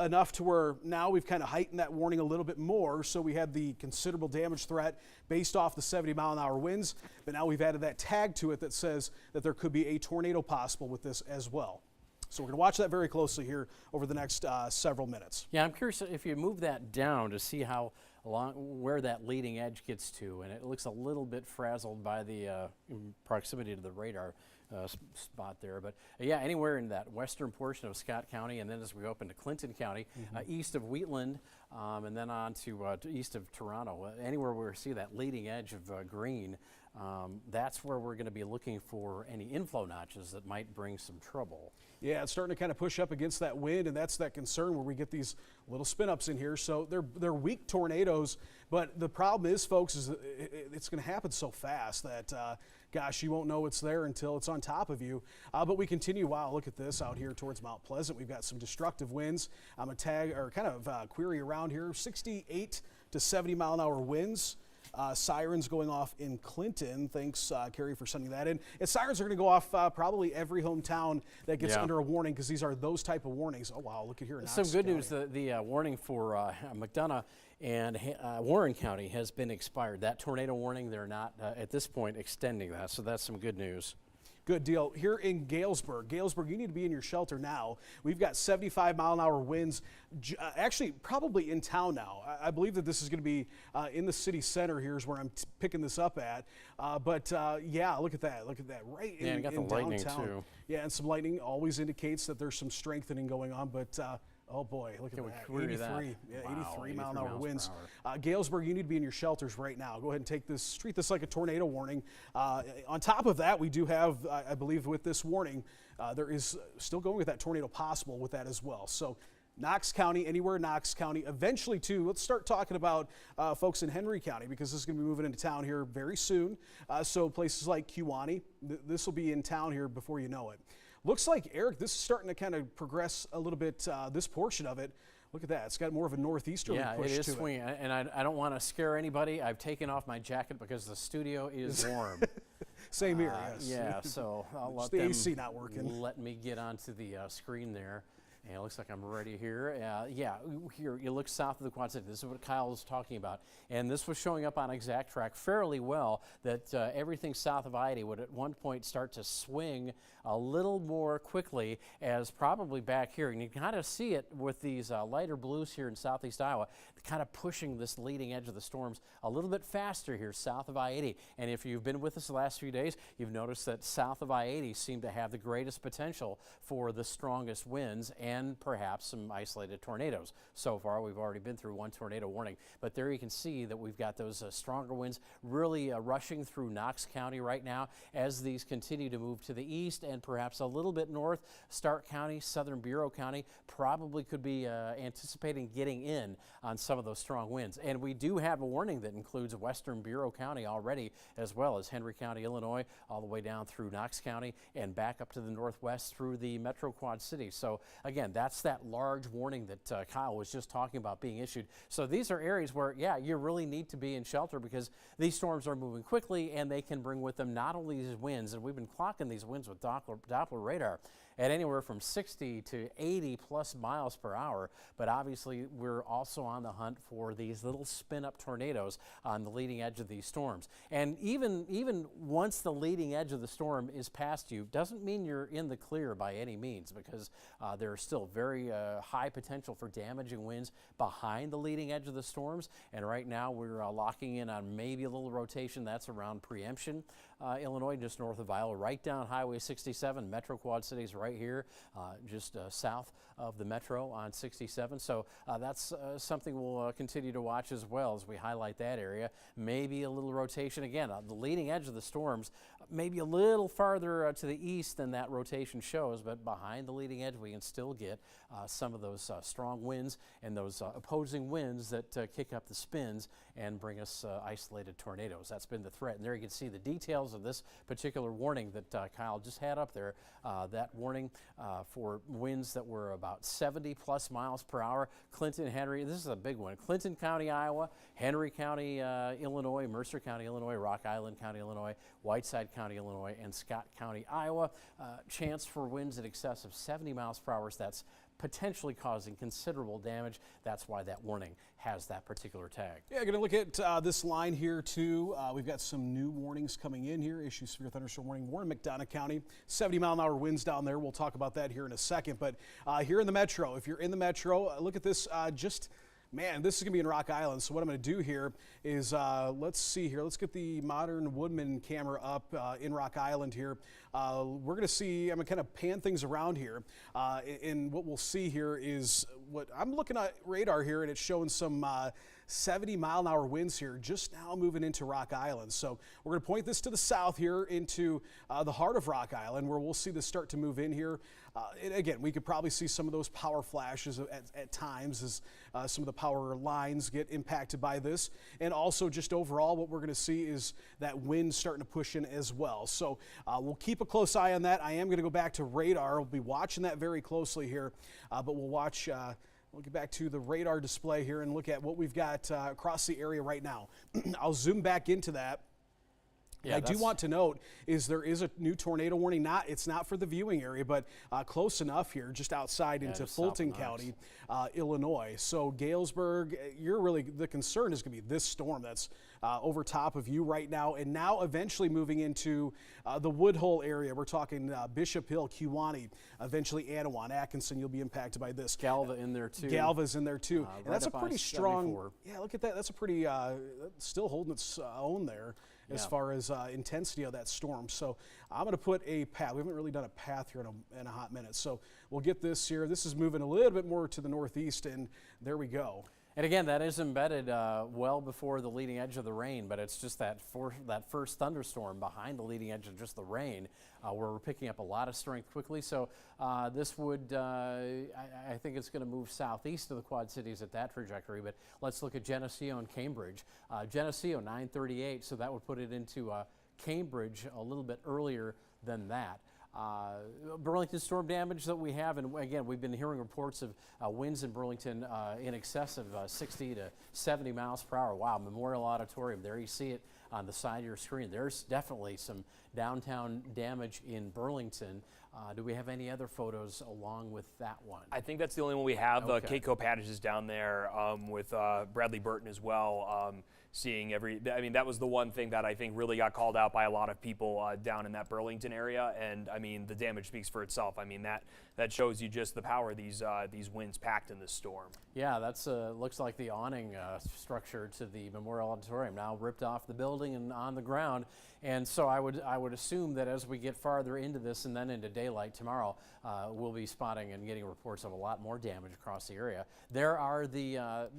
enough to where now we've kind of heightened that warning a little bit more. So we had the considerable damage threat based off the 70-mile-an-hour winds, but now we've added that tag to it that says that there could be a tornado possible with this as well. So we're going to watch that very closely here over the next several minutes. Yeah, I'm curious if you move that down to see how where that leading edge gets to, and it looks a little bit frazzled by the proximity to the radar spot there. But yeah, anywhere in that western portion of Scott County, and then as we open to Clinton County, east of Wheatland, and then on to east of Toronto, anywhere where we see that leading edge of green, that's where we're going to be looking for any inflow notches that might bring some trouble. Yeah, it's starting to kind of push up against that wind, and that's that concern where we get these little spin-ups in here. So they're weak tornadoes, but the problem is, folks, is it's going to happen so fast that, gosh, you won't know it's there until it's on top of you. But we continue. Wow, look at this out here towards Mount Pleasant. We've got some destructive winds. I'm a tag or kind of query around here, 68 to 70-mile-an-hour winds. Sirens going off in Clinton. Thanks, Carrie, for sending that in. And sirens are going to go off probably every hometown that gets under a warning, because these are those type of warnings. Oh, wow, look at here. Some good news, the warning for McDonough and Warren County has been expired. That tornado warning, they're not at this point extending that, so that's some good news. Good deal. Here in Galesburg, you need to be in your shelter now. We've got 75-mile-an-hour winds, actually probably in town now. I believe that this is going to be in the city center. Here's where I'm picking this up at. Yeah, look at that. Look at that. Right in, got in the lightning downtown. too. Yeah, and some lightning always indicates that there's some strengthening going on, but oh boy, look at that. 83. Yeah, wow, 83 mile-an-hour winds. per hour. Galesburg, you need to be in your shelters right now. Go ahead and treat this like a tornado warning. On top of that, we do have, I believe with this warning, there is still going with that tornado possible with that as well. So Knox County, anywhere Knox County, eventually too, let's start talking about folks in Henry County, because this is going to be moving into town here very soon. So places like Kewanee, this will be in town here before you know it. Looks like, Eric, this is starting to kind of progress a little bit, this portion of it. Look at that. It's got more of a northeasterly push to it. Yeah, it is swinging, and I don't want to scare anybody. I've taken off my jacket because the studio is warm. Same here, yes. Yeah, so I'll let the them AC not working. let me get onto the screen there. And it looks like I'm ready here. Yeah, here you look south of the Quad City. This is what Kyle was talking about. And this was showing up on Exact Track fairly well, that everything south of I-80 would at one point start to swing a little more quickly, as probably back here. And you can kind of see it with these lighter blues here in southeast Iowa, kind of pushing this leading edge of the storms a little bit faster here south of I-80. And if you've been with us the last few days, you've noticed that south of I-80 seem to have the greatest potential for the strongest winds and perhaps some isolated tornadoes. So far, we've already been through one tornado warning, but there you can see that we've got those stronger winds really rushing through Knox County right now as these continue to move to the east and perhaps a little bit north. Stark County, Southern Bureau County probably could be anticipating getting in on some of those strong winds. And we do have a warning that includes Western Bureau County already, as well as Henry County, Illinois, all the way down through Knox County and back up to the northwest through the Metro Quad Cities. So again, that's that large warning that Kyle was just talking about being issued. So these are areas where, yeah, you really need to be in shelter, because these storms are moving quickly and they can bring with them not only these winds, and we've been clocking these winds with Doppler radar at anywhere from 60 to 80 plus miles per hour. But obviously, we're also on the hunt for these little spin-up tornadoes on the leading edge of these storms. And even once the leading edge of the storm is past you, doesn't mean you're in the clear by any means, because there are still very high potential for damaging winds behind the leading edge of the storms. And right now, we're locking in on maybe a little rotation. That's around Preemption, Illinois, just north of Iowa, right down Highway 67, Metro Quad Cities right here, just south of the Metro on 67. So that's something we'll continue to watch as well as we highlight that area. Maybe a little rotation again. The leading edge of the storms, maybe a little farther to the east than that rotation shows, but behind the leading edge, we can still get some of those strong winds and those opposing winds that kick up the spins and bring us isolated tornadoes. That's been the threat. And there you can see the details details of this particular warning that Kyle just had up there. That warning for winds that were about 70+ miles per hour. Clinton, Henry, this is a big one. Clinton County, Iowa, Henry County, Illinois, Mercer County, Illinois, Rock Island County, Illinois, Whiteside County, Illinois, and Scott County, Iowa. Chance for winds in excess of 70 miles per hour. That's potentially causing considerable damage. That's why that warning has that particular tag. Yeah, going to look at this line here too. We've got some new warnings coming in here. Issue severe thunderstorm warning. We're in McDonough County. 70-mile-an-hour winds down there. We'll talk about that here in a second. But here in the metro, if you're in the metro, look at this. Man, this is going to be in Rock Island. So what I'm going to do here is, let's see here. Let's get the modern Woodman camera up in Rock Island here. We're going to see, I'm going to kind of pan things around here. And what we'll see here is what I'm looking at radar here, and it's showing some 70-mile-an-hour winds here just now moving into Rock Island. So we're going to point this to the south here into the heart of Rock Island, where we'll see this start to move in here. And again, we could probably see some of those power flashes at times as some of the power lines get impacted by this. And also just overall what we're going to see is that wind starting to push in as well. So we'll keep a close eye on that. I am going to go back to radar. We'll be watching that very closely here, but we'll watch. We'll get back to the radar display here and look at what we've got across the area right now. I'll zoom back into that. Yeah, I do want to note is there is a new tornado warning. It's not for the viewing area, but close enough here, just outside into Fulton County, Illinois. So Galesburg, the concern is going to be this storm that's over top of you right now, and now eventually moving into the Woodhull area. We're talking Bishop Hill, Kewanee, eventually Anawan, Atkinson. You'll be impacted by this. Galva in there too. Galva's in there too, and right that's a pretty strong. 74. Yeah, look at that. That's a pretty still holding its own there. As far as intensity of that storm. So I'm going to put a path. We haven't really done a path here in a hot minute. So we'll get this here. This is moving a little bit more to the northeast, and there we go. And again, that is embedded well before the leading edge of the rain, but it's just that first thunderstorm behind the leading edge of just the rain where we're picking up a lot of strength quickly. So this would, I think it's going to move southeast of the Quad Cities at that trajectory, but let's look at Geneseo and Cambridge. Geneseo, 938, so that would put it into Cambridge a little bit earlier than that. Burlington storm damage that we have, and again, we've been hearing reports of winds in Burlington in excess of 60 to 70 miles per hour. Wow, Memorial Auditorium, there you see it on the side of your screen. There's definitely some downtown damage in Burlington. Do we have any other photos along with that one? I think that's the only one we have. Okay. Cape Pattage is down there with Bradley Burton as well. Seeing that was the one thing that I think really got called out by a lot of people down in that Burlington area. And I mean, the damage speaks for itself. I mean, that shows you just the power these winds packed in this storm. Yeah, that's looks like the awning structure to the Memorial Auditorium now ripped off the building and on the ground. And so I would assume that as we get farther into this and then into daylight tomorrow, we'll be spotting and getting reports of a lot more damage across the area. There are the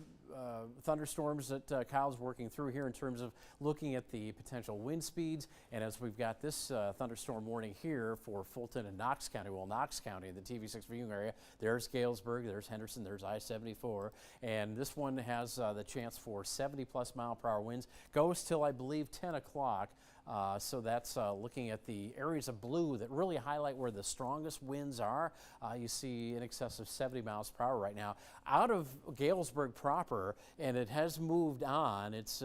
thunderstorms that Kyle's working through here in terms of looking at the potential wind speeds. And as we've got this thunderstorm warning here for Fulton and Knox County, well, Knox County, the TV6 viewing area, there's Galesburg, there's Henderson, there's I-74. And this one has the chance for 70+ mile per hour winds. Goes till, I believe, 10 o'clock. So that's looking at the areas of blue that really highlight where the strongest winds are. You see in excess of 70 miles per hour right now out of Galesburg proper, and it has moved on. It's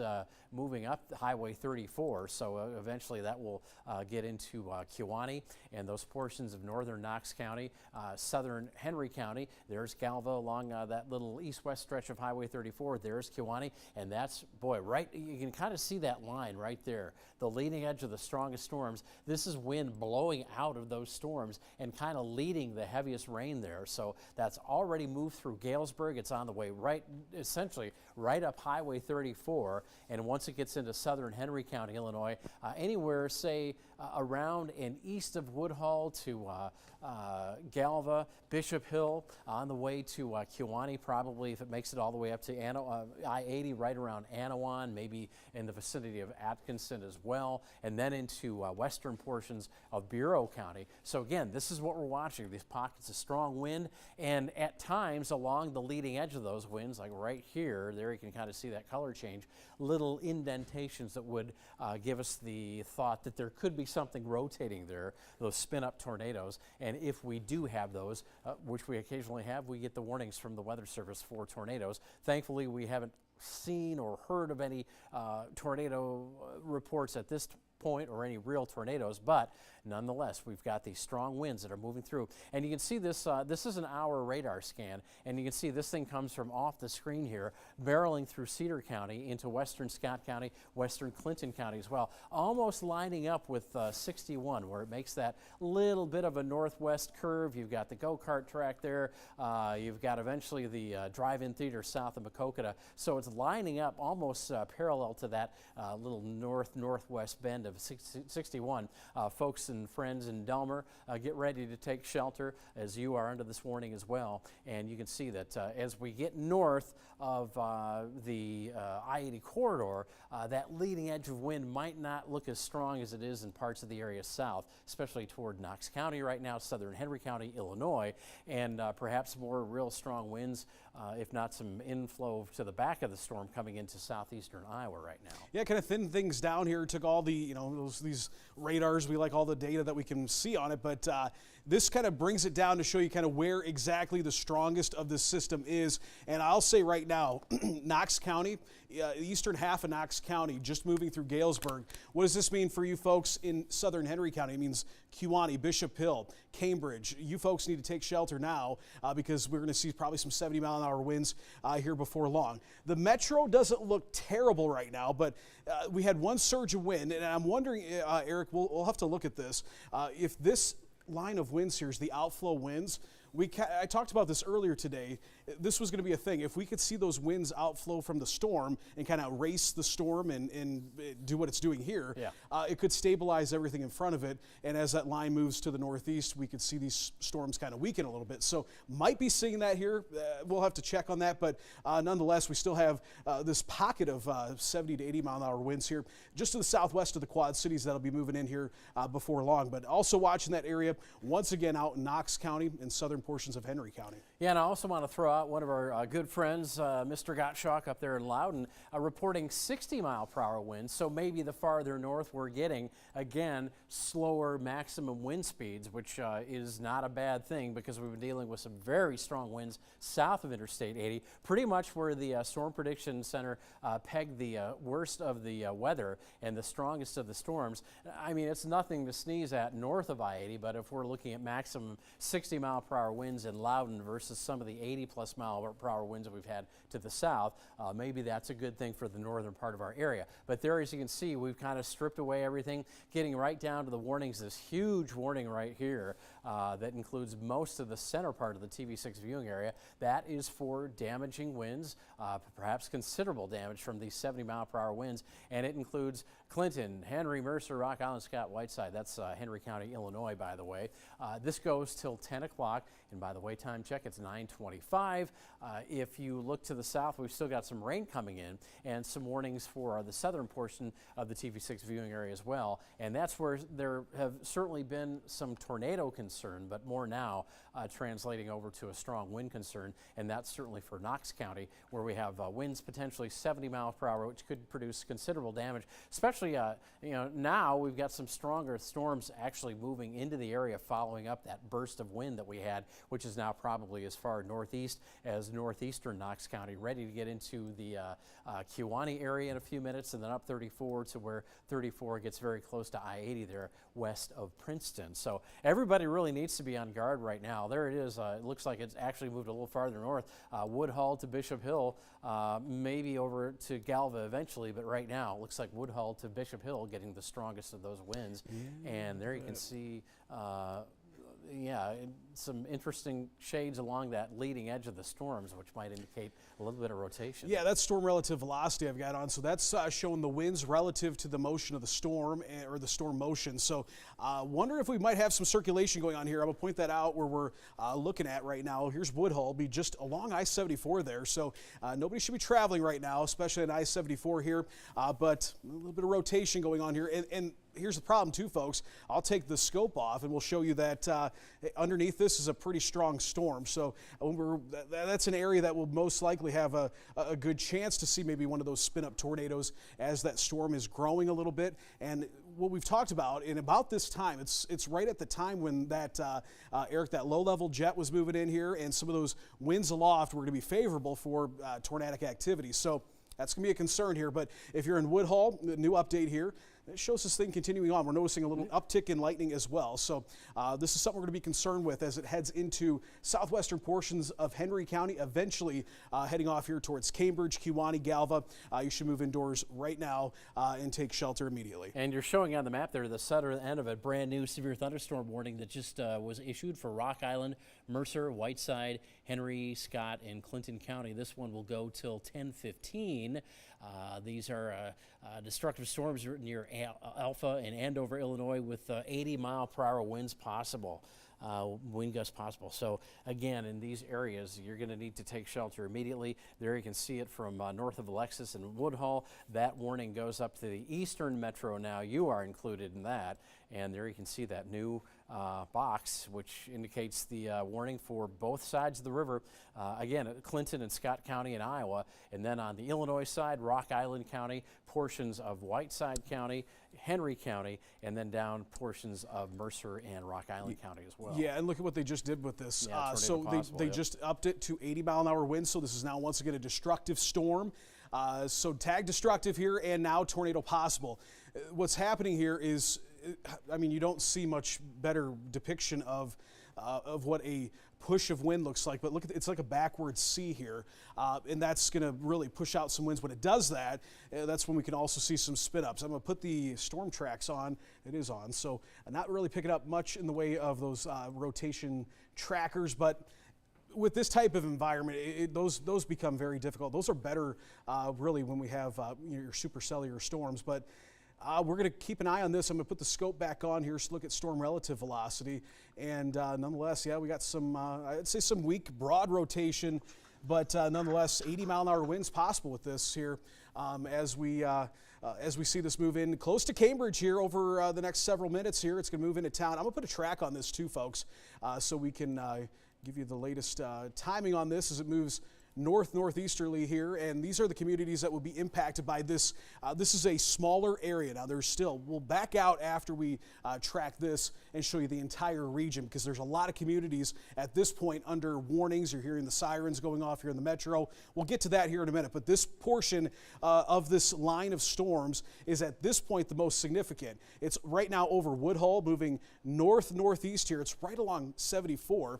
moving up Highway 34, so eventually that will get into Kewanee and those portions of northern Knox County, southern Henry County. There's Galva along that little east-west stretch of Highway 34. There's Kewanee, and that's, boy, right, you can kind of see that line right there, the leading edge of the strongest storms. This is wind blowing out of those storms and kind of leading the heaviest rain there. So that's already moved through Galesburg. It's on the way essentially right up Highway 34. And once it gets into southern Henry County, Illinois, anywhere, say, around and east of Woodhull to Galva, Bishop Hill, on the way to Kewanee, probably if it makes it all the way up to I-80, right around Anawan, maybe in the vicinity of Atkinson as well, and then into western portions of Bureau County. So again, this is what we're watching, these pockets of strong wind, and at times along the leading edge of those winds, like right here, there you can kind of see that color change, little indentations that would give us the thought that there could be something rotating there, those spin-up tornadoes. And if we do have those, which we occasionally have, we get the warnings from the Weather Service for tornadoes. Thankfully, we haven't seen or heard of any tornado reports at this point or any real tornadoes, but nonetheless, we've got these strong winds that are moving through. And you can see this, this is an hour radar scan, and you can see this thing comes from off the screen here, barreling through Cedar County into western Scott County, western Clinton County as well, almost lining up with 61, where it makes that little bit of a northwest curve. You've got the go-kart track there. You've got eventually the drive-in theater south of Macokota. So it's lining up almost parallel to that little northwest bend of 61. Folks and friends in Delmer, get ready to take shelter, as you are under this warning as well. And you can see that as we get north of the I-80 corridor, that leading edge of wind might not look as strong as it is in parts of the area south, especially toward Knox County right now, southern Henry County, Illinois, and perhaps more real strong winds, if not some inflow to the back of the storm coming into southeastern Iowa right now. Yeah, kind of thinned things down here. Took all the, these radars. We like all the data that we can see on it, but this kind of brings it down to show you kind of where exactly the strongest of this system is. And I'll say right now, Knox County, eastern half of Knox County, just moving through Galesburg. What does this mean for you folks in southern Henry County? It means Kewanee, Bishop Hill, Cambridge. You folks need to take shelter now because we're going to see probably some 70-mile-an-hour winds here before long. The metro doesn't look terrible right now, but we had one surge of wind, and I'm wondering, Eric, we'll have to look at this. If this line of winds here is the outflow winds, I talked about this earlier today. This was going to be a thing. If we could see those winds outflow from the storm and kind of race the storm and do what it's doing here, it could stabilize everything in front of it. And as that line moves to the northeast, we could see these storms kind of weaken a little bit. So might be seeing that here. We'll have to check on that. But nonetheless, we still have this pocket of 70 to 80 mile an hour winds here just to the southwest of the Quad Cities that'll be moving in here before long. But also watching that area once again out in Knox County and southern portions of Henry County. Yeah, and I also want to throw out one of our good friends, Mr. Gottschalk up there in Loudon, reporting 60-mile-per-hour winds. So maybe the farther north we're getting, again, slower maximum wind speeds, which is not a bad thing because we've been dealing with some very strong winds south of Interstate 80, pretty much where the Storm Prediction Center pegged the worst of the weather and the strongest of the storms. I mean, it's nothing to sneeze at north of I-80, but if we're looking at maximum 60-mile-per-hour winds in Loudon versus some of the 80-plus mile-per-hour winds that we've had to the south, maybe that's a good thing for the northern part of our area. But there, as you can see, we've kind of stripped away everything, getting right down to the warnings. This huge warning right here that includes most of the center part of the TV6 viewing area. That is for damaging winds, perhaps considerable damage from these 70-mile-per-hour winds, and it includes Clinton, Henry, Mercer, Rock Island, Scott, Whiteside. That's Henry County, Illinois, by the way. This goes till 10 o'clock, and by the way, time check, it's 9:25. If you look to the south, we've still got some rain coming in and some warnings for the southern portion of the TV6 viewing area as well, and that's where there have certainly been some tornado concern, but more now translating over to a strong wind concern, and that's certainly for Knox County, where we have winds potentially 70 miles per hour, which could produce considerable damage, especially now we've got some stronger storms actually moving into the area following up that burst of wind that we had, which is now probably as far northeast as northeastern Knox County, ready to get into the Kewanee area in a few minutes, and then up 34 to where 34 gets very close to I-80 there west of Princeton. So everybody really needs to be on guard right now. There it is. It looks like it's actually moved a little farther north, Woodhull to Bishop Hill, maybe over to Galva eventually, but right now it looks like Woodhull to Bishop Hill getting the strongest of those winds. And there you can see some interesting shades along that leading edge of the storms, which might indicate a little bit of rotation. Yeah, that's storm relative velocity I've got on. So that's showing the winds relative to the motion of the storm or the storm motion. So wonder if we might have some circulation going on here. I'm going to point that out where we're looking at right now. Here's Woodhull, be just along I-74 there. So nobody should be traveling right now, especially on I-74 here. But a little bit of rotation going on here. And here's the problem too, folks. I'll take the scope off and we'll show you that underneath this is a pretty strong storm. So that's an area that will most likely have a good chance to see maybe one of those spin-up tornadoes as that storm is growing a little bit. And what we've talked about, in about this time, it's right at the time when that, Eric, that low-level jet was moving in here, and some of those winds aloft were going to be favorable for tornadic activity. So that's going to be a concern here. But if you're in Woodhull, the new update here, it shows this thing continuing on. We're noticing a little uptick in lightning as well. So this is something we're going to be concerned with as it heads into southwestern portions of Henry County, eventually heading off here towards Cambridge, Kewanee, Galva. You should move indoors right now and take shelter immediately. And you're showing on the map there the southern end of a brand new severe thunderstorm warning that just was issued for Rock Island, Mercer, Whiteside, Henry, Scott, and Clinton County. This one will go till 10:15. These are destructive storms near Alpha and Andover, Illinois, with 80-mile-per-hour winds possible. Wind gusts possible. So again, in these areas, you're going to need to take shelter immediately. There you can see it from north of Alexis and Woodhull. That warning goes up to the eastern metro now. You are included in that. And there you can see that new box, which indicates the warning for both sides of the river. Again, Clinton and Scott County in Iowa. And then on the Illinois side, Rock Island County, portions of Whiteside County, Henry County, and then down portions of Mercer and Rock Island County as well. Yeah, and look at what they just did with this. Yeah, so they just upped it to 80-mile-an-hour winds, so this is now once again a destructive storm. So tag destructive here, and now tornado possible. What's happening here is, I mean, you don't see much better depiction of what a push of wind looks like, but look at it's like a backward C here, and that's going to really push out some winds. When it does that, that's when we can also see some spin ups. I'm going to put the storm tracks on. It is on, so I'm not really picking up much in the way of those rotation trackers, but with this type of environment, those become very difficult. Those are better really when we have your supercellular storms, but we're going to keep an eye on this. I'm going to put the scope back on here to look at storm relative velocity. And nonetheless, yeah, we got some, I'd say some weak, broad rotation, but nonetheless, 80-mile-an-hour winds possible with this here as we see this move in close to Cambridge here over the next several minutes here. It's going to move into town. I'm going to put a track on this too, folks, so we can give you the latest timing on this as it moves northeasterly here, and these are the communities that will be impacted by this. This is a smaller area. Now we'll back out after we track this and show you the entire region, because there's a lot of communities at this point under warnings. You're hearing the sirens going off here in the metro. We'll get to that here in a minute, but this portion of this line of storms is at this point the most significant. It's right now over Woodhull, moving northeast here. It's right along 74.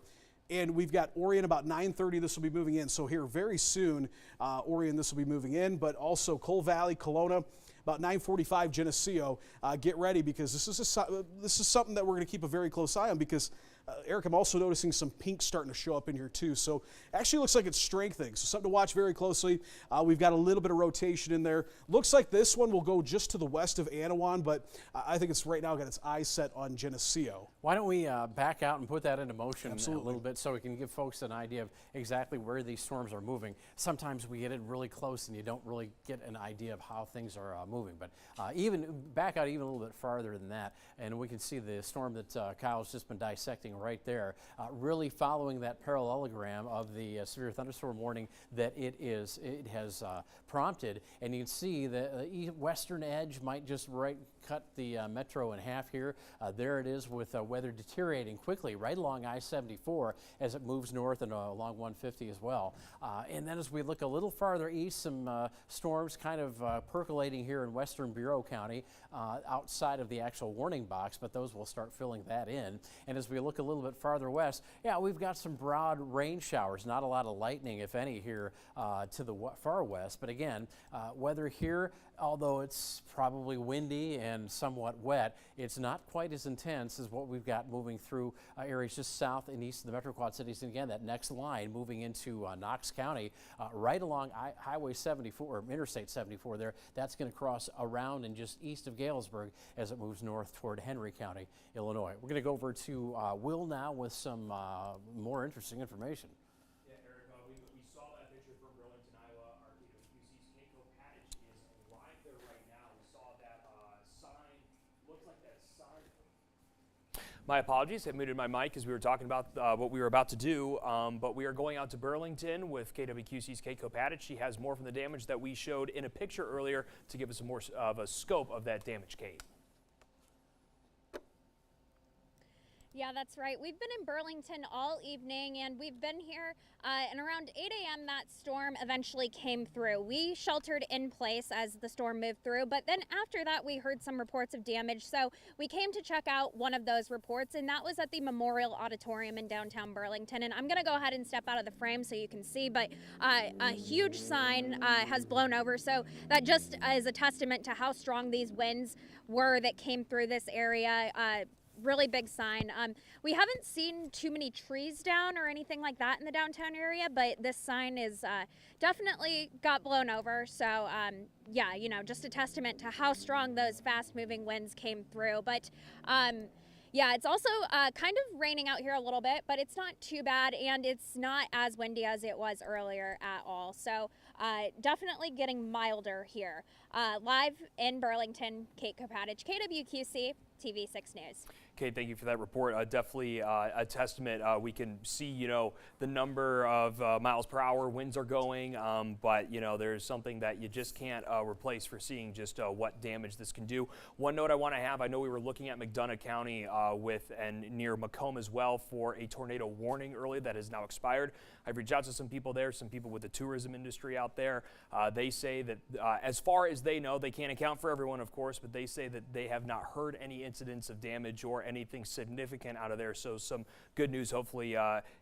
And we've got Orion about 9:30. This will be moving in. So here very soon, Orion, this will be moving in, but also Coal Valley, Kelowna, about 9:45, Geneseo. Get ready, because this is something that we're going to keep a very close eye on, because Eric, I'm also noticing some pink starting to show up in here too. So actually looks like it's strengthening. So something to watch very closely. We've got a little bit of rotation in there. Looks like this one will go just to the west of Anawan, but I think it's right now got its eyes set on Geneseo. Why don't we back out and put that into motion Absolutely. a little bit, so we can give folks an idea of exactly where these storms are moving. Sometimes we get it really close and you don't really get an idea of how things are moving. But even back out even a little bit farther than that, and we can see the storm that Kyle's just been dissecting right there, really following that parallelogram of the severe thunderstorm warning that it has prompted. And you can see the western edge might just cut the metro in half here. There it is, with weather deteriorating quickly right along I-74 as it moves north and along 150 as well. And then as we look a little farther east, some storms kind of percolating here in western Bureau County outside of the actual warning box, but those will start filling that in. And as we look a little bit farther west, yeah, we've got some broad rain showers, not a lot of lightning, if any, here to the far west. But again, weather here, although it's probably windy and somewhat wet, it's not quite as intense as what we've got moving through areas just south and east of the Metro Quad Cities. And again, that next line moving into Knox County, right along Highway 74, or Interstate 74 there, that's going to cross around and just east of Galesburg as it moves north toward Henry County, Illinois. We're going to go over to Will now with some more interesting information. Yeah, Eric, we saw that picture from Burlington, Iowa. Our KWQC's Keiko Padich is live there right now. We saw that sign, looks like My apologies, I muted my mic as we were talking about what we were about to do, but we are going out to Burlington with KWQC's Kate Kopatich. She has more from the damage that we showed in a picture earlier to give us more of a scope of that damage, Kate. Yeah, that's right. We've been in Burlington all evening, and we've been here and around 8 a.m. that storm eventually came through. We sheltered in place as the storm moved through, but then after that we heard some reports of damage. So we came to check out one of those reports, and that was at the Memorial Auditorium in downtown Burlington. And I'm going to go ahead and step out of the frame so you can see, but a huge sign has blown over. So that just is a testament to how strong these winds were that came through this area. Really big sign. We haven't seen too many trees down or anything like that in the downtown area, but this sign is definitely got blown over. So yeah, you know, just a testament to how strong those fast moving winds came through. But yeah, it's also kind of raining out here a little bit, but it's not too bad, and it's not as windy as it was earlier at all. So definitely getting milder here. Live in Burlington, Kate Kopatich, KWQC TV 6 News. Kate, thank you for that report. Definitely a testament. We can see, you know, the number of miles per hour winds are going, but, you know, there's something that you just can't replace for seeing just what damage this can do. One note I want to have, I know we were looking at McDonough County and near Macomb as well for a tornado warning early that has now expired. I've reached out to some people there, some people with the tourism industry out there. They say that as far as they know, they can't account for everyone, of course, but they say that they have not heard any incidents of damage or anything significant out of there. So some good news. Hopefully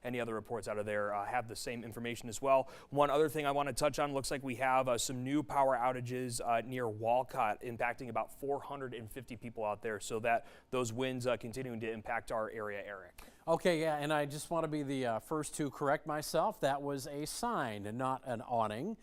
any other reports out of there have the same information as well. One other thing I want to touch on, looks like we have some new power outages near Walcott impacting about 450 people out there. So that those winds continuing to impact our area, Eric. Okay, yeah, and I just want to be the first to correct myself. That was a sign and not an awning.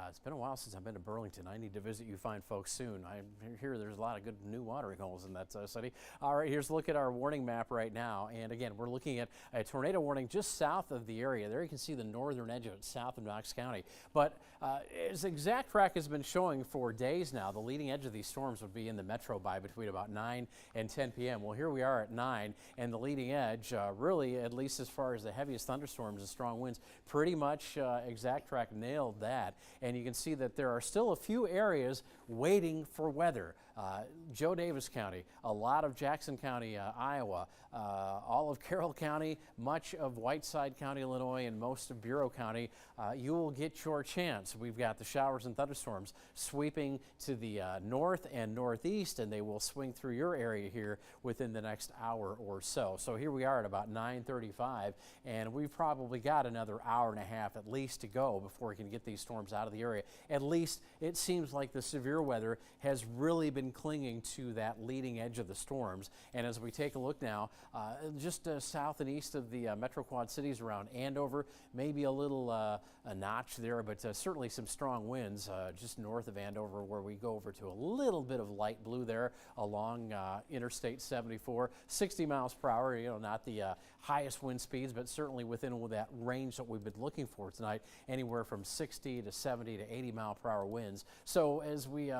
It's been a while since I've been to Burlington. I need to visit you fine folks soon. I hear there's a lot of good new watering holes in that city. All right, here's a look at our warning map right now. And again, we're looking at a tornado warning just south of the area. There you can see the northern edge of it, south of Knox County. But as Exact Track has been showing for days now, the leading edge of these storms would be in the metro by between about 9 and 10 p.m. Well, here we are at 9, and the leading edge, really, at least as far as the heaviest thunderstorms and strong winds, pretty much Exact Track nailed that. And you can see that there are still a few areas waiting for weather. Joe Davis County, a lot of Jackson County, Iowa, all of Carroll County, much of Whiteside County, Illinois, and most of Bureau County. You will get your chance. We've got the showers and thunderstorms sweeping to the north and northeast, and they will swing through your area here within the next hour or so. So here we are at about 9:35, and we've probably got another hour and a half at least to go before we can get these storms out of the area. At least it seems like the severe weather has really been clinging to that leading edge of the storms. And as we take a look now, just south and east of the Metro Quad Cities around Andover, maybe a little a notch there, but certainly some strong winds just north of Andover, where we go over to a little bit of light blue there along Interstate 74, 60 miles per hour, you know, not the highest wind speeds, but certainly within that range that we've been looking for tonight, anywhere from 60 to 70 to 80 mile per hour winds. So as we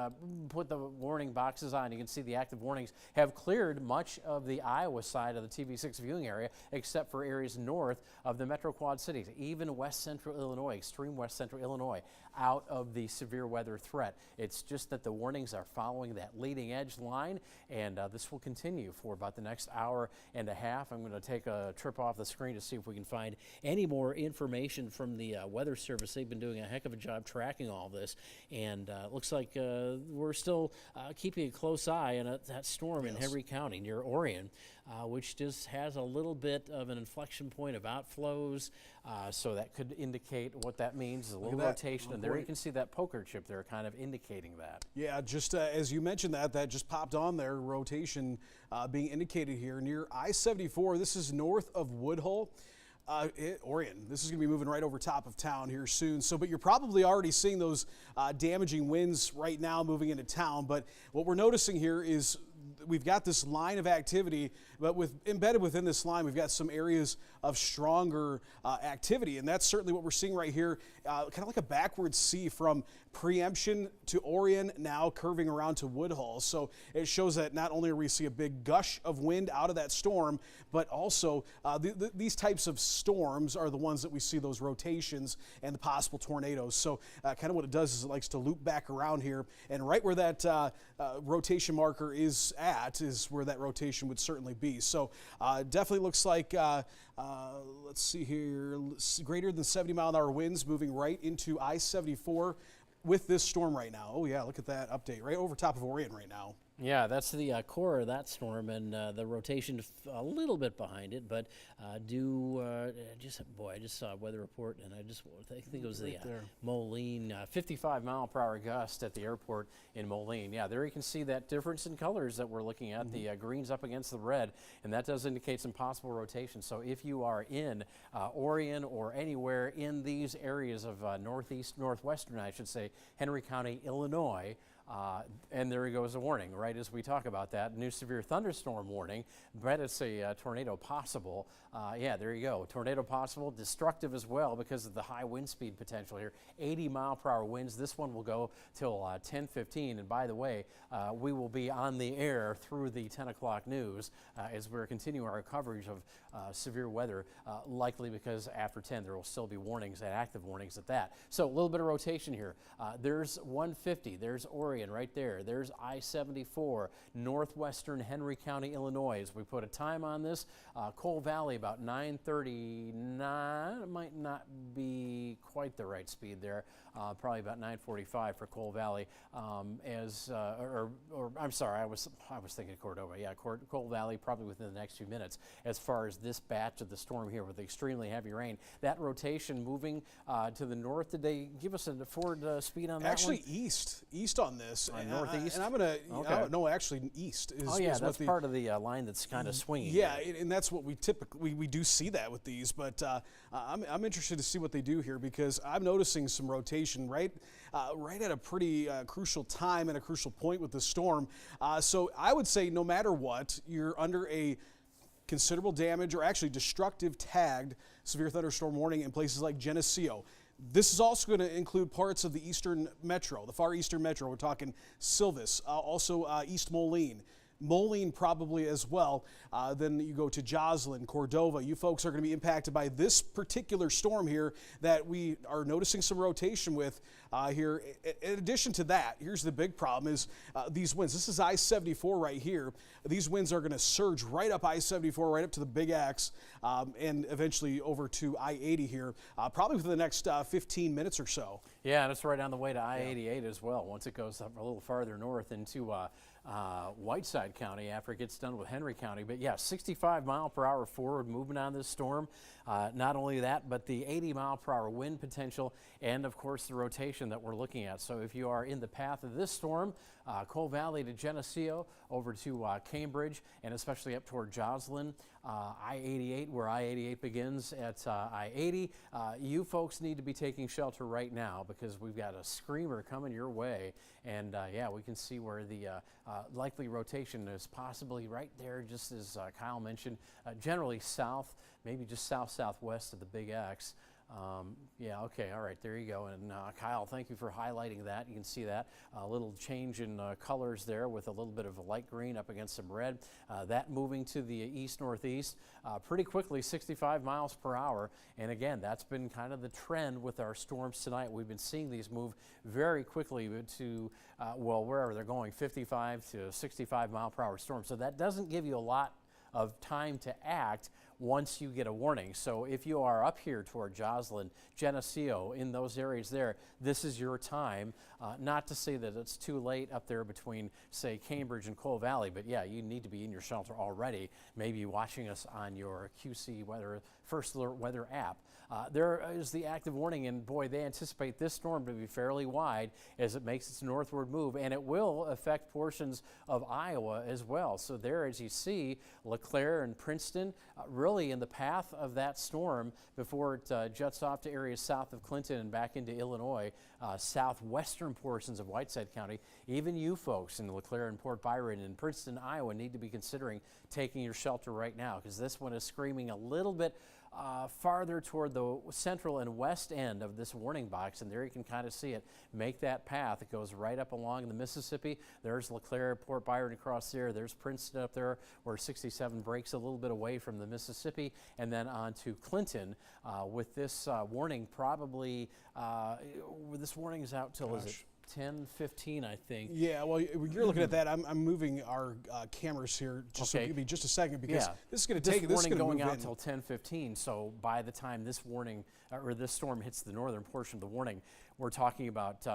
put the warning boxes on, you can see the active warnings have cleared much of the Iowa side of the TV6 viewing area, except for areas north of the Metro Quad Cities, even west central Illinois, extreme west central Illinois, out of the severe weather threat. It's just that the warnings are following that leading edge line, and this will continue for about the next hour and a half. I'm going to take a trip off the screen to see if we can find any more information from the Weather Service. They've been doing a heck of a job tracking all this, and it looks like we're still keeping a close eye on that storm in Henry County near Orion, which just has a little bit of an inflection point of outflows, so that could indicate what that means, a little rotation, and there you can see that poker chip there kind of indicating that. Yeah, just as you mentioned that just popped on there, rotation being indicated here near I-74. This is north of Woodhull. Orion, this is going to be moving right over top of town here soon. So, but you're probably already seeing those damaging winds right now moving into town. But what we're noticing here is we've got this line of activity, but embedded within this line, we've got some areas of stronger activity, and that's certainly what we're seeing right here, kind of like a backward C from Preemption to Orion, now curving around to Woodhull. So it shows that not only are we seeing a big gush of wind out of that storm, but also these types of storms are the ones that we see those rotations and the possible tornadoes. So kind of what it does is it likes to loop back around here, and right where that rotation marker is at is where that rotation would certainly be. So definitely looks like, let's see here, greater than 70-mile-an-hour winds moving right into I-74 with this storm right now. Oh yeah, look at that update, right over top of Orion right now. Yeah, that's the core of that storm, and the rotation a little bit behind it. But I just saw a weather report, and I think it was the Moline 55-mile-per-hour gust at the airport in Moline. Yeah, there you can see that difference in colors that we're looking at. The green's up against the red, and that does indicate some possible rotation. So if you are in Orion or anywhere in these areas of northwestern, I should say, Henry County, Illinois. And there goes a warning, right as we talk about that. New severe thunderstorm warning, but it's a tornado possible. Yeah, there you go. Tornado possible, destructive as well because of the high wind speed potential here. 80-mile-per-hour winds. This one will go till 10:15. And by the way, we will be on the air through the 10 o'clock news as we're continuing our coverage of severe weather, likely because after 10 there will still be warnings and active warnings at that. So a little bit of rotation here. There's 150. There's Orion right there. There's I-74, northwestern Henry County, Illinois. As we put a time on this, Cole Valley about 9:39. It might not be quite the right speed there. Probably about 9:45 for Cole Valley. I'm sorry, I was thinking Cordova. Yeah, Cole Valley probably within the next few minutes. As far as this batch of the storm here with extremely heavy rain, that rotation moving to the north. Did they give us a forward speed on that? Actually, east on this. Northeast. And I'm gonna. Okay. No, actually, east is. Oh yeah, is that's part of the line that's kind of swinging. Yeah, and that's what we typically we do see that with these. But I'm interested to see what they do here because I'm noticing some rotation right at a pretty crucial time and a crucial point with the storm. So I would say no matter what, you're under a considerable damage or actually destructive tagged severe thunderstorm warning in places like Geneseo. This is also going to include parts of the eastern metro, the far eastern metro. We're talking Silvis, also East Moline. Moline probably as well. Then you go to Joslin, Cordova. You folks are going to be impacted by this particular storm here that we are noticing some rotation with here. In addition to that, here's the big problem is these winds. This is I-74 right here. These winds are going to surge right up I-74, right up to the Big X, and eventually over to I-80 here, probably within the next 15 minutes or so. Yeah, and it's right on the way to I-88 as well, once it goes up a little farther north into Whiteside County after it gets done with Henry County. But yeah, 65-mile-per-hour forward movement on this storm. Not only that, but the 80-mile-per-hour wind potential and, of course, the rotation that we're looking at. So if you are in the path of this storm, Cole Valley to Geneseo, over to Cambridge, and especially up toward Joslin, I-88, where I-88 begins at I-80. You folks need to be taking shelter right now because we've got a screamer coming your way. And yeah, we can see where the likely rotation is possibly right there, just as Kyle mentioned, generally south, maybe just south-southwest of the Big X. Yeah, okay, all right, there you go. And Kyle, thank you for highlighting that. You can see that a little change in colors there with a little bit of a light green up against some red. That moving to the east-northeast pretty quickly, 65 miles per hour. And again, that's been kind of the trend with our storms tonight. We've been seeing these move very quickly to, well, wherever they're going, 55 to 65 mile per hour storms. So that doesn't give you a lot of time to act once you get a warning. So if you are up here toward Joslin, Geneseo, in those areas there, this is your time. Not to say that it's too late up there between, say, Cambridge and Cole Valley, but yeah, you need to be in your shelter already, maybe watching us on your QC weather First Alert Weather app. There is the active warning, and boy, they anticipate this storm to be fairly wide as it makes its northward move, and it will affect portions of Iowa as well. So there, as you see, LeClaire and Princeton really in the path of that storm before it juts off to areas south of Clinton and back into Illinois, southwestern portions of Whiteside County. Even you folks in LeClaire and Port Byron and Princeton, Iowa, need to be considering taking your shelter right now, because this one is screaming a little bit farther toward the central and west end of this warning box, and there you can kind of see it make that path. It goes right up along the Mississippi. There's LeClaire, Port Byron across there. There's Princeton up there where 67 breaks a little bit away from the Mississippi, and then on to Clinton with this warning probably, this warning is out till, is it 10:15, I think. Yeah, well, you're looking at that. I'm moving our cameras here. Just so give me just a second, because this is going to take. This warning is going out in. until 10:15. So by the time this warning or this storm hits the northern portion of the warning, we're talking about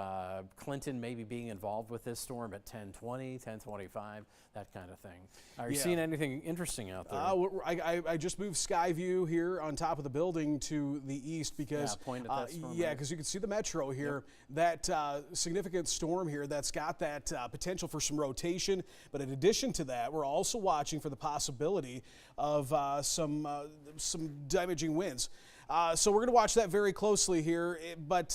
Clinton maybe being involved with this storm at 10:20, 10:25, that kind of thing. Are you seeing anything interesting out there? I just moved Skyview here on top of the building to the east, because point at that storm. because you can see the metro here. That significant storm here that's got that potential for some rotation. But in addition to that, we're also watching for the possibility of some damaging winds. So we're going to watch that very closely here,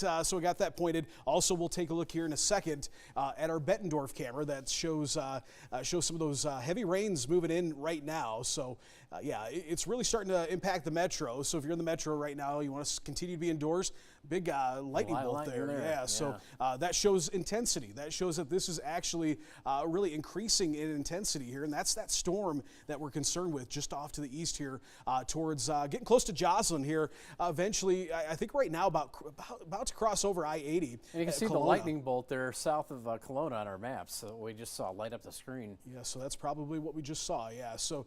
so we got that pointed. Also, we'll take a look here in a second at our Bettendorf camera that shows some of those heavy rains moving in right now. So it's really starting to impact the metro. So if you're in the metro right now, you want to continue to be indoors. Big lightning bolt there. So that shows intensity. That shows that this is actually really increasing in intensity here, and that's that storm that we're concerned with just off to the east here towards getting close to Joslin here. Eventually, I think right now about to cross over I-80. And you can see Kelowna. the lightning bolt there south of Kelowna on our maps. So we just saw light up the screen. Yeah, so that's probably what we just saw. Yeah, so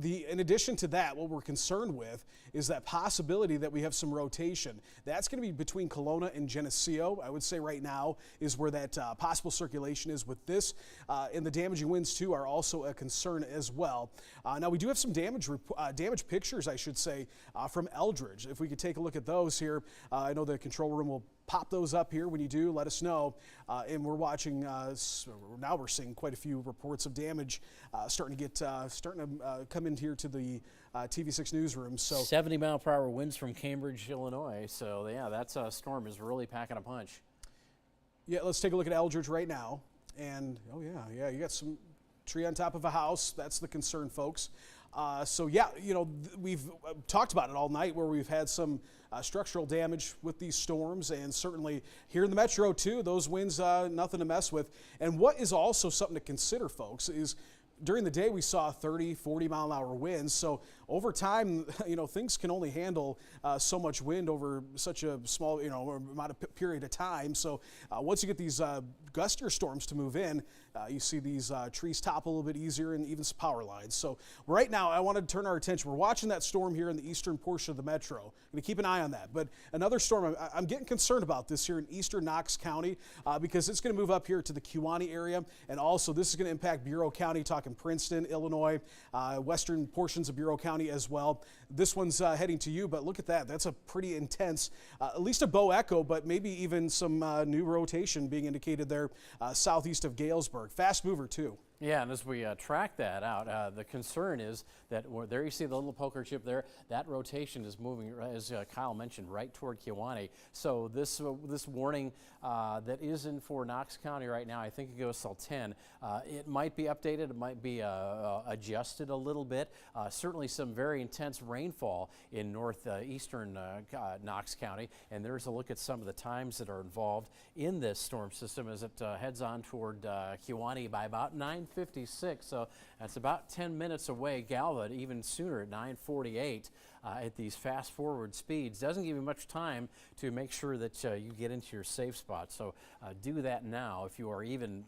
in addition to that, what we're concerned with is that possibility that we have some rotation. That's going to be between Kelowna and Geneseo. I would say right now is where that possible circulation is with this. And the damaging winds too are also a concern as well. Now we do have some damage pictures, I should say, from Eldridge. If we could take a look at those here, I know the control room will pop those up here. When you do, let us know. And we're watching, now we're seeing quite a few reports of damage starting to come in here to the TV6 newsroom. So 70-mile-per-hour winds from Cambridge, Illinois. So yeah, that storm is really packing a punch. Yeah, let's take a look at Eldridge right now. And you got some tree on top of a house. That's the concern, folks. We've talked about it all night, where we've had some structural damage with these storms, and certainly here in the metro too, those winds, nothing to mess with. And what is also something to consider, folks, is during the day we saw 30, 40 mile an hour winds. So over time, things can only handle so much wind over such a small, amount of period of time. So once you get these gustier storms to move in, you see these trees topple a little bit easier, and even some power lines. So right now, I wanted to turn our attention. We're watching that storm here in the eastern portion of the metro. I'm going to keep an eye on that. But another storm, I'm getting concerned about this here in eastern Knox County because it's going to move up here to the Kewanee area. And also, this is going to impact Bureau County, talking Princeton, Illinois, western portions of Bureau County as well. This one's heading to you, but look at that. That's a pretty intense, at least a bow echo, but maybe even some new rotation being indicated there southeast of Galesburg. Fast mover, too. Yeah, and as we track that out, the concern is that there you see the little poker chip there. That rotation is moving, as Kyle mentioned, right toward Kewanee. So this warning that is in for Knox County right now, I think it goes till 10. It might be updated. It might be adjusted a little bit. Certainly some very intense rainfall in northeastern Knox County. And there's a look at some of the times that are involved in this storm system as it heads on toward Kewanee by about 9:56, so that's about 10 minutes away. Galva even sooner at 9:48 at these fast forward speeds. Doesn't give you much time to make sure that you get into your safe spot. So do that now. If you are even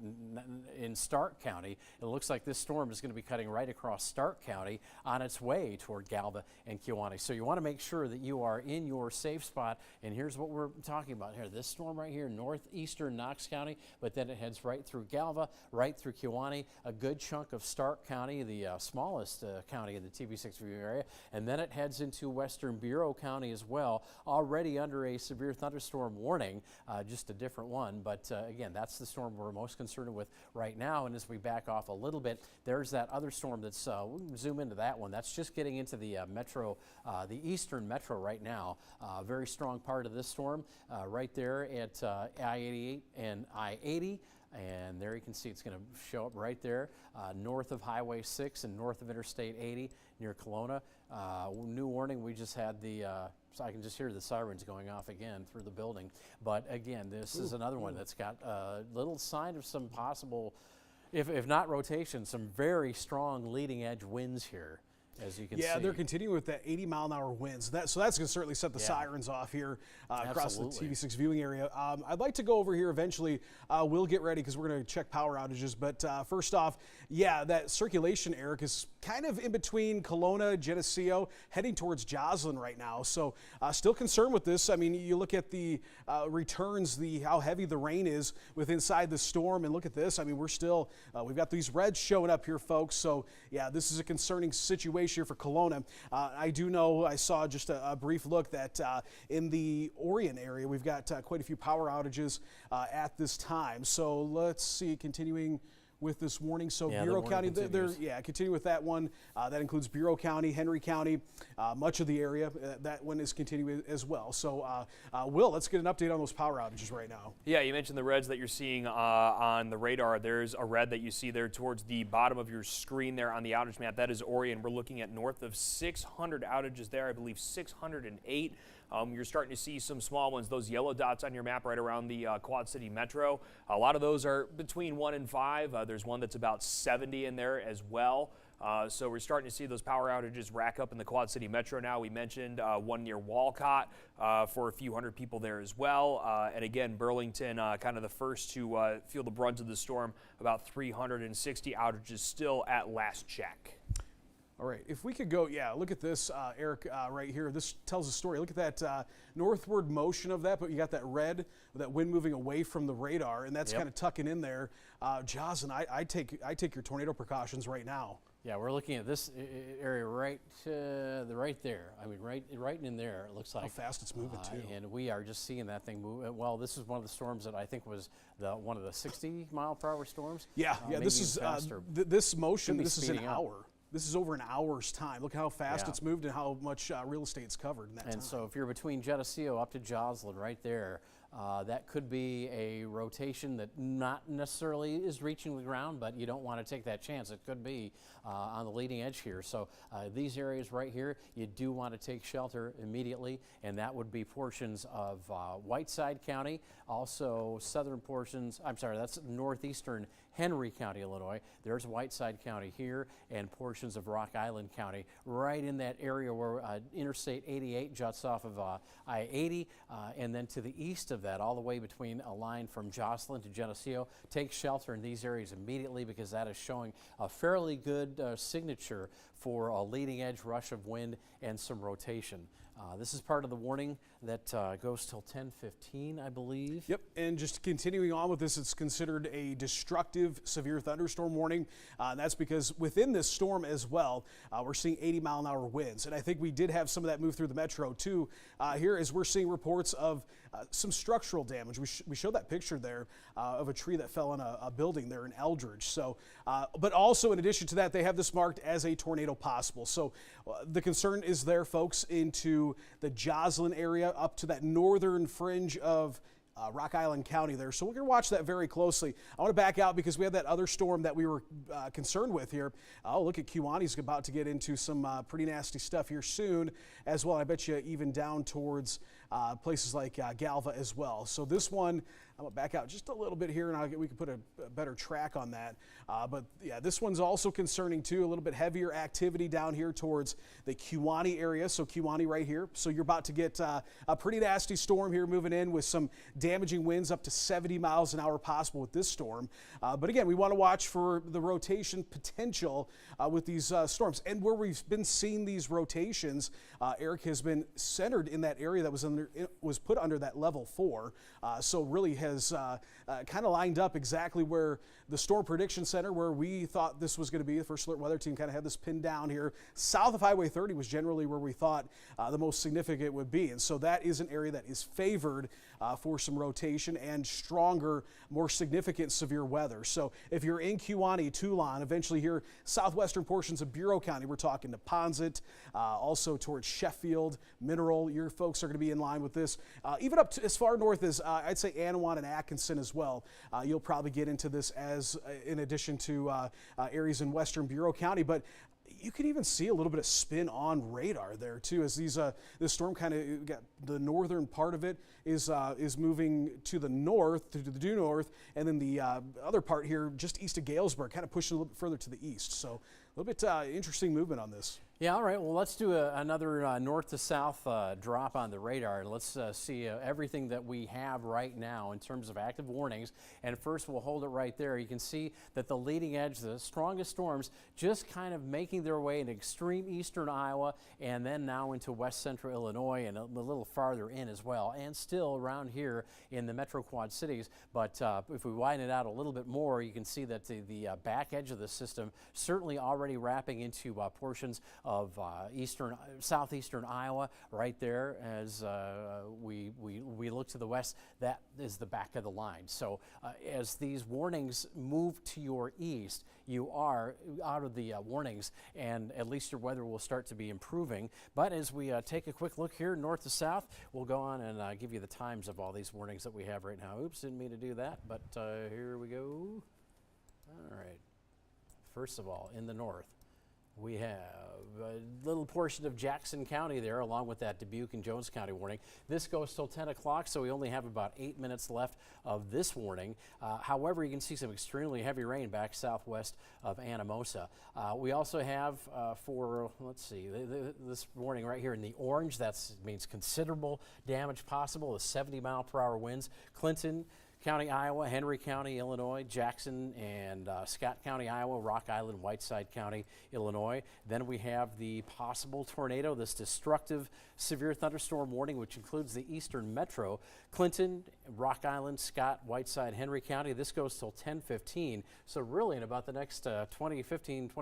in Stark County, it looks like this storm is going to be cutting right across Stark County on its way toward Galva and Kewanee. So you want to make sure that you are in your safe spot. And here's what we're talking about here. This storm right here, northeastern Knox County, but then it heads right through Galva, right through Kewanee, a good chunk of Stark County, the smallest county in the TV6 view area, and then it heads into western Bureau County as well, already under a severe thunderstorm warning, just a different one. But again, that's the storm we're most concerned with right now. And as we back off a little bit, there's that other storm that's, we'll zoom into that one. That's just getting into the metro, the eastern metro right now. Very strong part of this storm right there at I-88 and I-80. And there you can see it's going to show up right there, north of Highway 6 and north of Interstate 80 near Kelowna. New warning, we just had so I can just hear the sirens going off again through the building. But again, this is another one that's got a little sign of some possible, if not rotation, some very strong leading edge winds here. As you can see. Yeah, they're continuing with that 80-mile-an-hour winds. So that's going to certainly set the sirens off here across the TV6 viewing area. I'd like to go over here eventually. We'll get ready because we're going to check power outages. But first off, yeah, that circulation, Eric, is kind of in between Kelowna, Geneseo, heading towards Joslin right now. So still concerned with this. I mean, you look at the returns, how heavy the rain is inside the storm, and look at this. I mean, we're still, we've got these reds showing up here, folks. So yeah, this is a concerning situation here for Kelowna. I do know, I saw just a brief look that in the Orion area, we've got quite a few power outages at this time. So let's see, continuing with this warning. So Bureau County, continue with that one. That includes Bureau County, Henry County, much of the area. That one is continuing as well. So Will, let's get an update on those power outages right now. Yeah, you mentioned the reds that you're seeing on the radar. There's a red that you see there towards the bottom of your screen there on the outage map. That is Orion. We're looking at north of 600 outages there. I believe 608. You're starting to see some small ones, those yellow dots on your map right around the Quad City Metro. A lot of those are between 1 and 5. There's one that's about 70 in there as well. So we're starting to see those power outages rack up in the Quad City Metro now. We mentioned one near Walcott for a few hundred people there as well. And again, Burlington kind of the first to feel the brunt of the storm, about 360 outages still at last check. All right, if we could go, look at this, Eric, right here. This tells a story. Look at that northward motion of that, but you got that red, that wind moving away from the radar, and that's kind of tucking in there. Joslin, I take your tornado precautions right now. Yeah, we're looking at this area right there. I mean, right in there, it looks like. How fast it's moving, too. And we are just seeing that thing move. Well, this is one of the storms that I think was one of the 60-mile-per-hour storms. Yeah, this is this motion, this is an hour. This is over an hour's time. Look how fast it's moved and how much real estate's covered in that time. And so if you're between Geneseo up to Joslin right there, that could be a rotation that not necessarily is reaching the ground, but you don't want to take that chance. It could be on the leading edge here. So these areas right here, you do want to take shelter immediately, and that would be portions of Whiteside County, also southern portions, I'm sorry, that's northeastern Henry County, Illinois. There's Whiteside County here and portions of Rock Island County right in that area where Interstate 88 juts off of I-80 and then to the east of that, all the way between a line from Joslin to Geneseo. Take shelter in these areas immediately because that is showing a fairly good signature for a leading edge rush of wind and some rotation. This is part of the warning that goes till 10:15, I believe. Yep, and just continuing on with this, it's considered a destructive severe thunderstorm warning. And that's because within this storm as well, we're seeing 80-mile-an-hour winds. And I think we did have some of that move through the metro too. Here, as we're seeing reports of some structural damage. We showed that picture there of a tree that fell on a building there in Eldridge. So, but also in addition to that, they have this marked as a tornado possible. So the concern is there, folks, into the Joslin area up to that northern fringe of Rock Island County there. So we're going to watch that very closely. I want to back out because we had that other storm that we were concerned with here. Oh, look at Kewaunee about to get into some pretty nasty stuff here soon as well. I bet you even down towards places like Galva as well. So this one, I'm going to back out just a little bit here and we can put a better track on that. But yeah, this one's also concerning too, a little bit heavier activity down here towards the Kewaunee area. So Kewaunee right here. So you're about to get a pretty nasty storm here moving in with some damaging winds up to 70 miles an hour possible with this storm. But again, we want to watch for the rotation potential with these storms. And where we've been seeing these rotations, Eric, has been centered in that area that was put under that level 4. So really has kind of lined up exactly where the Storm Prediction Center, where we thought this was going to be. The First Alert Weather Team kind of had this pinned down here. South of Highway 30 was generally where we thought the most significant would be. And so that is an area that is favored for some rotation and stronger, more significant severe weather. So if you're in Kewaunee, Toulon, eventually here, southwestern portions of Bureau County, we're talking to Ponset, also towards Sheffield, Mineral, your folks are going to be in line with this. Even up to as far north as, I'd say, Anawan and Atkinson as well. You'll probably get into this as in addition to areas in western Bureau County. But you can even see a little bit of spin on radar there too, as these this storm kind of got the northern part of it is moving to the north, to the due north, and then the other part here just east of Galesburg, kind of pushing a little bit further to the east. So a little bit interesting movement on this. Yeah, all right. Well, let's do another north to south drop on the radar. Let's see everything that we have right now in terms of active warnings. And first, we'll hold it right there. You can see that the leading edge, the strongest storms, just kind of making their way in extreme eastern Iowa and then now into west central Illinois and a little farther in as well, and still around here in the Metro Quad Cities. But if we widen it out a little bit more, you can see that the back edge of the system certainly already wrapping into portions of southeastern Iowa right there. As we look to the west, that is the back of the line. So as these warnings move to your east, you are out of the warnings, and at least your weather will start to be improving. But as we take a quick look here north to south, we'll go on and give you the times of all these warnings that we have right now. Oops, didn't mean to do that, but here we go. All right. First of all, in the north, we have a little portion of Jackson County there, along with that Dubuque and Jones County warning. This goes till 10 o'clock, so we only have about 8 minutes left of this warning. However, you can see some extremely heavy rain back southwest of Anamosa. We also have for, let's see, this warning right here in the orange, that means considerable damage possible, the 70-mile-per-hour winds. Clinton County, Iowa, Henry County, Illinois, Jackson and Scott County, Iowa, Rock Island, Whiteside County, Illinois. Then we have the possible tornado, this destructive severe thunderstorm warning, which includes the eastern metro, Clinton, Rock Island, Scott, Whiteside, Henry County. This goes till 10:15. So really in about the next 20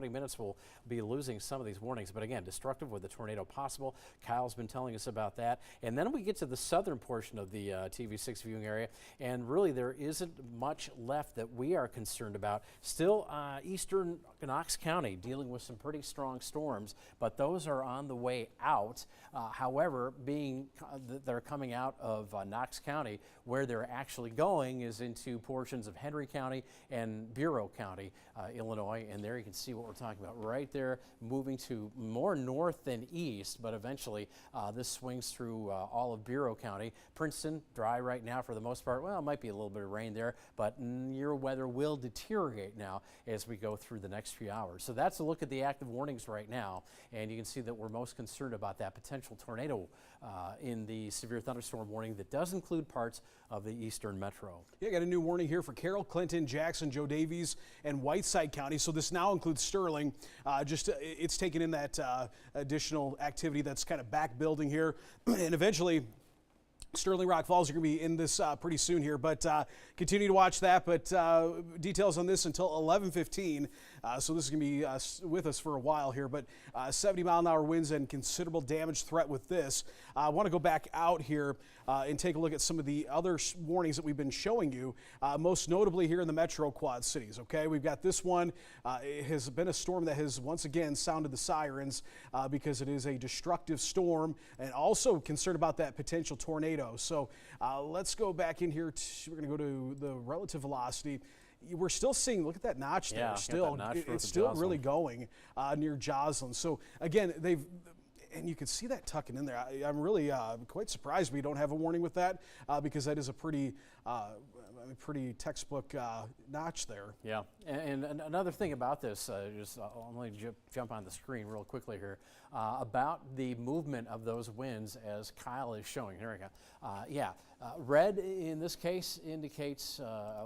minutes, we'll be losing some of these warnings. But again, destructive with a tornado possible. Kyle's been telling us about that. And then we get to the southern portion of the TV6 viewing area, and really there isn't much left that we are concerned about. Still eastern Knox County dealing with some pretty strong storms, but those are on the way out. However, they're coming out of Knox County, where they're actually going is into portions of Henry County and Bureau County, Illinois. And there you can see what we're talking about right there, moving to more north than east, but eventually this swings through all of Bureau County. Princeton, dry right now for the most part. Well, it might be a little bit of rain there, but your weather will deteriorate now as we go through the next few hours. So that's a look at the active warnings right now, and you can see that we're most concerned about that potential tornado in the severe thunderstorm warning that does include parts of the eastern metro. Yeah, got a new warning here for Carroll, Clinton, Jackson, Joe Davies, and Whiteside County. So this now includes Sterling. It's taken in that additional activity that's kind of back building here, and eventually Sterling, Rock Falls are going to be in this pretty soon here, but continue to watch that. But details on this until 11:15. So this is going to be with us for a while here. But 70-mile-an-hour winds and considerable damage threat with this. I want to go back out here and take a look at some of the other warnings that we've been showing you, most notably here in the Metro Quad Cities. Okay, we've got this one. It has been a storm that has once again sounded the sirens because it is a destructive storm, and also concerned about that potential tornado. So let's go back in here. We're going to go to the relative velocity. We're still seeing, look at that notch there. Yeah, still, it's still Joslyn. really going near Joslyn. So again, and you can see that tucking in there. I'm really quite surprised we don't have a warning with that because that is a pretty pretty textbook notch there. Yeah, and another thing about this, I'll only jump on the screen real quickly here, about the movement of those winds as Kyle is showing. Here we go. Red in this case indicates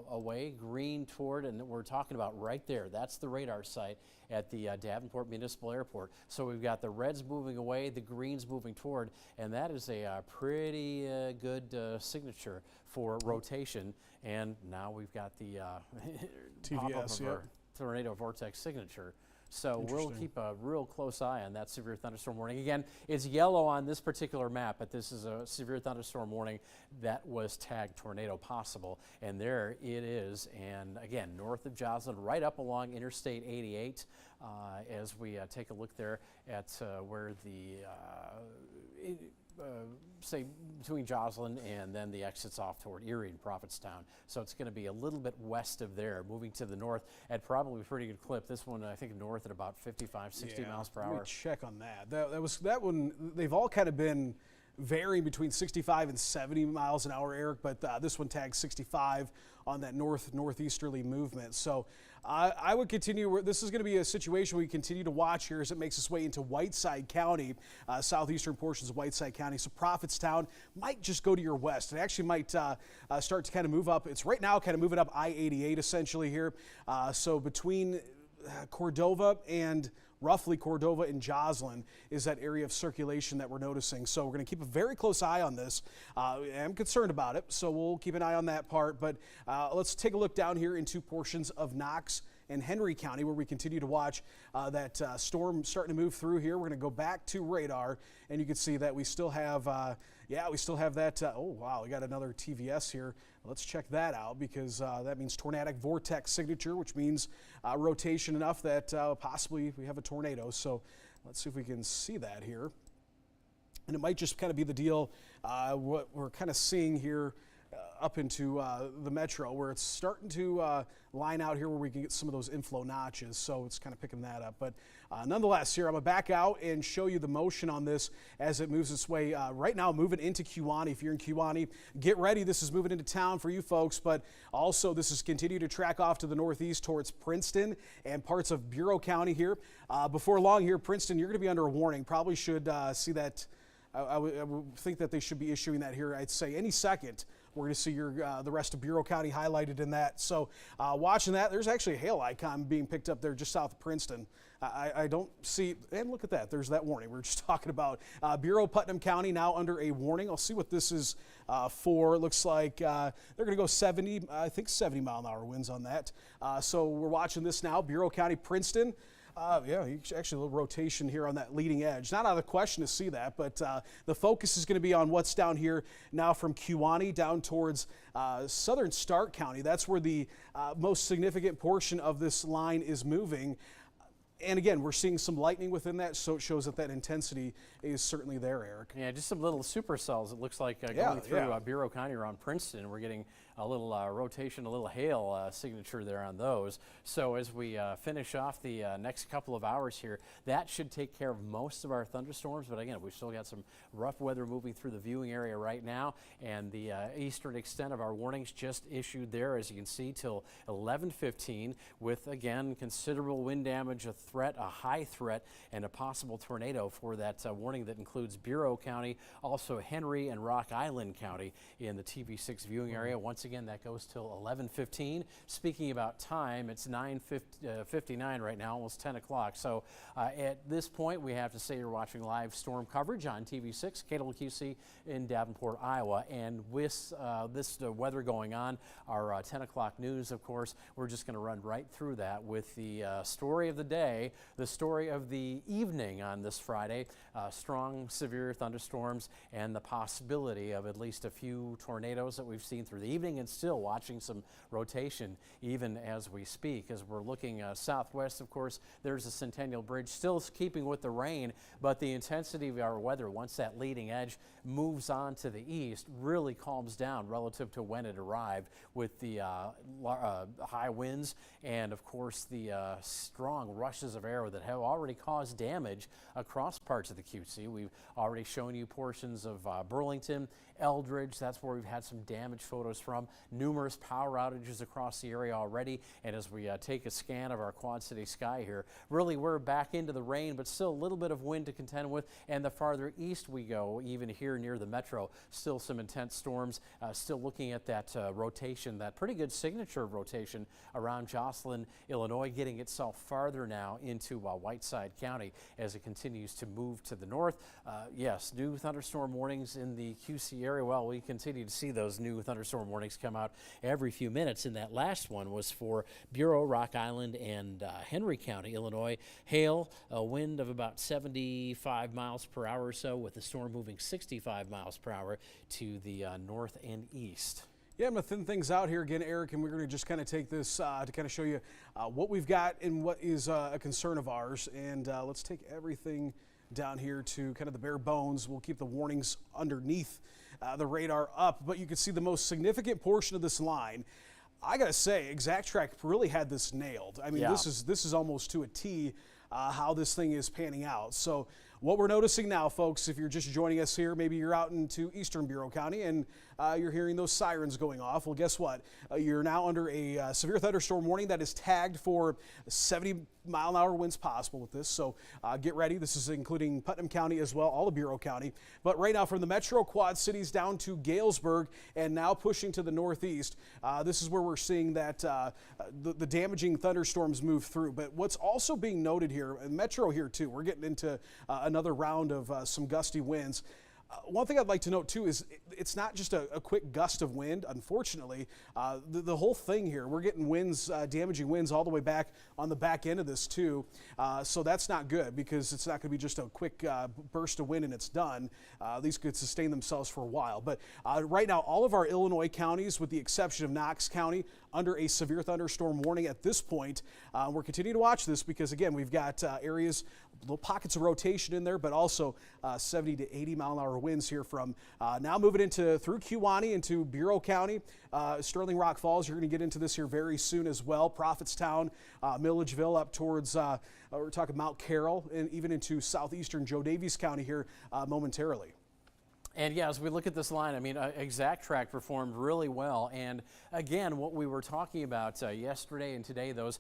away, green toward, and we're talking about right there. That's the radar site at the Davenport Municipal Airport. So we've got the reds moving away, the greens moving toward, and that is a pretty good signature for rotation. And now we've got the TVS, our tornado vortex signature. So we'll keep a real close eye on that severe thunderstorm warning. Again, it's yellow on this particular map, but this is a severe thunderstorm warning that was tagged tornado possible. And there it is. And again, north of Joslin, right up along Interstate 88, as we take a look there at where the say between Joslin and then the exits off toward Erie and Prophetstown. So it's going to be a little bit west of there, moving to the north at probably a pretty good clip. This one, I think, north at about 55, 60 miles per hour. Let me check on that. That one, they've all kind of been varying between 65 and 70 miles an hour, Eric, but this one tags 65 on that northeasterly movement. So I would continue. This is going to be a situation we continue to watch here as it makes its way into Whiteside County, southeastern portions of Whiteside County. So Prophetstown might just go to your west. It actually might start to kind of move up. It's right now kind of moving up I-88 essentially here. So between Cordova and roughly Cordova and Joslin is that area of circulation that we're noticing. So we're going to keep a very close eye on this. I'm concerned about it, so we'll keep an eye on that part. But let's take a look down here into portions of Knox and Henry County where we continue to watch that storm starting to move through here. We're going to go back to radar, and you can see that we still have, that. Oh, wow, we got another TVS here. Let's check that out because that means tornadic vortex signature, which means rotation enough that possibly we have a tornado. So let's see if we can see that here. And it might just kind of be the deal, what we're kind of seeing here up into the metro, where it's starting to line out here where we can get some of those inflow notches. So it's kind of picking that up. But nonetheless, here I'm going to back out and show you the motion on this as it moves its way. Right now, moving into Kewanee. If you're in Kewanee, get ready. This is moving into town for you folks. But also, this is continuing to track off to the northeast towards Princeton and parts of Bureau County here. Before long here, Princeton, you're going to be under a warning. Probably should see that. I would think that they should be issuing that here. I'd say any second. We're going to see the rest of Bureau County highlighted in that. So watching that, there's actually a hail icon being picked up there just south of Princeton. I don't see, and look at that, there's that warning we were just talking about. Bureau Putnam County now under a warning. I'll see what this is for. It looks like they're going to go 70 mile an hour winds on that. So we're watching this now, Bureau County, Princeton. Actually a little rotation here on that leading edge. Not out of the question to see that, but the focus is going to be on what's down here now from Kewanee down towards southern Stark County. That's where the most significant portion of this line is moving. And again, we're seeing some lightning within that, so it shows that that intensity is certainly there, Eric. Yeah, just some little supercells, it looks like, going through Bureau County around Princeton. We're getting a little rotation, a little hail signature there on those. So as we finish off the next couple of hours here, that should take care of most of our thunderstorms. But again, we've still got some rough weather moving through the viewing area right now. And the eastern extent of our warnings just issued there, as you can see, till 11:15 with, again, considerable wind damage, a high threat, and a possible tornado for that warning that includes Bureau County, also Henry and Rock Island County in the TV6 viewing area. Once again, that goes till 11:15. Speaking about time, it's 9:59 right now, almost 10 o'clock. So at this point, we have to say you're watching live storm coverage on TV6, KWQC in Davenport, Iowa. And with this weather going on, our 10 o'clock news, of course, we're just going to run right through that with the story of the day, the story of the evening on this Friday, strong, severe thunderstorms and the possibility of at least a few tornadoes that we've seen through the evening, and still watching some rotation even as we speak. As we're looking southwest, of course, there's the Centennial Bridge, still keeping with the rain, but the intensity of our weather, once that leading edge moves on to the east, really calms down relative to when it arrived, with the high winds and, of course, the strong rushes masses of air that have already caused damage across parts of the QC. We've already shown you portions of Burlington, Eldridge. That's where we've had some damage photos from. Numerous power outages across the area already. And as we take a scan of our Quad City sky here, really we're back into the rain, but still a little bit of wind to contend with. And the farther east we go, even here near the metro, still some intense storms. Still looking at that rotation, that pretty good signature rotation around Jocelyn, Illinois, getting itself farther now into Whiteside County as it continues to move to the north. Yes, new thunderstorm warnings in the QC area. Well, we continue to see those new thunderstorm warnings come out every few minutes, and that last one was for Bureau, Rock Island, and Henry County, Illinois. Hail, a wind of about 75 miles per hour or so, with the storm moving 65 miles per hour to the north and east. Yeah, I'm going to thin things out here again, Eric, and we're going to just kind of take this to kind of show you what we've got and what is a concern of ours. And let's take everything down here to kind of the bare bones. We'll keep the warnings underneath the radar up, but you can see the most significant portion of this line. I got to say, ExactTrack really had this nailed. I mean, Yeah. this is almost to a T how this thing is panning out. So what we're noticing now, folks, if you're just joining us here, maybe you're out into Eastern Bureau County and you're hearing those sirens going off. Well, guess what? You're now under a severe thunderstorm warning that is tagged for 70-mile-an-hour winds possible with this. So get ready. This is including Putnam County as well, all of Bureau County. But right now, from the Metro Quad Cities down to Galesburg and now pushing to the northeast, this is where we're seeing that the damaging thunderstorms move through. But what's also being noted here, and Metro here too, we're getting into another round of some gusty winds. One thing I'd like to note too is it's not just a quick gust of wind. Unfortunately, the whole thing here, we're getting winds, damaging winds all the way back on the back end of this too. So that's not good, because it's not going to be just a quick burst of wind and it's done. These could sustain themselves for a while. But right now, all of our Illinois counties, with the exception of Knox County, under a severe thunderstorm warning at this point. We're continuing to watch this because, again, we've got areas, little pockets of rotation in there, but also 70 to 80 mile an hour winds here from now moving through Kewaunee into Bureau County, Sterling Rock Falls. You're going to get into this here very soon as well. Prophetstown, Milledgeville up towards, we're talking Mount Carroll, and even into southeastern Joe Davies County here momentarily. And yeah, as we look at this line, I mean, ExactTrack performed really well. And again, what we were talking about yesterday and today, those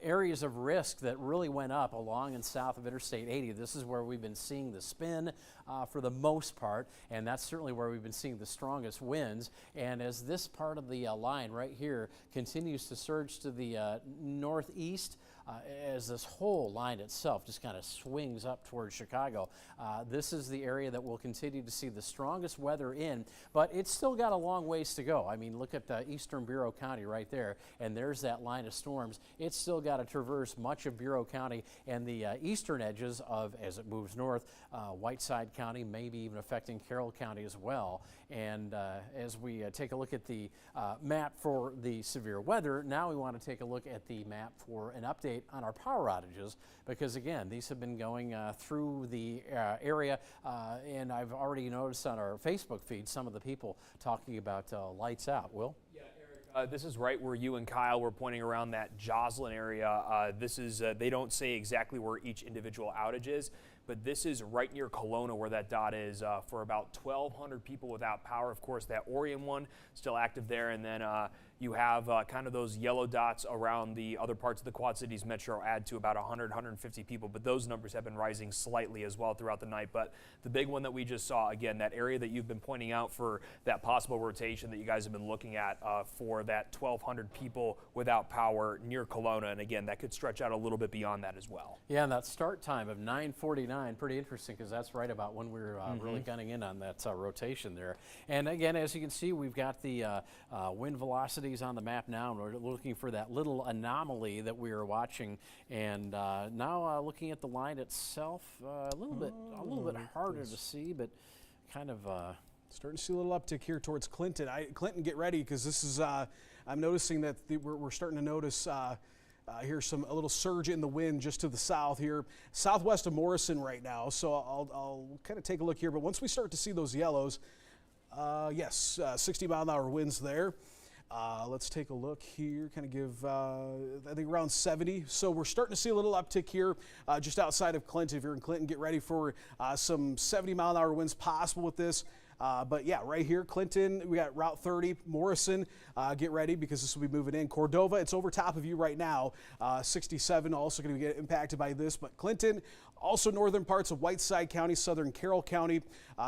areas of risk that really went up along and south of Interstate 80. This is where we've been seeing the spin for the most part, and that's certainly where we've been seeing the strongest winds. And as this part of the line right here continues to surge to the northeast, as this whole line itself just kind of swings up towards Chicago. This is the area that we'll continue to see the strongest weather in, but it's still got a long ways to go. I mean, look at the Eastern Bureau County right there, and there's that line of storms. It's still got to traverse much of Bureau County and the eastern edges of, as it moves north, Whiteside County, maybe even affecting Carroll County as well. And as we take a look at the map for the severe weather, now we want to take a look at the map for an update on our power outages, because again, these have been going through the area, and I've already noticed on our Facebook feed some of the people talking about lights out. Will? Yeah, Eric, this is right where you and Kyle were pointing around that Joslyn area. This is, they don't say exactly where each individual outage is, but this is right near Kelowna where that dot is for about 1,200 people without power. Of course, that Orion one still active there, and then you have kind of those yellow dots around the other parts of the Quad Cities Metro add to about 100, 150 people, but those numbers have been rising slightly as well throughout the night. But the big one that we just saw, again, that area that you've been pointing out for that possible rotation that you guys have been looking at for that 1,200 people without power near Kelowna, and again, that could stretch out a little bit beyond that as well. Yeah, and that start time of 9:49, pretty interesting, because that's right about when we're really gunning in on that rotation there. And again, as you can see, we've got the wind velocities on the map now, and we're looking for that little anomaly that we were watching. And now looking at the line itself, a little bit harder to see, but kind of starting to see a little uptick here towards Clinton. Clinton, get ready, because this is, I'm noticing that we're starting to notice here's a little surge in the wind just to the south here, southwest of Morrison right now. So I'll kind of take a look here, but once we start to see those yellows, yes, 60 mile an hour winds there. Let's take a look here, kind of give, I think around 70. So we're starting to see a little uptick here just outside of Clinton. If you're in Clinton, get ready for some 70-mile-an-hour winds possible with this. But yeah, right here, Clinton, we got Route 30, Morrison, get ready because this will be moving in. Cordova, it's over top of you right now. 67 also going to get impacted by this, but Clinton, also northern parts of Whiteside County, southern Carroll County,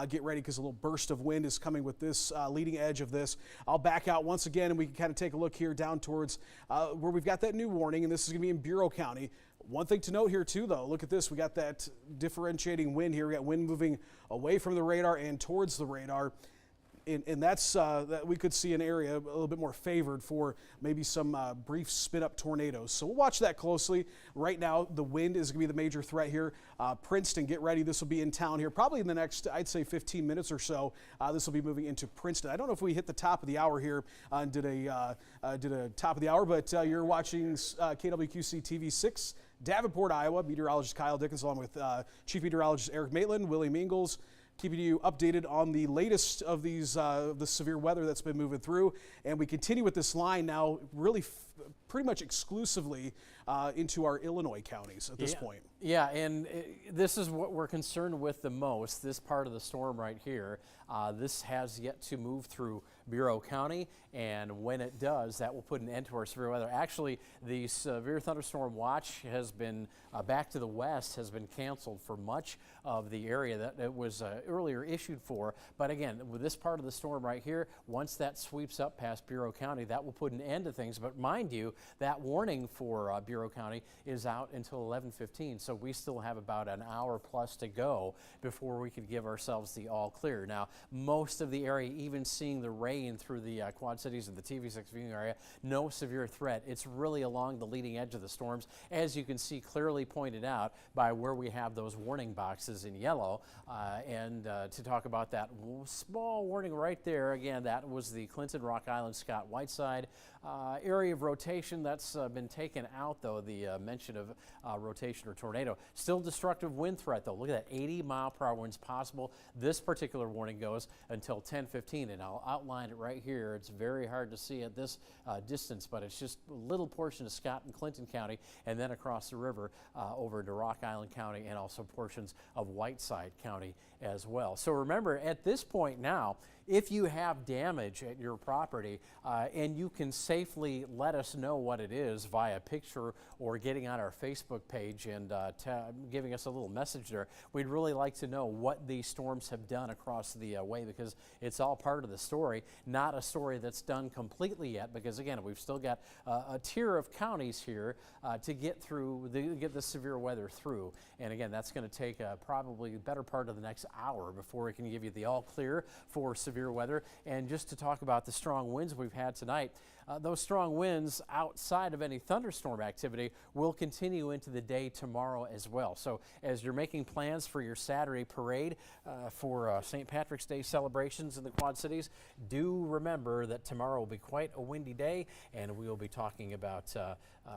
get ready because a little burst of wind is coming with this leading edge of this. I'll back out once again and we can kind of take a look here down towards where we've got that new warning, and this is going to be in Bureau County. One thing to note here too, though, look at this. We got that differentiating wind here. We got wind moving away from the radar and towards the radar. And that's that we could see an area a little bit more favored for maybe some brief spin-up tornadoes. So we'll watch that closely. Right now, the wind is going to be the major threat here. Princeton, get ready. This will be in town here probably in the next, I'd say, 15 minutes or so. This will be moving into Princeton. I don't know if we hit the top of the hour here and did a top of the hour, but you're watching KWQC TV 6. Davenport, Iowa. Meteorologist Kyle Dickens along with Chief Meteorologist Eric Maitland, Willie Mingles, keeping you updated on the latest of these the severe weather that's been moving through. And we continue with this line now really pretty much exclusively into our Illinois counties at this point. Yeah, and this is what we're concerned with the most, this part of the storm right here. This has yet to move through Bureau County, and when it does, that will put an end to our severe weather. Actually, the severe thunderstorm watch has been back to the west, has been canceled for much of the area that it was earlier issued for. But again, with this part of the storm right here, once that sweeps up past Bureau County, that will put an end to things. But mind you, that warning for Bureau County is out until 11:15, so we still have about an hour plus to go before we could give ourselves the all clear. Now, most of the area, even seeing the rain through the Quad Cities and the TV6 viewing area, no severe threat. It's really along the leading edge of the storms, as you can see clearly pointed out by where we have those warning boxes in yellow. And to talk about that small warning right there, again, that was the Clinton, Rock Island, Scott, Whiteside area of rotation. That's been taken out, though, the mention of rotation or tornado. Still destructive wind threat, though. Look at that, 80-mile-per-hour winds possible. This particular warning goes until 10:15, and I'll outline it right here. It's very hard to see at this distance, but it's just a little portion of Scott and Clinton County, and then across the river over into Rock Island County, and also portions of Whiteside County as well. So remember, at this point now, if you have damage at your property and you can safely let us know what it is via picture or getting on our Facebook page and giving us a little message there, we'd really like to know what these storms have done across the way, because it's all part of the story, not a story that's done completely yet, because again, we've still got a tier of counties here to get through, get the severe weather through. And again, that's going to take probably the better part of the next hour before we can give you the all clear for severe weather. And just to talk about the strong winds we've had tonight, those strong winds outside of any thunderstorm activity will continue into the day tomorrow as well. So as you're making plans for your Saturday parade for St. Patrick's Day celebrations in the Quad Cities, do remember that tomorrow will be quite a windy day, and we will be talking about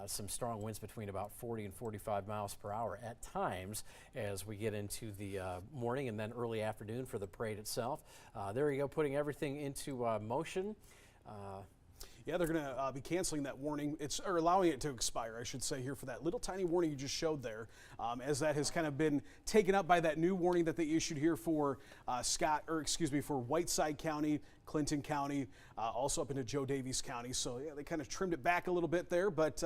some strong winds between about 40 and 45 miles per hour at times as we get into the morning and then early afternoon for the parade itself. There you go, putting everything into motion. Yeah, they're going to be canceling that warning. Or allowing it to expire, I should say, here for that little tiny warning you just showed there, as that has kind of been taken up by that new warning that they issued here for for Whiteside County, Clinton County, also up into Joe Davies County. So yeah, they kind of trimmed it back a little bit there, but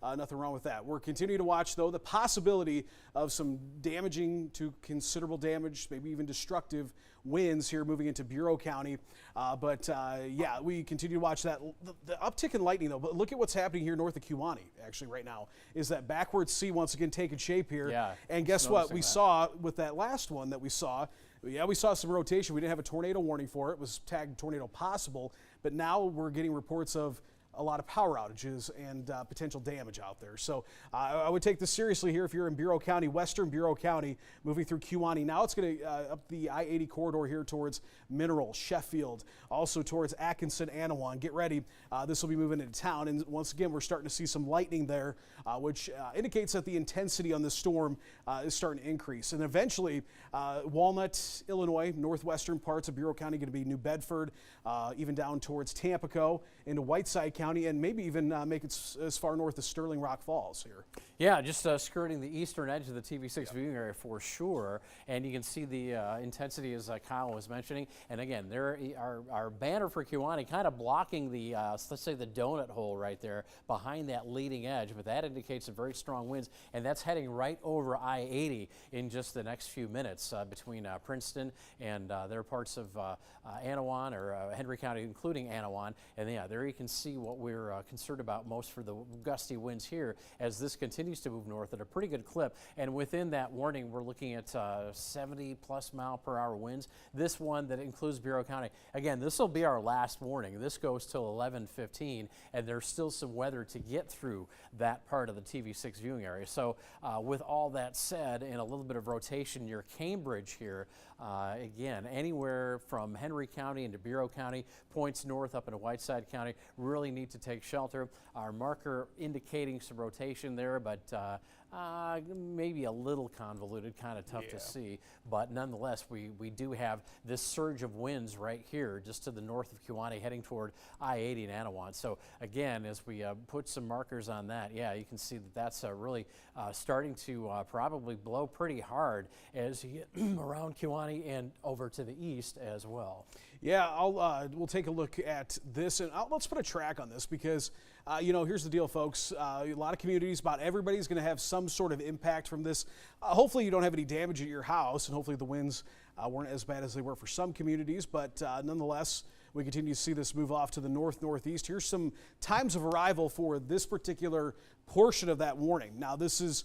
nothing wrong with that. We're continuing to watch, though, the possibility of some damaging to considerable damage, maybe even destructive winds here moving into Bureau County. Yeah, we continue to watch that. The uptick in lightning, though, but look at what's happening here north of Kewanee, actually, right now, is that backward C once again taking shape here. Yeah, and guess what? We saw with that last one that we saw, we saw some rotation. We didn't have a tornado warning for it. It was tagged tornado possible, but now we're getting reports of a lot of power outages and potential damage out there. So I would take this seriously here if you're in Bureau County, western Bureau County, moving through Kewanee. Now it's going to up the I-80 corridor here towards Mineral, Sheffield, also towards Atkinson, Anawan. Get ready. This will be moving into town. And once again, we're starting to see some lightning there, which indicates that the intensity on the storm is starting to increase. And eventually, Walnut, Illinois, northwestern parts of Bureau County, going to be New Bedford, even down towards Tampico, into Whiteside County, and maybe even make it as far north as Sterling Rock Falls here. Yeah, just skirting the eastern edge of the TV6 viewing area for sure. And you can see the intensity as Kyle was mentioning. And again, there our banner for Kewanee kind of blocking the, let's say the donut hole right there behind that leading edge. But that indicates some very strong winds. And that's heading right over I-80 in just the next few minutes between Princeton and their parts of Anawan or Henry County, including Anawan. And yeah, there you can see what we're concerned about most for the gusty winds here as this continues to move north at a pretty good clip. And within that warning, we're looking at 70+ mile/hour winds. This one that includes Bureau County. Again, this will be our last warning. This goes till 11:15, and there's still some weather to get through that part of the TV6 viewing area. So with all that said, and a little bit of rotation near Cambridge here, again, anywhere from Henry County into Bureau County, points north up into Whiteside County, really need to take shelter. Our marker indicating some rotation there, but maybe a little convoluted, kind of tough to see. But nonetheless, we do have this surge of winds right here, just to the north of Kewanee, heading toward I-80 and Anawan. So again, as we put some markers on that, yeah, you can see that that's really starting to probably blow pretty hard as you get around Kewanee and over to the east as well. Yeah, we'll take a look at this, and let's put a track on this because, here's the deal, folks. A lot of communities, about everybody's going to have some sort of impact from this. Hopefully you don't have any damage at your house, and hopefully the winds weren't as bad as they were for some communities, but nonetheless, we continue to see this move off to the north-northeast. Here's some times of arrival for this particular portion of that warning. Now, this is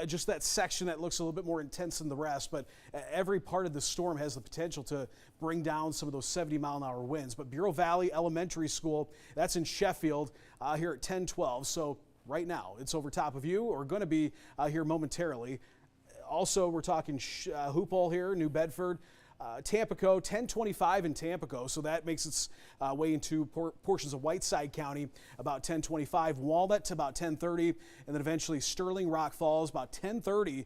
just that section that looks a little bit more intense than the rest, but every part of the storm has the potential to bring down some of those 70-mile-an-hour winds. But Bureau Valley Elementary School, that's in Sheffield, here at 10:12. So right now, it's over top of you, or going to be here momentarily. Also, we're talking Hoople here, New Bedford, Tampico, 10:25 in Tampico, so that makes its way into portions of Whiteside County about 10:25, Walnut to about 10:30, and then eventually Sterling Rock Falls about 10:30,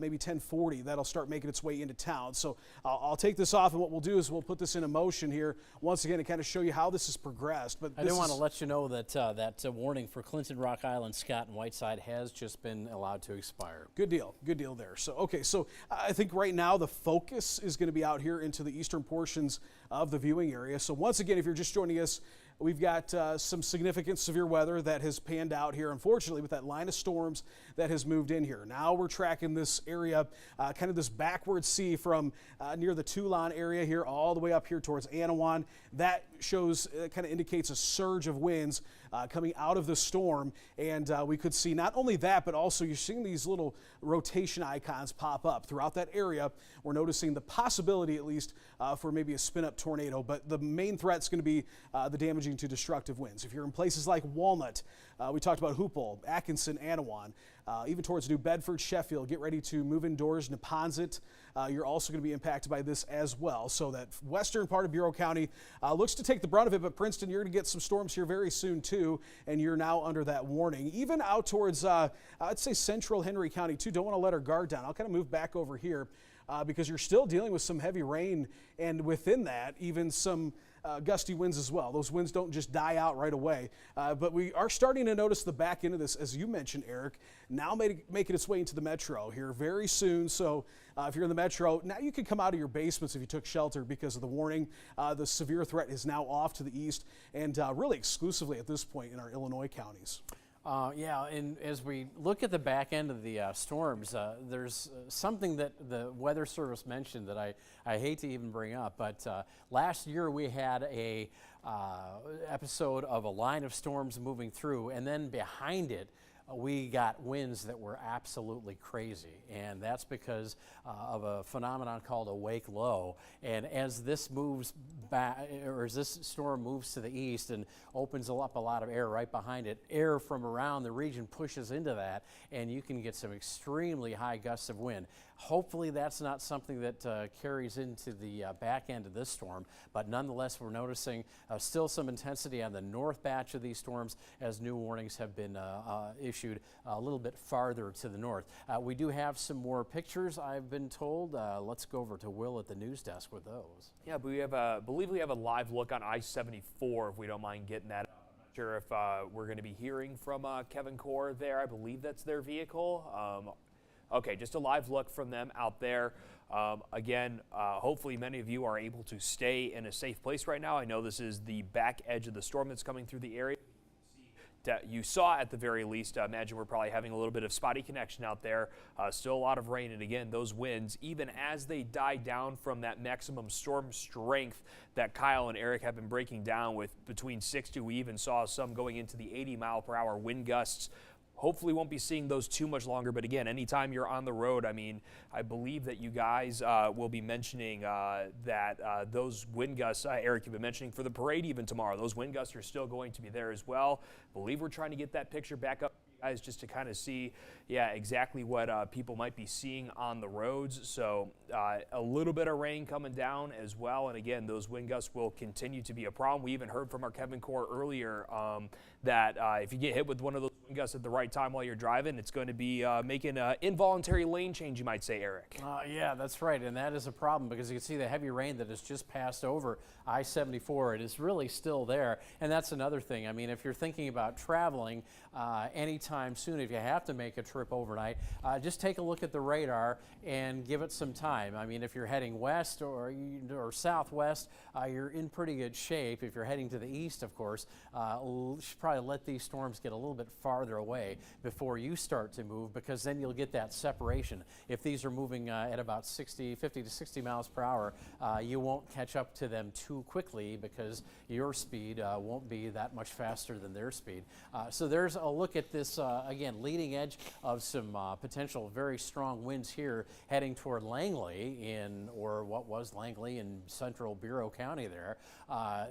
maybe 10:40. That'll start making its way into town. So I'll take this off, and what we'll do is we'll put this in motion here once again to kind of show you how this has progressed. But I do want to let you know that that warning for Clinton, Rock Island, Scott, and Whiteside has just been allowed to expire. Good deal there. So okay, so I think right now the focus is going to be out here into the eastern portions of the viewing area. So once again, if you're just joining us, we've got some significant severe weather that has panned out here, unfortunately, with that line of storms that has moved in here. Now we're tracking this area, kind of this backward sea from near the Toulon area here all the way up here towards Anawan. That shows, kind of indicates a surge of winds coming out of the storm, and we could see not only that, but also you're seeing these little rotation icons pop up throughout that area. We're noticing the possibility, at least, for maybe a spin-up tornado, but the main threat is going to be the damaging to destructive winds. If you're in places like Walnut, we talked about Hoople, Atkinson, Anawan, even towards New Bedford, Sheffield, get ready to move indoors. Neponsit, you're also going to be impacted by this as well. So that western part of Bureau County looks to take the brunt of it, but Princeton, you're going to get some storms here very soon too, and you're now under that warning. Even out towards, I'd say central Henry County too. Don't want to let our guard down. I'll kind of move back over here because you're still dealing with some heavy rain, and within that, even some gusty winds as well. Those winds don't just die out right away, but we are starting to notice the back end of this, as you mentioned, Eric, now making its way into the metro here very soon. So if you're in the metro, now you can come out of your basements if you took shelter because of the warning. The severe threat is now off to the east and really exclusively at this point in our Illinois counties. Yeah, and as we look at the back end of the storms, there's something that the Weather Service mentioned that I hate to even bring up, but last year we had a episode of a line of storms moving through, and then behind it we got winds that were absolutely crazy, and that's because of a phenomenon called a wake low. And as this moves back, or as this storm moves to the east and opens up a lot of air right behind it, air from around the region pushes into that, and you can get some extremely high gusts of wind. Hopefully that's not something that carries into the back end of this storm, but nonetheless we're noticing still some intensity on the north batch of these storms as new warnings have been issued a little bit farther to the north. We do have some more pictures, I've been told. Let's go over to Will at the news desk with those. Yeah, but we have believe we have a live look on I-74 if we don't mind getting that. I'm not sure if we're going to be hearing from Kevin Core there. I believe that's their vehicle. Okay, just a live look from them out there. Again, hopefully many of you are able to stay in a safe place right now. I know this is the back edge of the storm that's coming through the area. That you saw at the very least. I imagine we're probably having a little bit of spotty connection out there. Still a lot of rain, and again, those winds, even as they die down from that maximum storm strength that Kyle and Eric have been breaking down with between 60, we even saw some going into the 80-mile-per-hour wind gusts. Hopefully won't be seeing those too much longer, but again, anytime you're on the road, I mean, I believe that you guys will be mentioning that those wind gusts, Eric, you've been mentioning for the parade even tomorrow, those wind gusts are still going to be there as well. Believe we're trying to get that picture back up, guys, just to kind of see, yeah, exactly what people might be seeing on the roads. So a little bit of rain coming down as well, and again, those wind gusts will continue to be a problem. We even heard from our Kevin Core earlier that if you get hit with one of those wind gusts at the right time while you're driving, it's going to be making an involuntary lane change, you might say, Eric. Yeah, that's right, and that is a problem because you can see the heavy rain that has just passed over I-74. It is really still there, and that's another thing. I mean, if you're thinking about traveling anytime soon, if you have to make a trip overnight, just take a look at the radar and give it some time. I mean, if you're heading west or southwest, you're in pretty good shape. If you're heading to the east, of course, you should probably let these storms get a little bit farther away before you start to move, because then you'll get that separation. If these are moving at about 50 to 60 miles per hour, you won't catch up to them too quickly because your speed won't be that much faster than their speed. So there's a look at this, again, leading edge of some potential very strong winds here heading toward Langley or what was Langley in central Bureau County there.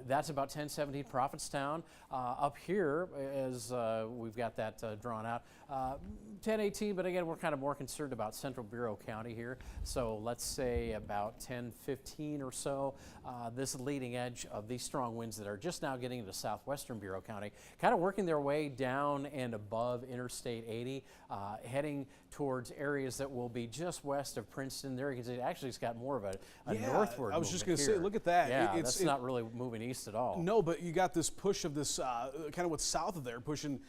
That's about 1017 Prophetstown. Up here, as we've got that drawn out, 1018, but again, we're kind of more concerned about central Bureau County here. So let's say about 1015 or so. This leading edge of these strong winds that are just now getting into southwestern Bureau County, kind of working their way down and above Interstate 80, heading towards areas that will be just west of Princeton. There you can see actually it's got more of a northward I was just going to say, look at that. Yeah, it's not really moving east at all. No, but you got this push of this kind of what's south of there, pushing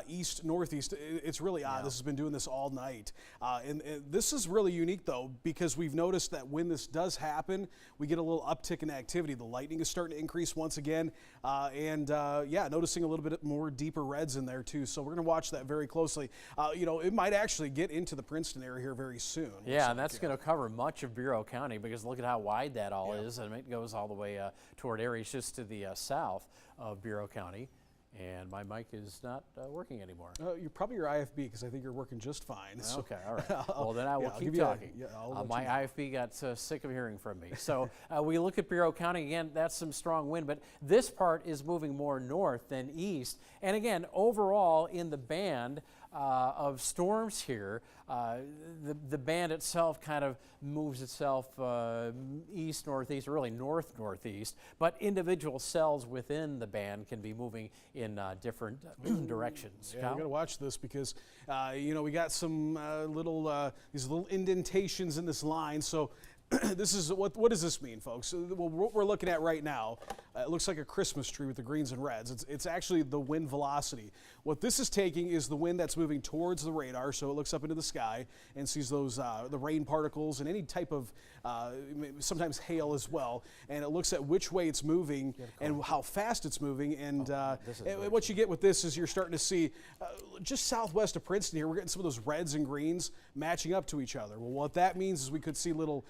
east, northeast. It's really odd. Yeah. This has been doing this all night. And this is really unique, though, because we've noticed that when this does happen, we get a little uptick in activity. The lightning is starting to increase once again. Yeah, noticing a little bit more deeper reds in there, too. So we're going to watch that very closely. You know, it might actually get into the Princeton area here very soon. Yeah, and that's going to cover much of Bureau County because look at how wide that all is. And it goes all the way toward areas just to the south of Bureau County. And my mic is not working anymore. You're probably your IFB because I think you're working just fine. So. Okay, all right. Well, then I will keep talking. My IFB got sick of hearing from me. So we look at Bureau County again. That's some strong wind, but this part is moving more north than east. And again, overall in the band of storms here, the band itself kind of moves itself east, northeast, or really north, northeast, but individual cells within the band can be moving in different directions. Yeah, we're going to watch this because, you know, we got some these little indentations in this line. So this is what does this mean, folks? Well, what we're looking at right now, it looks like a Christmas tree with the greens and reds. It's actually the wind velocity. What this is taking is the wind that's moving towards the radar, so it looks up into the sky and sees those the rain particles and any type of sometimes hail as well. And it looks at which way it's moving and how fast it's moving. And what you get with this is you're starting to see just southwest of Princeton here, we're getting some of those reds and greens matching up to each other. Well, what that means is we could see little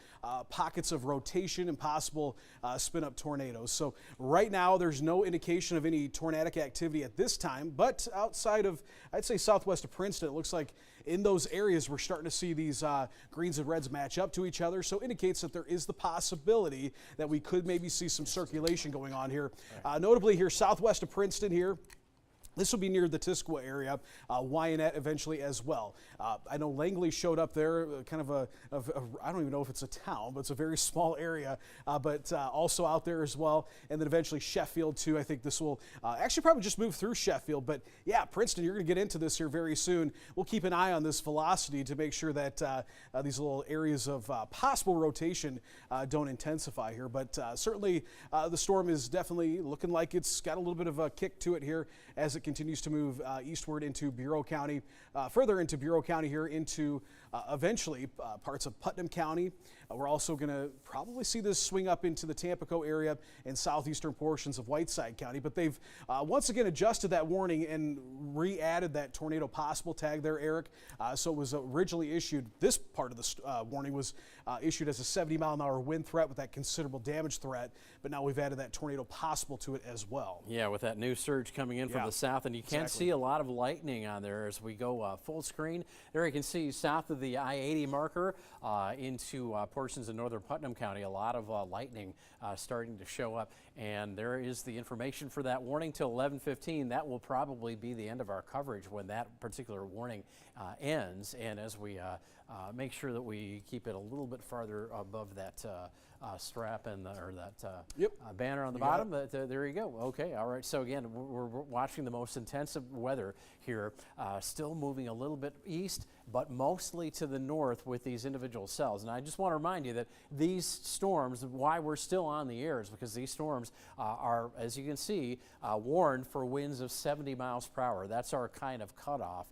pockets of rotation and possible spin-up tornadoes. So right now there's no indication of any tornadic activity at this time, but outside of, I'd say southwest of Princeton, it looks like in those areas we're starting to see these greens and reds match up to each other. So it indicates that there is the possibility that we could maybe see some circulation going on here. Notably here southwest of Princeton here, this will be near the Tisqua area, Wyanett eventually as well. I know Langley showed up there, kind of I don't even know if it's a town, but it's a very small area, but also out there as well. And then eventually Sheffield too. I think this will actually probably just move through Sheffield. But yeah, Princeton, you're going to get into this here very soon. We'll keep an eye on this velocity to make sure that these little areas of possible rotation don't intensify here. But certainly the storm is definitely looking like it's got a little bit of a kick to it here as it continues to move eastward into Bureau County, further into Bureau County here into eventually parts of Putnam County. We're also going to probably see this swing up into the Tampico area and southeastern portions of Whiteside County, but they've once again adjusted that warning and re-added that tornado possible tag there, Eric. So it was originally issued, this part of the warning was issued as a 70-mile-an-hour wind threat with that considerable damage threat, but now we've added that tornado possible to it as well. Yeah, with that new surge coming in from the south, and you can see a lot of lightning on there as we go full screen. There you can see south of the I-80 marker into portions of northern Putnam County, a lot of lightning starting to show up. And there is the information for that warning till 11:15. That will probably be the end of our coverage when that particular warning ends. And as we make sure that we keep it a little bit farther above that strap and that banner on the bottom. But there you go. Okay, all right. So again, we're watching the most intensive weather here, still moving a little bit east, but mostly to the north with these individual cells. And I just want to remind you that these storms, why we're still on the air is because these storms are, as you can see, warned for winds of 70 miles per hour. That's our kind of cutoff.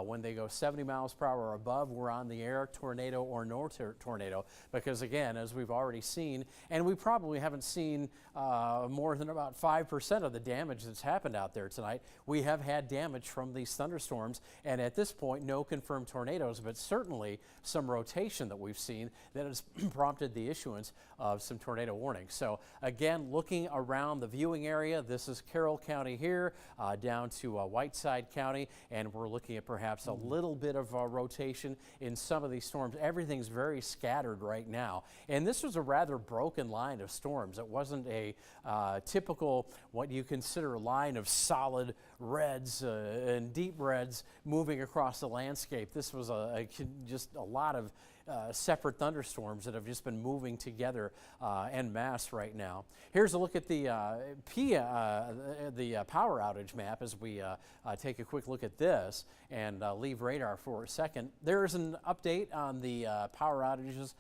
When they go 70 miles per hour or above, we're on the air, tornado or no tornado, because again, as we've already seen, and we probably haven't seen more than about 5% of the damage that's happened out there tonight. We have had damage from these thunderstorms, and at this point, no confirmed tornadoes, but certainly some rotation that we've seen that has prompted the issuance of some tornado warnings. So again, looking around the viewing area, this is Carroll County here, down to Whiteside County, and we're looking at perhaps a little bit of rotation in some of these storms. Everything's very scattered right now, and this was a rather broken line of storms. It wasn't a typical, what you consider, line of solid reds and deep reds moving across the landscape. This was just a lot of separate thunderstorms that have just been moving together en masse right now. Here's a look at the power outage map as we take a quick look at this and leave radar for a second. There's an update on the power outages.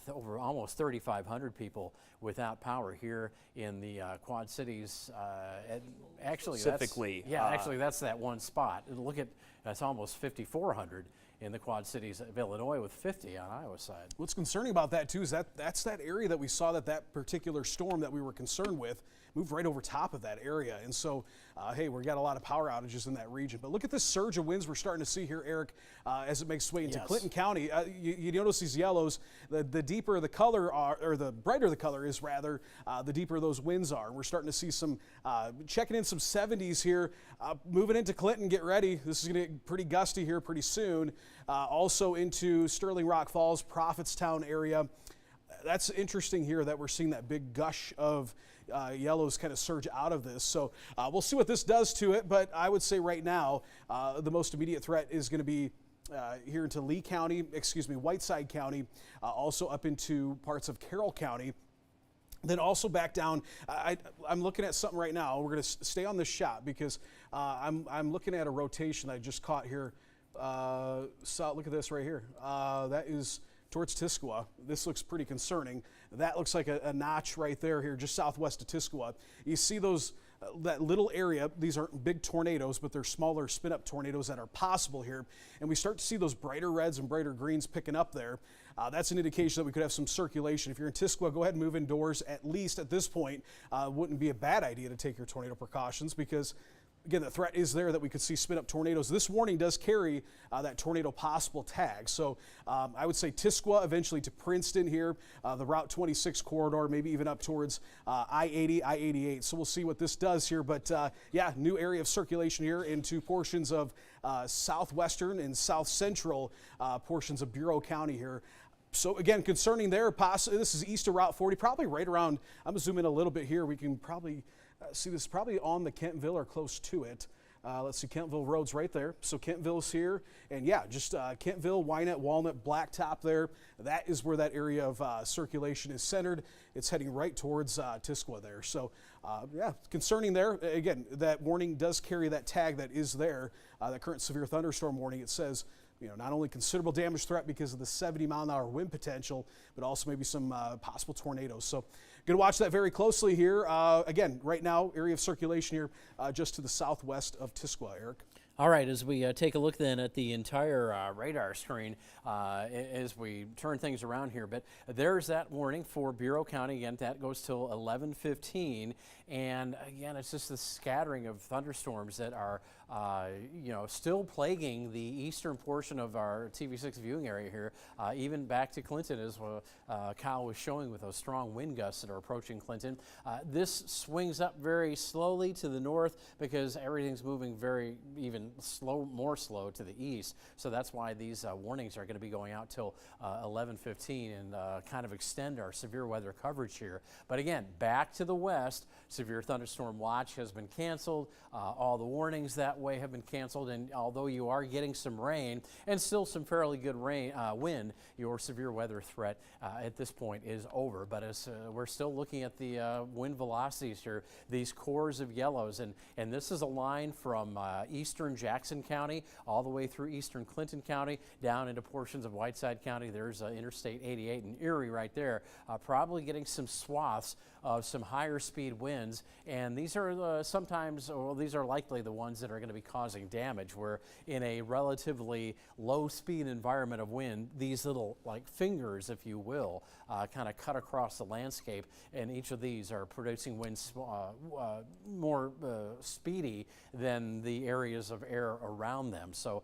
Over almost 3,500 people without power here in the Quad Cities. Actually, specifically, actually that's that one spot. Look at, that's almost 5,400 in the Quad Cities of Illinois with 50 on Iowa side. What's concerning about that too is that's that area that we saw that particular storm that we were concerned with moved right over top of that area. And so, hey, we got a lot of power outages in that region. But look at this surge of winds we're starting to see here, Eric, as it makes its way into Clinton County. You notice these yellows, the deeper the color are, or the brighter the color is rather, the deeper those winds are. And we're starting to see some, checking in some 70s here, moving into Clinton, get ready. This is gonna get pretty gusty here pretty soon. Also into Sterling Rock Falls, Prophetstown area. That's interesting here that we're seeing that big gush of yellows kind of surge out of this. So we'll see what this does to it, but I would say right now the most immediate threat is going to be here into Whiteside County, also up into parts of Carroll County. Then also back down, I'm looking at something right now. We're going to stay on this shot because I'm looking at a rotation that I just caught here. So look at this right here. That is towards Tisqua. This looks pretty concerning. That looks like a notch right there here, just southwest of Tisqua. You see those that little area. These aren't big tornadoes, but they're smaller spin-up tornadoes that are possible here. And we start to see those brighter reds and brighter greens picking up there. That's an indication that we could have some circulation. If you're in Tisquoia, go ahead and move indoors. At least at this point, wouldn't be a bad idea to take your tornado precautions because, again, the threat is there that we could see spin-up tornadoes. This warning does carry that tornado possible tag. So I would say Tisquoia, eventually to Princeton here, the Route 26 corridor, maybe even up towards I-80, I-88. So we'll see what this does here. But yeah, new area of circulation here into portions of southwestern and south central portions of Bureau County here. So again, concerning there, this is east of Route 40, probably right around, I'm going to zoom in a little bit here. We can probably see this probably on the Kentville or close to it. Let's see, Kentville Road's right there. So Kentville's here. And yeah, just Kentville, Wynette, Walnut, Blacktop there. That is where that area of circulation is centered. It's heading right towards Tisquoia there. So yeah, concerning there, again, that warning does carry that tag that is there, that current severe thunderstorm warning. It says, not only considerable damage threat because of the 70-mile-an-hour wind potential, but also maybe some possible tornadoes. So going to watch that very closely here. Again, right now, area of circulation here just to the southwest of Tisquoia, Eric. All right, as we take a look then at the entire radar screen as we turn things around here, but there's that warning for Bureau County. Again, that goes till 11:15, and again, it's just the scattering of thunderstorms that are still plaguing the eastern portion of our TV6 viewing area here, even back to Clinton, as Kyle was showing with those strong wind gusts that are approaching Clinton. This swings up very slowly to the north because everything's moving very more slow to the east. So that's why these warnings are going to be going out till 11:15 and kind of extend our severe weather coverage here. But again, back to the west, severe thunderstorm watch has been canceled. All the warnings that way have been canceled, and although you are getting some rain and still some fairly good wind, your severe weather threat at this point is over. But as we're still looking at the wind velocities here, these cores of yellows, and this is a line from eastern Jackson County all the way through eastern Clinton County down into portions of Whiteside County. There's Interstate 88 and Erie right there, probably getting some swaths of some higher speed winds, and these are these are likely the ones that are going to be causing damage, where in a relatively low speed environment of wind, these little like fingers, if you will, kind of cut across the landscape, and each of these are producing winds more speedy than the areas of air around them. So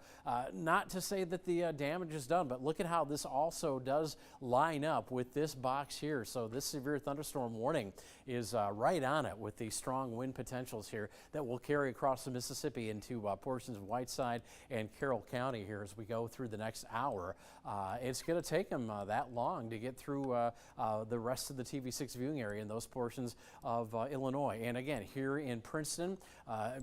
not to say that the damage is done, but look at how this also does line up with this box here. So this severe thunderstorm warning is right on it with these strong wind potentials here that will carry across the Mississippi into portions of Whiteside and Carroll County here as we go through the next hour. It's going to take them that long to get through the rest of the TV6 viewing area in those portions of Illinois. And again, here in Princeton,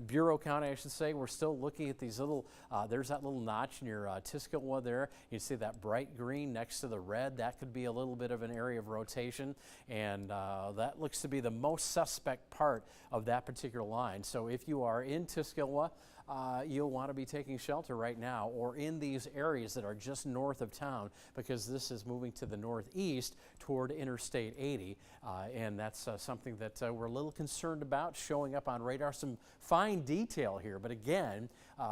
Bureau County, I should say, we're still looking at these little, there's that little notch near Tisquoia there. You see that bright green next to the red. That could be a little bit of an area of rotation, and that looks to be the most suspect part of that particular line. So if you are in Tisquoia, you'll want to be taking shelter right now, or in these areas that are just north of town, because this is moving to the northeast toward Interstate 80, and that's something that we're a little concerned about showing up on radar. Some fine detail here, but again,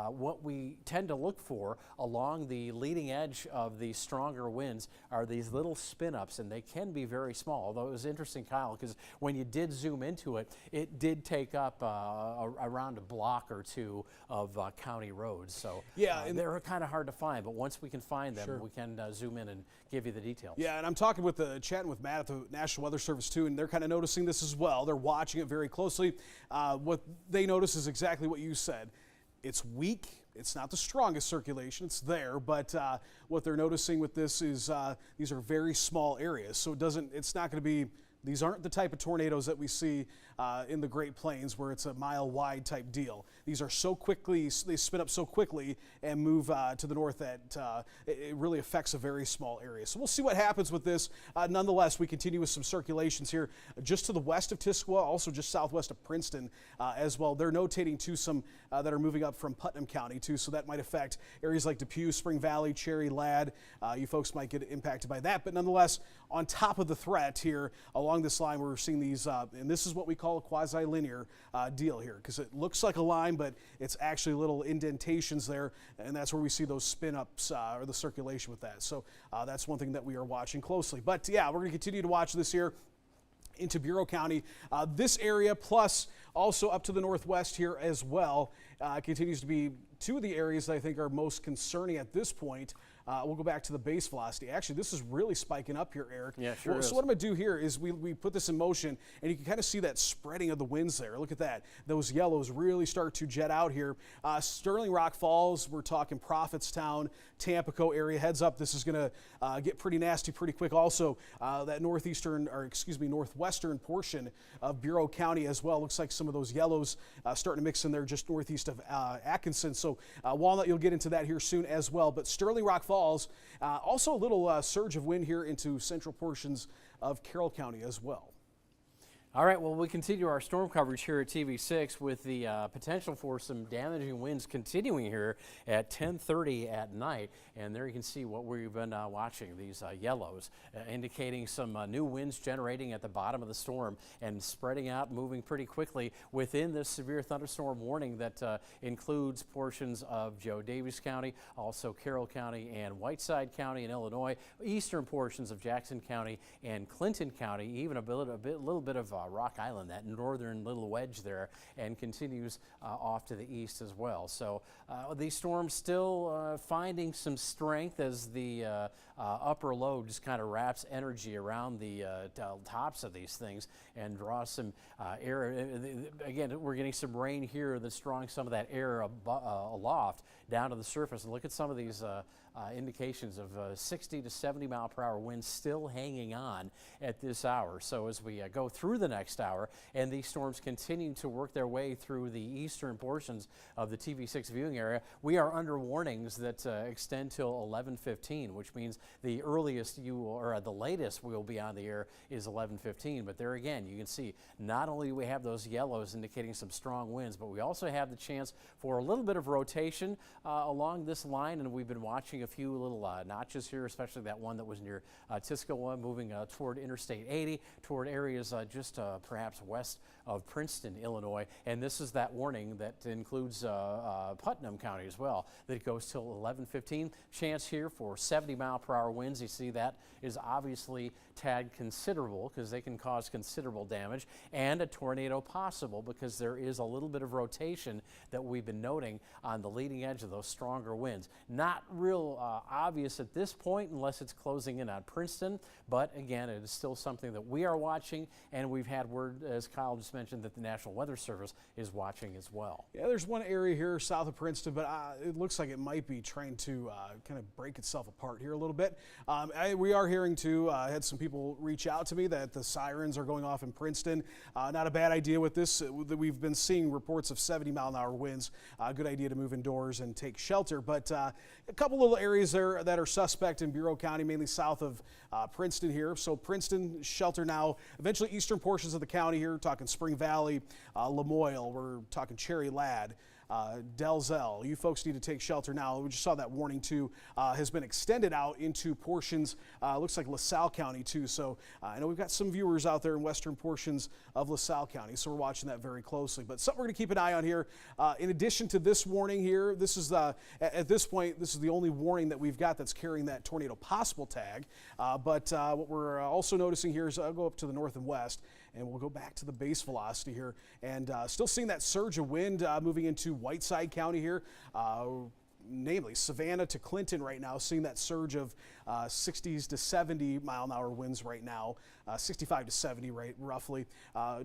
what we tend to look for along the leading edge of the stronger winds are these little spin-ups, and they can be very small. Although it was interesting, Kyle, because when you did zoom into it, it did take up around a block or two of county roads. So yeah, they're kind of hard to find, but once we can find them, we can zoom in and give you the details. Yeah, and I'm chatting with Matt at the National Weather Service too, and they're kind of noticing this as well. They're watching it very closely. What they notice is exactly what you said. It's weak. It's not the strongest circulation. It's there, but what they're noticing with this is these are very small areas. So it's not going to be. These aren't the type of tornadoes that we see in the Great Plains where it's a mile wide type deal. These are so quickly, they spin up so quickly and move to the north that it really affects a very small area. So we'll see what happens with this. Nonetheless, we continue with some circulations here just to the west of Tisquoia, also just southwest of Princeton as well. They're notating to some that are moving up from Putnam County too, so that might affect areas like Depew, Spring Valley, Cherry, Ladd. You folks might get impacted by that, but nonetheless, on top of the threat here along this line, we're seeing these, and this is what we call call a quasi-linear deal here, because it looks like a line, but it's actually little indentations there, and that's where we see those spin-ups or the circulation with that. So that's one thing that we are watching closely. But yeah, we're going to continue to watch this here into Bureau County. This area, plus also up to the northwest here as well, continues to be two of the areas that I think are most concerning at this point. We'll go back to the base velocity. Actually, this is really spiking up here, Eric. Yeah, sure is. So what I'm going to do here is we put this in motion, and you can kind of see that spreading of the winds there. Look at that. Those yellows really start to jet out here. Sterling Rock Falls, we're talking Prophetstown, Tampico area. Heads up, this is going to get pretty nasty pretty quick. Also, that northwestern portion of Bureau County as well. Looks like some of those yellows starting to mix in there just northeast of Atkinson. So Walnut, you'll get into that here soon as well. But Sterling Rock Falls, also a little surge of wind here into central portions of Carroll County as well. All right, well, we continue our storm coverage here at TV6 with the potential for some damaging winds continuing here at 10:30 at night. And there you can see what we've been watching, these yellows, indicating some new winds generating at the bottom of the storm and spreading out, moving pretty quickly within this severe thunderstorm warning that includes portions of Joe Daviess County, also Carroll County and Whiteside County in Illinois, eastern portions of Jackson County and Clinton County, even a little bit of Rock Island, that northern little wedge there, and continues off to the east as well. So these storms still finding some strength as the upper low just kind of wraps energy around the tops of these things and draws some air. Again, we're getting some rain here that's drawing some of that air aloft down to the surface. And look at some of these indications of 60 to 70 mile per hour winds still hanging on at this hour. So as we go through the next hour and these storms continue to work their way through the eastern portions of the TV6 viewing area, we are under warnings that extend till 11:15, which means the earliest the latest we'll be on the air is 11:15. But there again, you can see not only do we have those yellows indicating some strong winds, but we also have the chance for a little bit of rotation along this line, and we've been watching a few little notches here, especially that one that was near Tuscola, moving toward Interstate 80, toward areas just perhaps west of Princeton, Illinois. And this is that warning that includes Putnam County as well, that goes till 11:15. Chance here for 70 mile per hour winds. You see that is obviously tad considerable because they can cause considerable damage, and a tornado possible because there is a little bit of rotation that we've been noting on the leading edge of those stronger winds. Not real obvious at this point unless it's closing in on Princeton, but again, it is still something that we are watching, and we've had word, as Kyle just mentioned, that the National Weather Service is watching as well. Yeah, there's one area here south of Princeton, but it looks like it might be trying to kind of break itself apart here a little bit. We are hearing too, I had some people reach out to me that the sirens are going off in Princeton. Not a bad idea with this. We've been seeing reports of 70 mile an hour winds. Good idea to move indoors and take shelter. But a couple little areas there that are suspect in Bureau County, mainly south of Princeton here. So Princeton, shelter now. Eventually eastern portions of the county here, talking Spring Valley, Lamoille, we're talking Cherry Lad. Delzell, you folks need to take shelter now. We just saw that warning too has been extended out into portions, looks like LaSalle County too. So I know we've got some viewers out there in western portions of LaSalle County, so we're watching that very closely. But something we're going to keep an eye on here. In addition to this warning here, this is at this point, this is the only warning that we've got that's carrying that tornado possible tag. But what we're also noticing here is I'll go up to the north and west, and we'll go back to the base velocity here, and still seeing that surge of wind moving into Whiteside County here, namely Savannah to Clinton right now, seeing that surge of 60s to 70 mile an hour winds right now, 65 to 70 right roughly.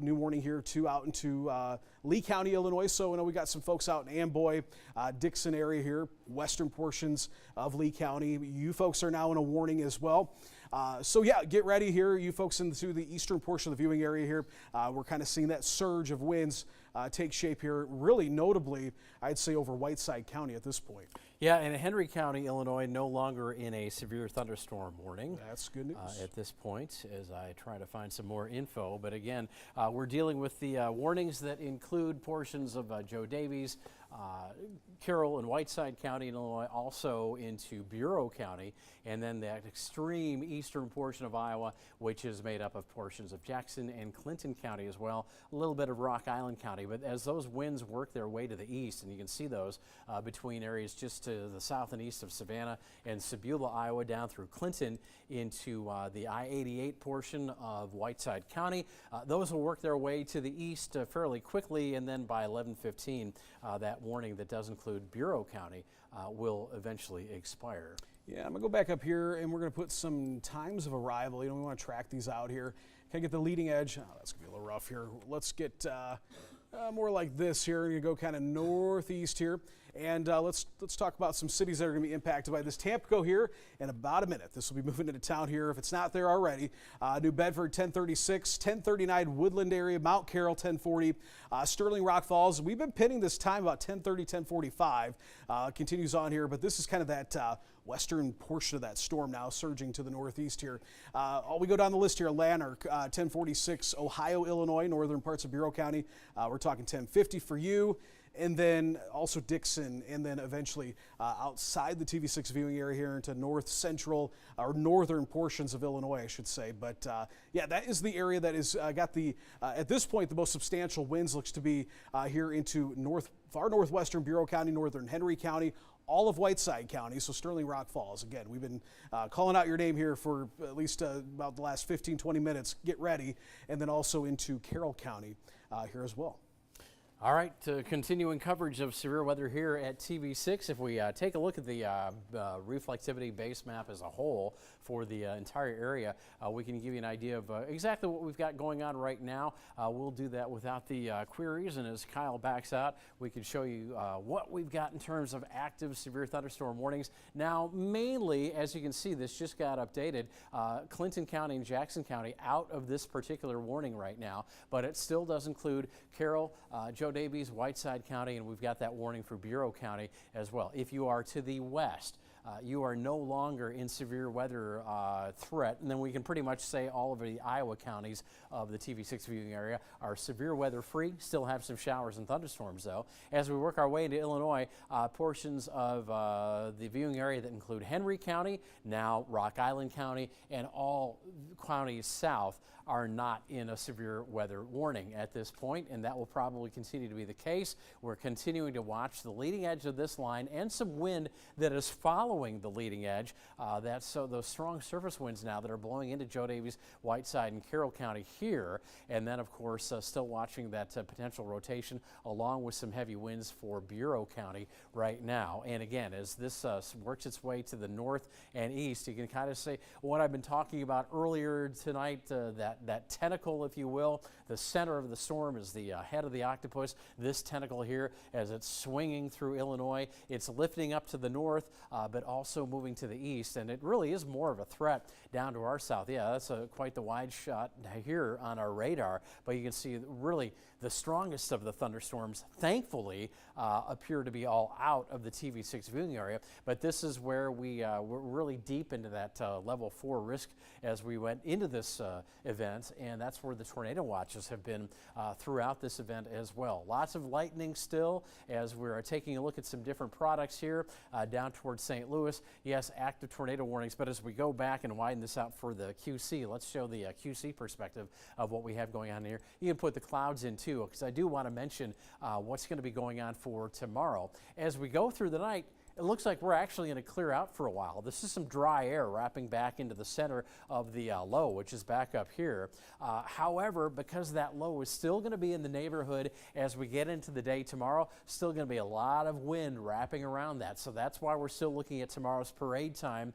New warning here too out into Lee County, Illinois. So I know we got some folks out in Amboy, Dixon area here, western portions of Lee County. You folks are now in a warning as well. So yeah, get ready here, you folks into the eastern portion of the viewing area here. We're kind of seeing that surge of winds take shape here, really notably, I'd say, over Whiteside County at this point. Yeah, and Henry County, Illinois, no longer in a severe thunderstorm warning. That's good news. At this point, as I try to find some more info. But again, we're dealing with the warnings that include portions of Joe Davies, Carroll and Whiteside County in Illinois, also into Bureau County, and then that extreme eastern portion of Iowa, which is made up of portions of Jackson and Clinton County as well, a little bit of Rock Island County. But as those winds work their way to the east, and you can see those between areas just to the south and east of Savannah and Sebula, Iowa, down through Clinton into the I-88 portion of Whiteside County. Those will work their way to the east fairly quickly, and then by 11:15, that warning that does include Bureau County will eventually expire. Yeah, I'm going to go back up here, and we're going to put some times of arrival. We want to track these out here. Can I get the leading edge? Oh, that's going to be a little rough here. Let's get more like this here. We're going to go kind of northeast here. And let's talk about some cities that are going to be impacted by this. Tampico here in about a minute. This will be moving into town here if it's not there already. New Bedford 1036, 1039 Woodland area, Mount Carroll 1040, Sterling Rock Falls. We've been pinning this time about 1030, 1045. Continues on here, but this is kind of that western portion of that storm now surging to the northeast here. We go down the list here. Lanark 1046, Ohio, Illinois, northern parts of Bureau County. We're talking 1050 for you. And then also Dixon, and then eventually outside the TV6 viewing area here into north central or northern portions of Illinois, I should say. But yeah, that is the area that is got the at this point the most substantial winds. Looks to be here into far northwestern Bureau County, northern Henry County, all of Whiteside County, so Sterling Rock Falls. Again, we've been calling out your name here for at least about the last 15-20 minutes. Get ready, and then also into Carroll County here as well. All right, continuing coverage of severe weather here at TV6. If we take a look at the reflectivity base map as a whole for the entire area, we can give you an idea of exactly what we've got going on right now. We'll do that without the queries, and as Kyle backs out, we can show you what we've got in terms of active severe thunderstorm warnings. Now, mainly, as you can see, this just got updated. Clinton County and Jackson County out of this particular warning right now, but it still does include Carroll, Joe Davies, Whiteside County, and we've got that warning for Bureau County as well. If you are to the west, you are no longer in severe weather threat, and then we can pretty much say all of the Iowa counties of the TV6 viewing area are severe weather free, still have some showers and thunderstorms though. As we work our way into Illinois, portions of the viewing area that include Henry County, now Rock Island County, and all counties south are not in a severe weather warning at this point, and that will probably continue to be the case. We're continuing to watch the leading edge of this line and some wind that is following the leading edge. That's those strong surface winds now that are blowing into Joe Davies, Whiteside, and Carroll County here, and then of course still watching that potential rotation along with some heavy winds for Bureau County right now. And again, as this works its way to the north and east, you can kind of say what I've been talking about earlier tonight, that tentacle, if you will. The center of the storm is the head of the octopus. This tentacle here, as it's swinging through Illinois, it's lifting up to the north, but also moving to the east, and it really is more of a threat down to our south. Yeah, that's quite the wide shot here on our radar, but you can see really the strongest of the thunderstorms, thankfully, appear to be all out of the TV6 viewing area, but this is where we're really deep into that level 4 risk as we went into this event, and that's where the tornado watches have been throughout this event as well. Lots of lightning still as we're taking a look at some different products here down towards St. Louis. Yes, active tornado warnings, but as we go back and widen this out for the QC, let's show the QC perspective of what we have going on here. You can put the clouds in too, because I do want to mention what's going to be going on for tomorrow. As we go through the night, it looks like we're actually going to clear out for a while. This is some dry air wrapping back into the center of the low, which is back up here. However, because that low is still going to be in the neighborhood as we get into the day tomorrow, still going to be a lot of wind wrapping around that. So that's why we're still looking at tomorrow's parade time.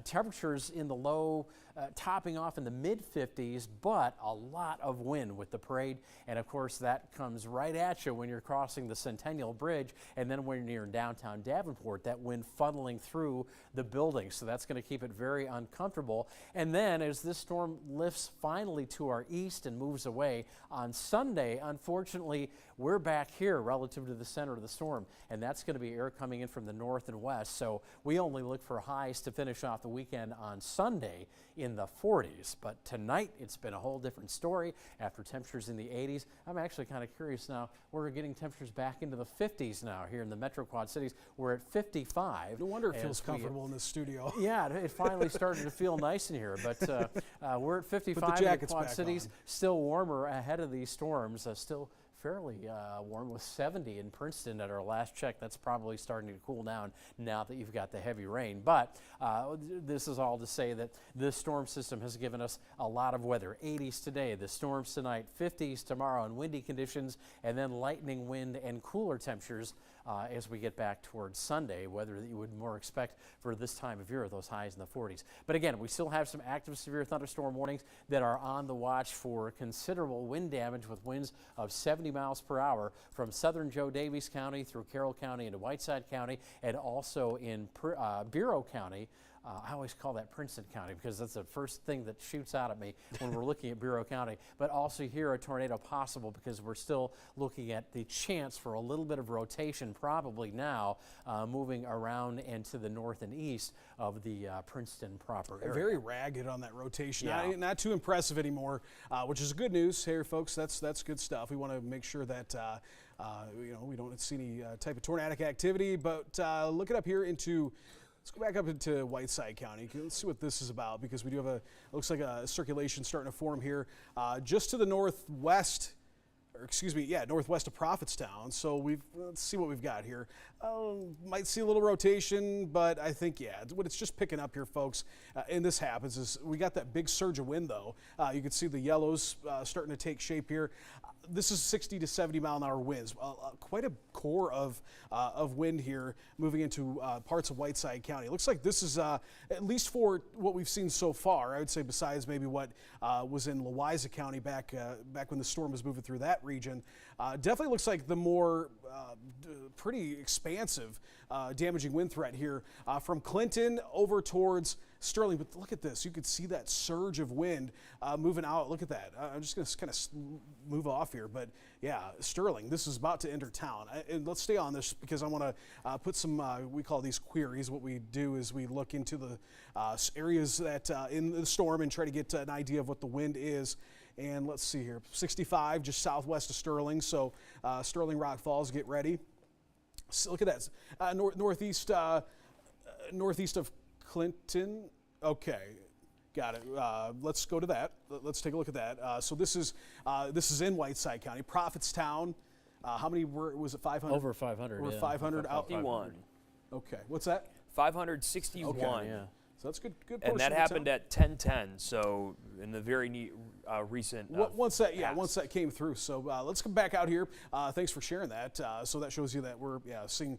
Temperatures in the low topping off in the mid-50s, but a lot of wind with the parade. And of course, that comes right at you when you're crossing the Centennial Bridge. And then when you're in downtown Davenport, that wind funneling through the buildings. So that's going to keep it very uncomfortable. And then as this storm lifts finally to our east and moves away on Sunday, unfortunately, we're back here relative to the center of the storm. And that's going to be air coming in from the north and west. So we only look for highs to finish off the weekend on Sunday in the 40s. But tonight, it's been a whole different story after temperatures in the 80s. I'm actually kind of curious now. We're getting temperatures back into the 50s now here in the Metro Quad Cities. We're at 55. No wonder it feels comfortable in this studio. Yeah, it finally started to feel nice in here. But we're at 55 Put the in the jackets Quad back Cities. on. Still warmer ahead of these storms. Still fairly warm with 70 in Princeton at our last check. That's probably starting to cool down now that you've got the heavy rain. But this is all to say that this storm system has given us a lot of weather. 80s today, the storms tonight, 50s tomorrow, and windy conditions, and then lightning, wind, and cooler temperatures as we get back towards Sunday, weather that you would more expect for this time of year, those highs in the 40s. But again, we still have some active severe thunderstorm warnings that are on the watch for considerable wind damage with winds of 70 miles per hour from southern Joe Daviess County through Carroll County into Whiteside County, and also in Bureau County. I always call that Princeton County because that's the first thing that shoots out at me when we're looking at Bureau County. But also here a tornado possible because we're still looking at the chance for a little bit of rotation probably now moving around and to the north and east of the Princeton proper area. Very ragged on that rotation. Yeah. Not too impressive anymore, which is good news. Hey, folks, that's good stuff. We want to make sure that we don't see any type of tornadic activity. But look it up here into. Let's go back up into Whiteside County. Let's see what this is about because we do have it looks like a circulation starting to form here just to the northwest, northwest of Prophetstown. So let's see what we've got here. Might see a little rotation, but I think, what it's just picking up here, folks, and this happens is we got that big surge of wind, though. You can see the yellows starting to take shape here. This is 60 to 70 mile an hour winds. Quite a core of wind here moving into parts of Whiteside County. It looks like this is, at least for what we've seen so far, I would say besides maybe what was in Louisa County back when the storm was moving through that region, definitely looks like the more pretty expansive damaging wind threat here from Clinton over towards Sterling. But look at this. You could see that surge of wind moving out. Look at that. I'm just going to kind of move off here. But yeah, Sterling, this is about to enter town. And let's stay on this because I want to put some, we call these queries. What we do is we look into the areas that in the storm and try to get an idea of what the wind is. And let's see here, 65 just southwest of Sterling. So Sterling Rock Falls, get ready. So look at that, northeast of Clinton. Okay, got it. Let's go to that. Let's take a look at that. So this is in Whiteside County, Prophetstown. How many was it? 500. Over 500. Over yeah. 500 out. 51. Okay, what's that? 561. Okay. Yeah. So that's good. Good. And that happened at 10:10. So in the very recent. Once that came through. So let's come back out here. Thanks for sharing that. So that shows you that we're seeing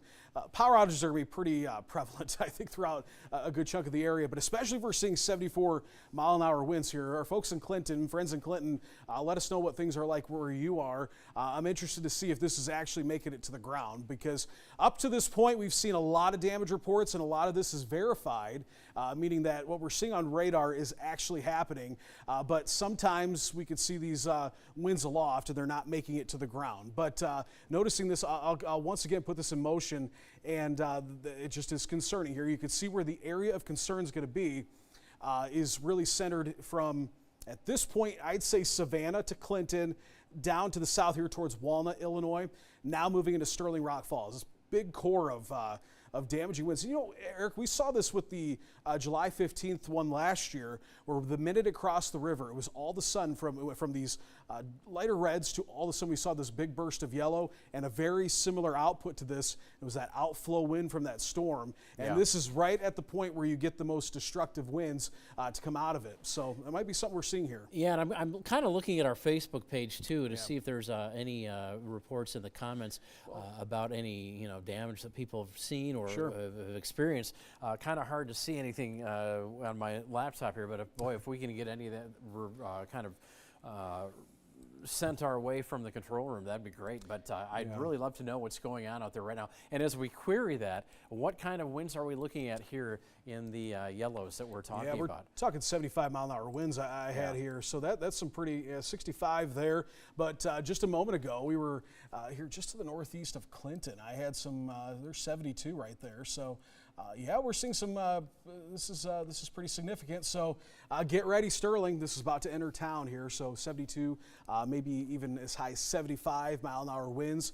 power outages are going to be pretty prevalent, I think, throughout a good chunk of the area. But especially if we're seeing 74 mile an hour winds here. Our folks in Clinton, friends in Clinton, let us know what things are like where you are. I'm interested to see if this is actually making it to the ground because up to this point we've seen a lot of damage reports and a lot of this is verified, meaning that what we're seeing on radar is actually happening. But sometimes we could see these winds aloft and they're not making it to the ground. But noticing this, I'll once again put this in motion, and it just is concerning here. You can see where the area of concern is going to be is really centered from, at this point, I'd say Savannah to Clinton, down to the south here towards Walnut, Illinois, now moving into Sterling Rock Falls. This big core of damaging winds. You know, Eric, we saw this with the July 15th one last year, where the minute it crossed the river, it was all of a sudden from these lighter reds to all of a sudden we saw this big burst of yellow and a very similar output to this. It was that outflow wind from that storm. And this is right at the point where you get the most destructive winds to come out of it. So it might be something we're seeing here. Yeah, and I'm kind of looking at our Facebook page too to see if there's any reports in the comments about any damage that people have seen or have experienced. Kind of hard to see anything on my laptop here, but if we can get any of that kind of sent our way from the control room, that'd be great. But I'd really love to know what's going on out there right now. And as we query that, what kind of winds are we looking at here in the yellows that we're talking we're about? talking 75-mile-an-hour winds I had here. So that's some pretty 65 there. But just a moment ago, we were here just to the northeast of Clinton. I had some, there's 72 right there. So we're seeing some, this is pretty significant. So get ready, Sterling. This is about to enter town here. So 72, maybe even as high as 75-mile-an-hour winds.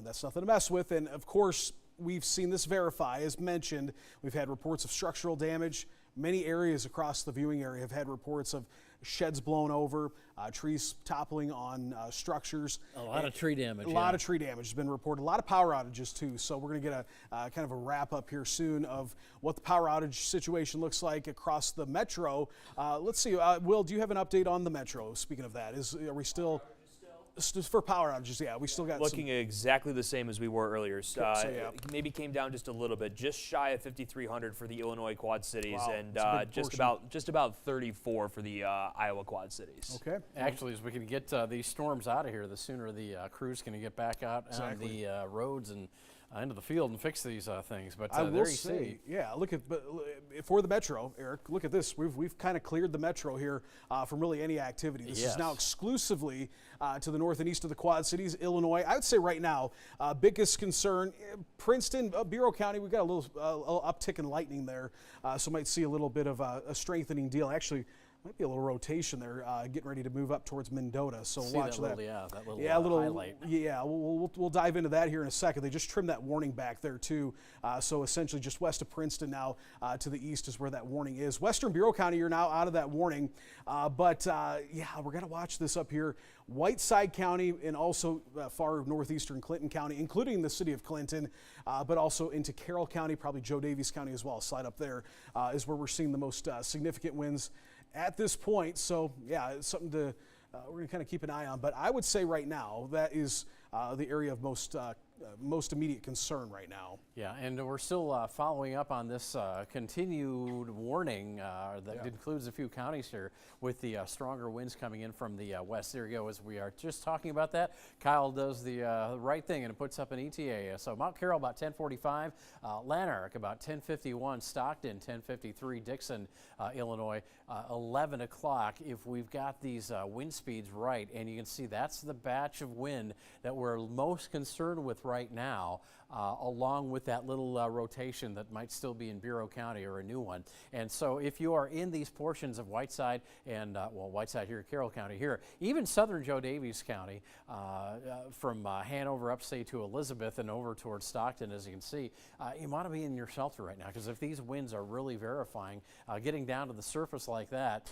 That's nothing to mess with. And of course, we've seen this verify. As mentioned, we've had reports of structural damage. Many areas across the viewing area have had reports of sheds blown over, trees toppling on structures. A lot of tree damage. A lot of tree damage has been reported. A lot of power outages too. So we're going to get a kind of a wrap up here soon of what the power outage situation looks like across the metro. Let's see. Will, do you have an update on the metro? Speaking of that, are we still? For power outages, we still got looking exactly the same as we were earlier. Maybe came down just a little bit, just shy of 5,300 for the Illinois Quad Cities, and just about 34 for the Iowa Quad Cities. Okay. Actually, as we can get these storms out of here, the sooner the crews can get back out on the roads and into the field and fix these things. But there you see. Yeah, for the metro, Eric, look at this. We've kind of cleared the metro here from really any activity. This is now exclusively to the north and east of the Quad Cities, Illinois. I would say right now, biggest concern, Princeton, Bureau County, we've got a little uptick in lightning there, so might see a little bit of a strengthening deal. Actually, might be a little rotation there, getting ready to move up towards Mendota. So watch that. Little highlight. Yeah, we'll dive into that here in a second. They just trimmed that warning back there too. So essentially, just west of Princeton now to the east is where that warning is. Western Bureau County, you're now out of that warning. But we're gonna watch this up here. Whiteside County and also far northeastern Clinton County, including the city of Clinton, but also into Carroll County, probably Joe Davies County as well. Slide up there is where we're seeing the most significant winds at this point. So it's something to we're going to kind of keep an eye on. But I would say right now that is the area of most immediate concern right now. Yeah, and we're still following up on this continued warning that includes a few counties here with the stronger winds coming in from the west. There you go, as we are just talking about that. Kyle does the right thing and it puts up an ETA. So Mount Carroll about 10:45, Lanark about 10:51, Stockton 10:53, Dixon, Illinois 11 o'clock. If we've got these wind speeds right, and you can see that's the batch of wind that we're most concerned with right now, along with that little rotation that might still be in Bureau County or a new one. And so if you are in these portions of Whiteside and, Whiteside here, Carroll County here, even southern Joe Davies County, from Hanover up, say, to Elizabeth and over towards Stockton, as you can see, you want to be in your shelter right now, because if these winds are really verifying, getting down to the surface like that,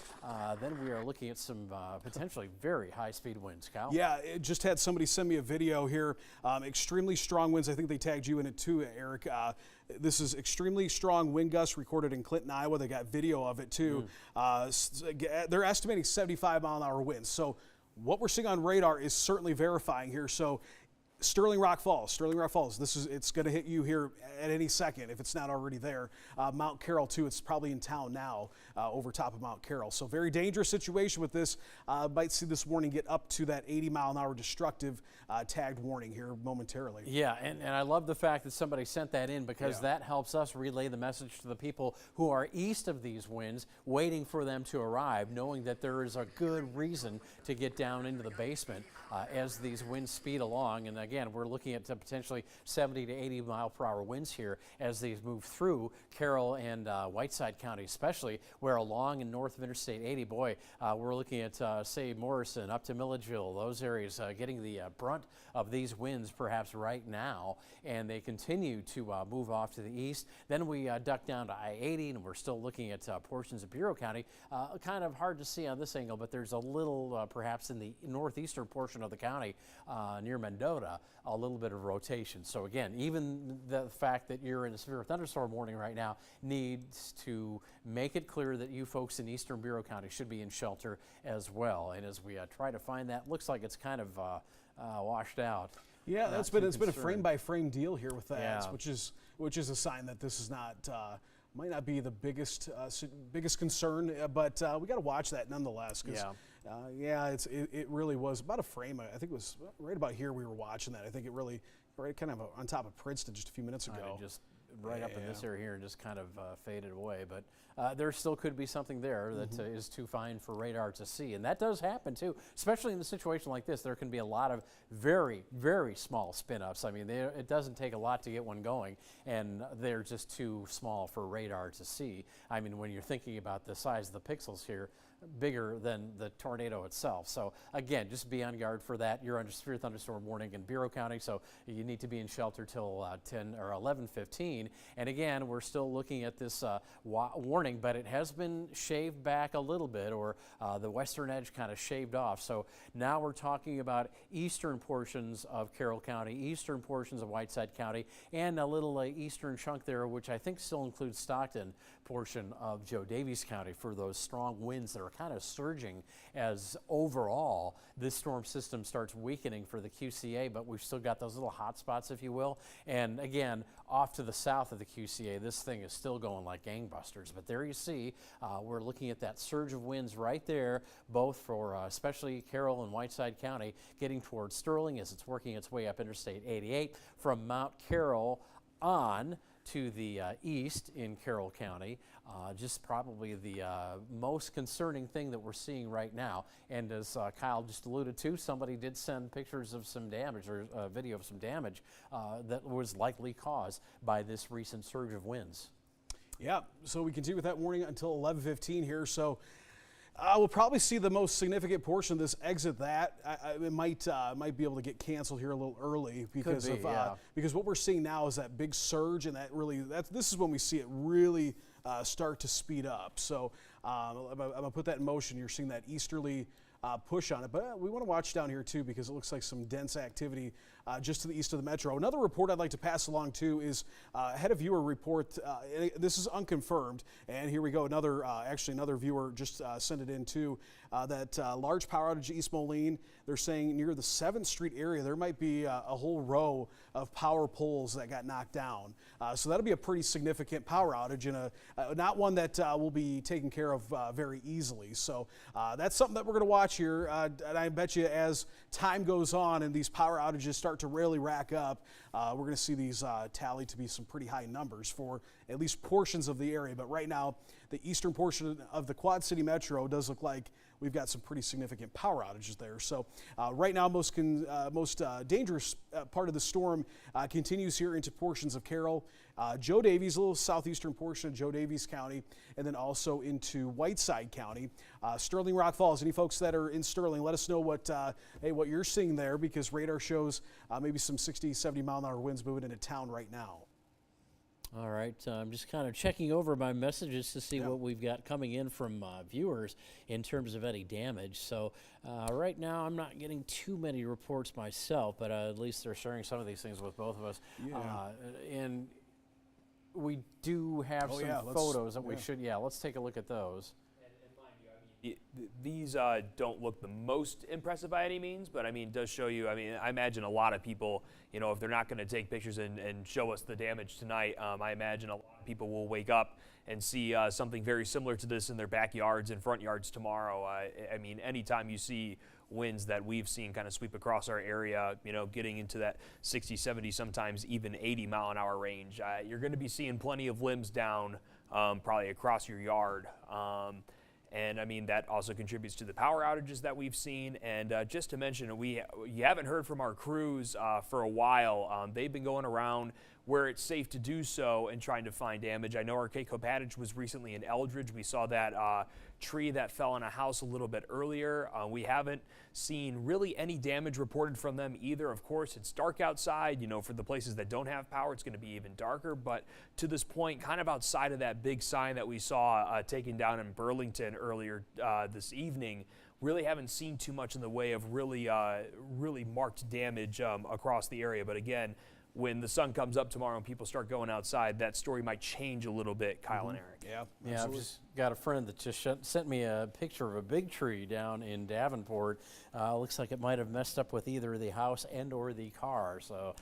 then we are looking at some potentially very high-speed winds. Kyle? Yeah, just had somebody send me a video here. Extremely strong winds. I think they tagged you in it too, Eric. This is extremely strong wind gusts recorded in Clinton, Iowa. They got video of it too. They're estimating 75-mile-an-hour winds. So what we're seeing on radar is certainly verifying here. So Sterling Rock Falls. It's going to hit you here at any second if it's not already there. Mount Carroll too. It's probably in town now over top of Mount Carroll. So very dangerous situation with this. Might see this warning get up to that 80-mile-an-hour destructive tagged warning here momentarily. Yeah, and I love the fact that somebody sent that in, because that helps us relay the message to the people who are east of these winds, waiting for them to arrive, knowing that there is a good reason to get down into the basement as these winds speed along. And again, again, we're looking at potentially 70 to 80 mile per hour winds here as these move through Carroll and Whiteside County, especially where along and north of Interstate 80, boy, we're looking at, say, Morrison up to Milledgeville, those areas getting the brunt of these winds perhaps right now, and they continue to move off to the east. Then we duck down to I-80, and we're still looking at portions of Bureau County. Kind of hard to see on this angle, but there's a little, perhaps in the northeastern portion of the county near Mendota, a little bit of rotation. So again, even the fact that you're in a severe thunderstorm warning right now needs to make it clear that you folks in eastern Bureau County should be in shelter as well. And as we try to find that, looks like it's kind of washed out. Yeah, it's been a frame by frame deal here with that, which is a sign that this is not might not be the biggest concern, but we got to watch that nonetheless. Cause, it really was about a frame. I think it was right about here we were watching that. I think it really right kind of on top of Princeton just a few minutes ago. Just right up in this area here and just kind of faded away. But there still could be something there that is too fine for radar to see. And that does happen too, especially in a situation like this. There can be a lot of very, very small spin-ups. I mean, it doesn't take a lot to get one going, and they're just too small for radar to see. I mean, when you're thinking about the size of the pixels here, bigger than the tornado itself. So again, just be on guard for that. You're under severe thunderstorm warning in Bureau County, so you need to be in shelter till 10 or 11:15. And again, we're still looking at this warning, but it has been shaved back a little bit, or the western edge kind of shaved off. So now we're talking about eastern portions of Carroll County, eastern portions of Whiteside County, and a little eastern chunk there, which I think still includes Stockton portion of Joe Davies County for those strong winds that are kind of surging as overall this storm system starts weakening for the QCA, but we've still got those little hot spots, if you will. And again, off to the south of the QCA, this thing is still going like gangbusters. But there you see, we're looking at that surge of winds right there, both for especially Carroll and Whiteside County, getting towards Sterling as it's working its way up Interstate 88 from Mount Carroll on to the east in Carroll County. Just probably the most concerning thing that we're seeing right now. And as Kyle just alluded to, somebody did send pictures of some damage, or a video of some damage that was likely caused by this recent surge of winds. Yeah, so we continue with that warning until 11:15 here. So we'll probably see the most significant portion of this exit that. It might be able to get canceled here a little early because because what we're seeing now is that big surge, and this is when we see it really start to speed up. So I'm gonna put that in motion. You're seeing that easterly push on it, but we want to watch down here too because it looks like some dense activity just to the east of the metro. Another report I'd like to pass along too is ahead of viewer report. This is unconfirmed, and here we go. Another viewer just sent it in too. That large power outage East Moline. They're saying near the 7th Street area there might be a whole row of power poles that got knocked down. So that'll be a pretty significant power outage, and not one that will be taken care of very easily. So that's something that we're going to watch here. And I bet you as time goes on and these power outages start to really rack up, we're going to see these tally to be some pretty high numbers for at least portions of the area. But right now, the eastern portion of the Quad City Metro does look like we've got some pretty significant power outages there. So right now, most dangerous part of the storm continues here into portions of Carroll, Joe Davies, a little southeastern portion of Joe Davies County, and then also into Whiteside County. Sterling, Rock Falls, any folks that are in Sterling, let us know what you're seeing there, because radar shows maybe some 60, 70 mile an hour winds moving into town right now. All right, I'm just kind of checking over my messages to see what we've got coming in from viewers in terms of any damage. So right now I'm not getting too many reports myself, but at least they're sharing some of these things with both of us. And we do have some photos that we should, let's take a look at those. These don't look the most impressive by any means, but I mean, it does show you. I mean, I imagine a lot of people, if they're not going to take pictures and show us the damage tonight, I imagine a lot of people will wake up and see something very similar to this in their backyards and front yards tomorrow. I mean, anytime you see winds that we've seen kind of sweep across our area, getting into that 60, 70, sometimes even 80 mile an hour range, you're going to be seeing plenty of limbs down, probably across your yard. And I mean, that also contributes to the power outages that we've seen. And just to mention, you haven't heard from our crews for a while. They've been going around where it's safe to do so and trying to find damage. I know our Cape Copatich was recently in Eldridge. We saw that tree that fell on a house a little bit earlier. We haven't seen really any damage reported from them either. Of course, it's dark outside. You know, for the places that don't have power, it's going to be even darker. But to this point, kind of outside of that big sign that we saw taken down in Burlington earlier this evening, really haven't seen too much in the way of really marked damage across the area. But again, when the sun comes up tomorrow and people start going outside, that story might change a little bit, Kyle and Eric. Yeah, I've just got a friend that just sent me a picture of a big tree down in Davenport. Looks like it might have messed up with either the house and or the car, so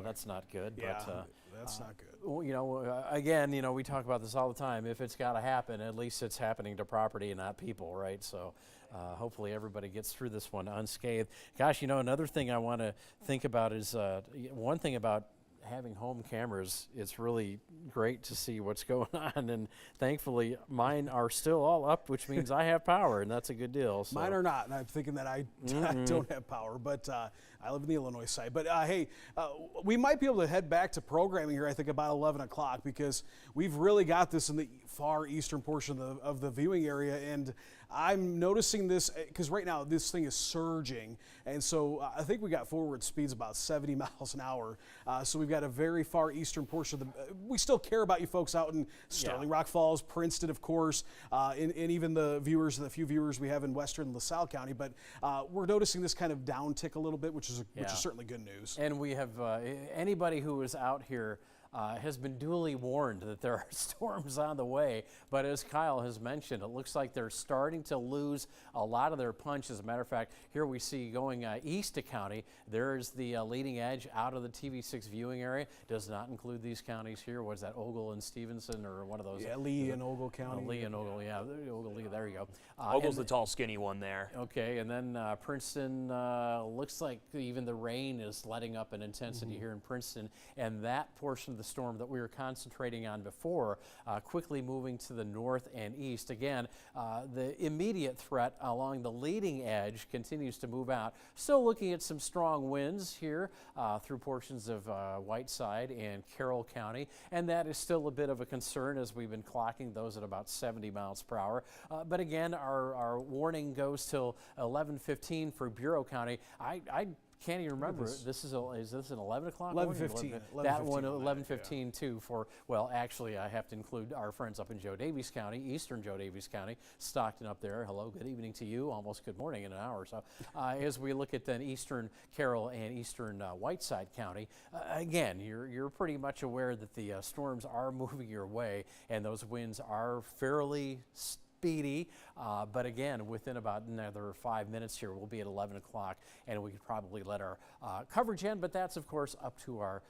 that's not good. Yeah, but, that's not good. well, you know, again, you know, we talk about this all the time. If it's got to happen, at least it's happening to property and not people, right? So hopefully everybody gets through this one unscathed. Gosh, you know, another thing I want to think about is one thing about having home cameras. It's really great to see what's going on, and thankfully mine are still all up, which means I have power, and that's a good deal. So. Mine are not, and I'm thinking that I don't have power, but I live in the Illinois side. But hey, we might be able to head back to programming here, I think, about 11 o'clock, because we've really got this in the far eastern portion of the viewing area, and I'm noticing this because right now this thing is surging, and so I think we got forward speeds about 70 miles an hour. So we've got a very far eastern portion of we still care about you folks out in Sterling Rock Falls, Princeton, of course, and even the few viewers we have in western LaSalle County. But we're noticing this kind of downtick a little bit, which is certainly good news. And we have anybody who is out here has been duly warned that there are storms on the way, but as Kyle has mentioned, it looks like they're starting to lose a lot of their punch. As a matter of fact, here we see going east to county, there's the leading edge out of the TV6 viewing area. Does not include these counties here. What is that, Ogle and Stevenson, or one of those? Yeah, Lee and Ogle County. Lee and Ogle, yeah, Ogle, Lee, there you go. Ogle's the tall, skinny one there. Okay, and then Princeton, looks like even the rain is letting up in intensity here in Princeton, and that portion of the storm that we were concentrating on before, quickly moving to the north and east. Again, the immediate threat along the leading edge continues to move out. Still looking at some strong winds here through portions of Whiteside and Carroll County, and that is still a bit of a concern as we've been clocking those at about 70 miles per hour. But again, our warning goes till 11:15 for Bureau County. I can't even remember. Is this an 11 o'clock? 11:15. That one, 11:15 too. Well, actually, I have to include our friends up in Joe Daviess County, eastern Joe Daviess County, Stockton up there. Hello, good evening to you. Almost good morning in an hour or so. As we look at then eastern Carroll and eastern Whiteside County, again, you're pretty much aware that the storms are moving your way, and those winds are fairly speedy, but again, within about another 5 minutes here, we'll be at 11 o'clock, and we could probably let our coverage end, but that's, of course, up to our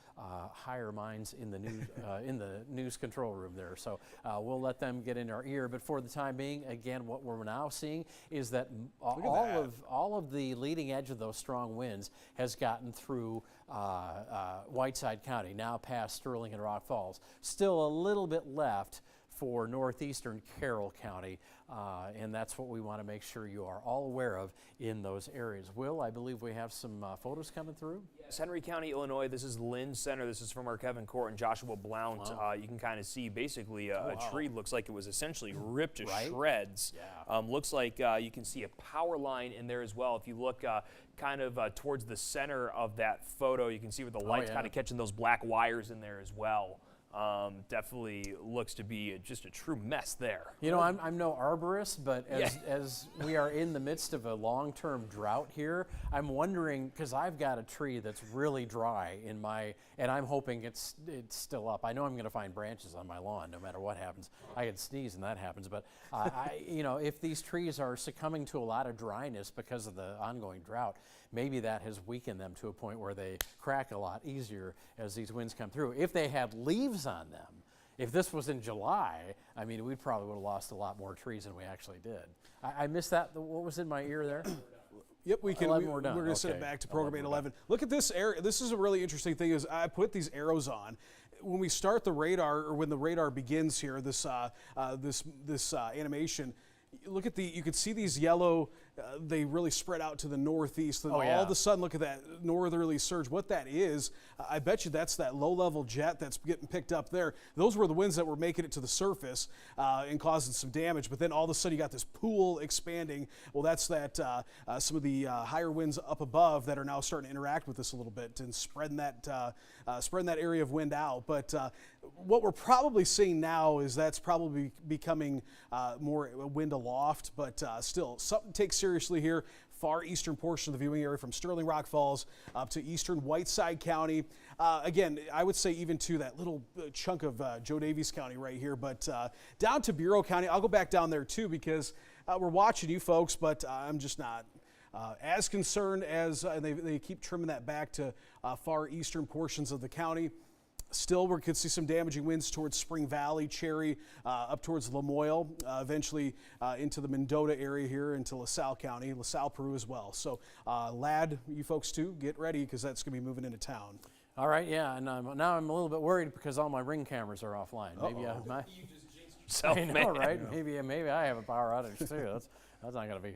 higher minds in the news control room there. So we'll let them get in our ear, but for the time being, again, what we're now seeing is that all of the leading edge of those strong winds has gotten through Whiteside County, now past Sterling and Rock Falls. Still a little bit left for northeastern Carroll County, and that's what we want to make sure you are all aware of in those areas. Will, I believe we have some photos coming through? Yes, Henry County, Illinois. This is Lynn Center. This is from our Kevin Court and Joshua Blount. Wow. You can kind of see basically a tree looks like it was essentially ripped to shreds. Yeah. Looks like you can see a power line in there as well. If you look kind of towards the center of that photo, you can see where the light's kind of catching those black wires in there as well. Definitely looks to be just a true mess there. You know, I'm no arborist, but as we are in the midst of a long-term drought here, I'm wondering, because I've got a tree that's really dry in my, and I'm hoping it's still up. I know I'm going to find branches on my lawn no matter what happens. I could sneeze and that happens, but you know, if these trees are succumbing to a lot of dryness because of the ongoing drought, maybe that has weakened them to a point where they crack a lot easier as these winds come through. If they had leaves on them, if this was in July, I mean, we probably would have lost a lot more trees than we actually did. I missed that. What was in my ear there? Yep, we can. 11, we're done. going to send it back to programming 11. Look at this area. This is a really interesting thing. Is I put these arrows on. When we start the radar, or when the radar begins here, this animation, look at you can see these yellow, they really spread out to the northeast. And all of a sudden, look at that northerly surge. What that is, I bet you that's that low-level jet that's getting picked up there. Those were the winds that were making it to the surface and causing some damage. But then all of a sudden, you got this pool expanding. Well, that's that some of the higher winds up above that are now starting to interact with this a little bit and spreading that area of wind out. But what we're probably seeing now is that's probably becoming more wind aloft, but still something to take seriously here. Far eastern portion of the viewing area from Sterling Rock Falls up to eastern Whiteside County. Again, I would say even to that little chunk of Joe Davies County right here, but down to Bureau County. I'll go back down there too because we're watching you folks, but I'm just not as concerned as they keep trimming that back to far eastern portions of the county. Still, we could see some damaging winds towards Spring Valley, Cherry, up towards Lamoille, eventually into the Mendota area here, into LaSalle County, LaSalle, Peru as well. So, Ladd, you folks too, get ready because that's going to be moving into town. All right, yeah, and now I'm a little bit worried because all my Ring cameras are offline. Maybe You just jinxed yourself, I know, right? Yeah. Maybe I have a power outage too. That's not going to be.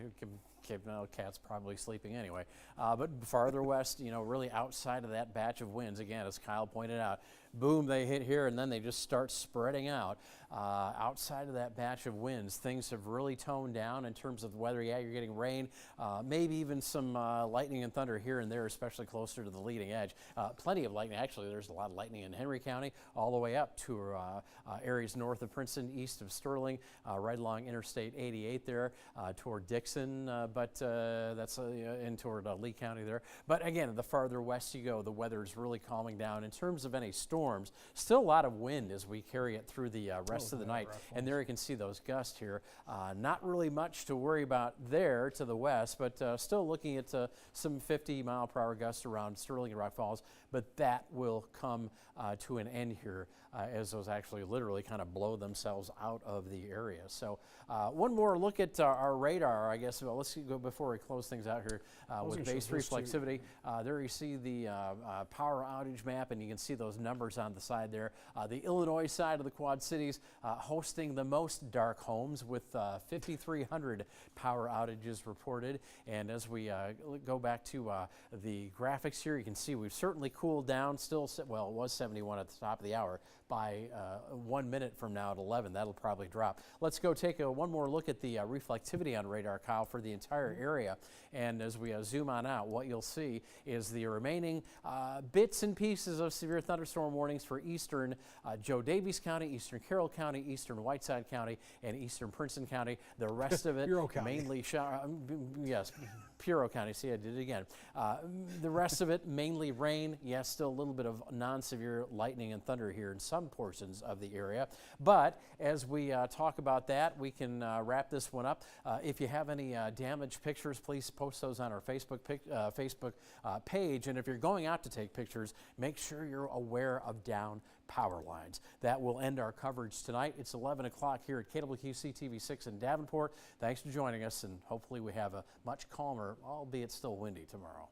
No, cat's probably sleeping anyway. But farther west, really outside of that batch of winds, again, as Kyle pointed out, boom, they hit here, and then they just start spreading out. Outside of that batch of winds, things have really toned down in terms of weather. Yeah, you're getting rain, maybe even some lightning and thunder here and there, especially closer to the leading edge. Plenty of lightning. Actually, there's a lot of lightning in Henry County, all the way up to areas north of Princeton, east of Sterling, right along Interstate 88 there, toward Dixon, but that's in toward Lee County there. But again, the farther west you go, the weather is really calming down. In terms of any storms, still a lot of wind as we carry it through the rest of the night. And there you can see those gusts here. Not really much to worry about there to the west, but still looking at some 50-mile-per-hour gusts around Sterling and Rock Falls. But that will come to an end here as those actually literally kind of blow themselves out of the area. So one more look at our radar, I guess. Well, let's go before we close things out here with base reflexivity. There you see the power outage map, and you can see those numbers on the side there. The Illinois side of the Quad Cities hosting the most dark homes with 5,300 power outages reported. And as we go back to the graphics here, you can see we've certainly cooled down. Still, well, it was 71 at the top of the hour. By 1 minute from now at 11, that'll probably drop. Let's go take one more look at the reflectivity on radar, Kyle, for the entire area. And as we zoom on out, what you'll see is the remaining bits and pieces of severe thunderstorm warnings for eastern Joe Davies County, eastern Carroll County, eastern Whiteside County, and eastern Princeton County. The rest of it mainly shower. Yes. Puro County, see, I did it again. The rest of it, mainly rain. Yes, still a little bit of non-severe lightning and thunder here in some portions of the area. But as we talk about that, we can wrap this one up. If you have any damaged pictures, please post those on our Facebook page. And if you're going out to take pictures, make sure you're aware of down power lines. That will end our coverage tonight. It's 11 o'clock here at KWQC TV6 in Davenport. Thanks for joining us, and hopefully we have a much calmer, albeit still windy, tomorrow.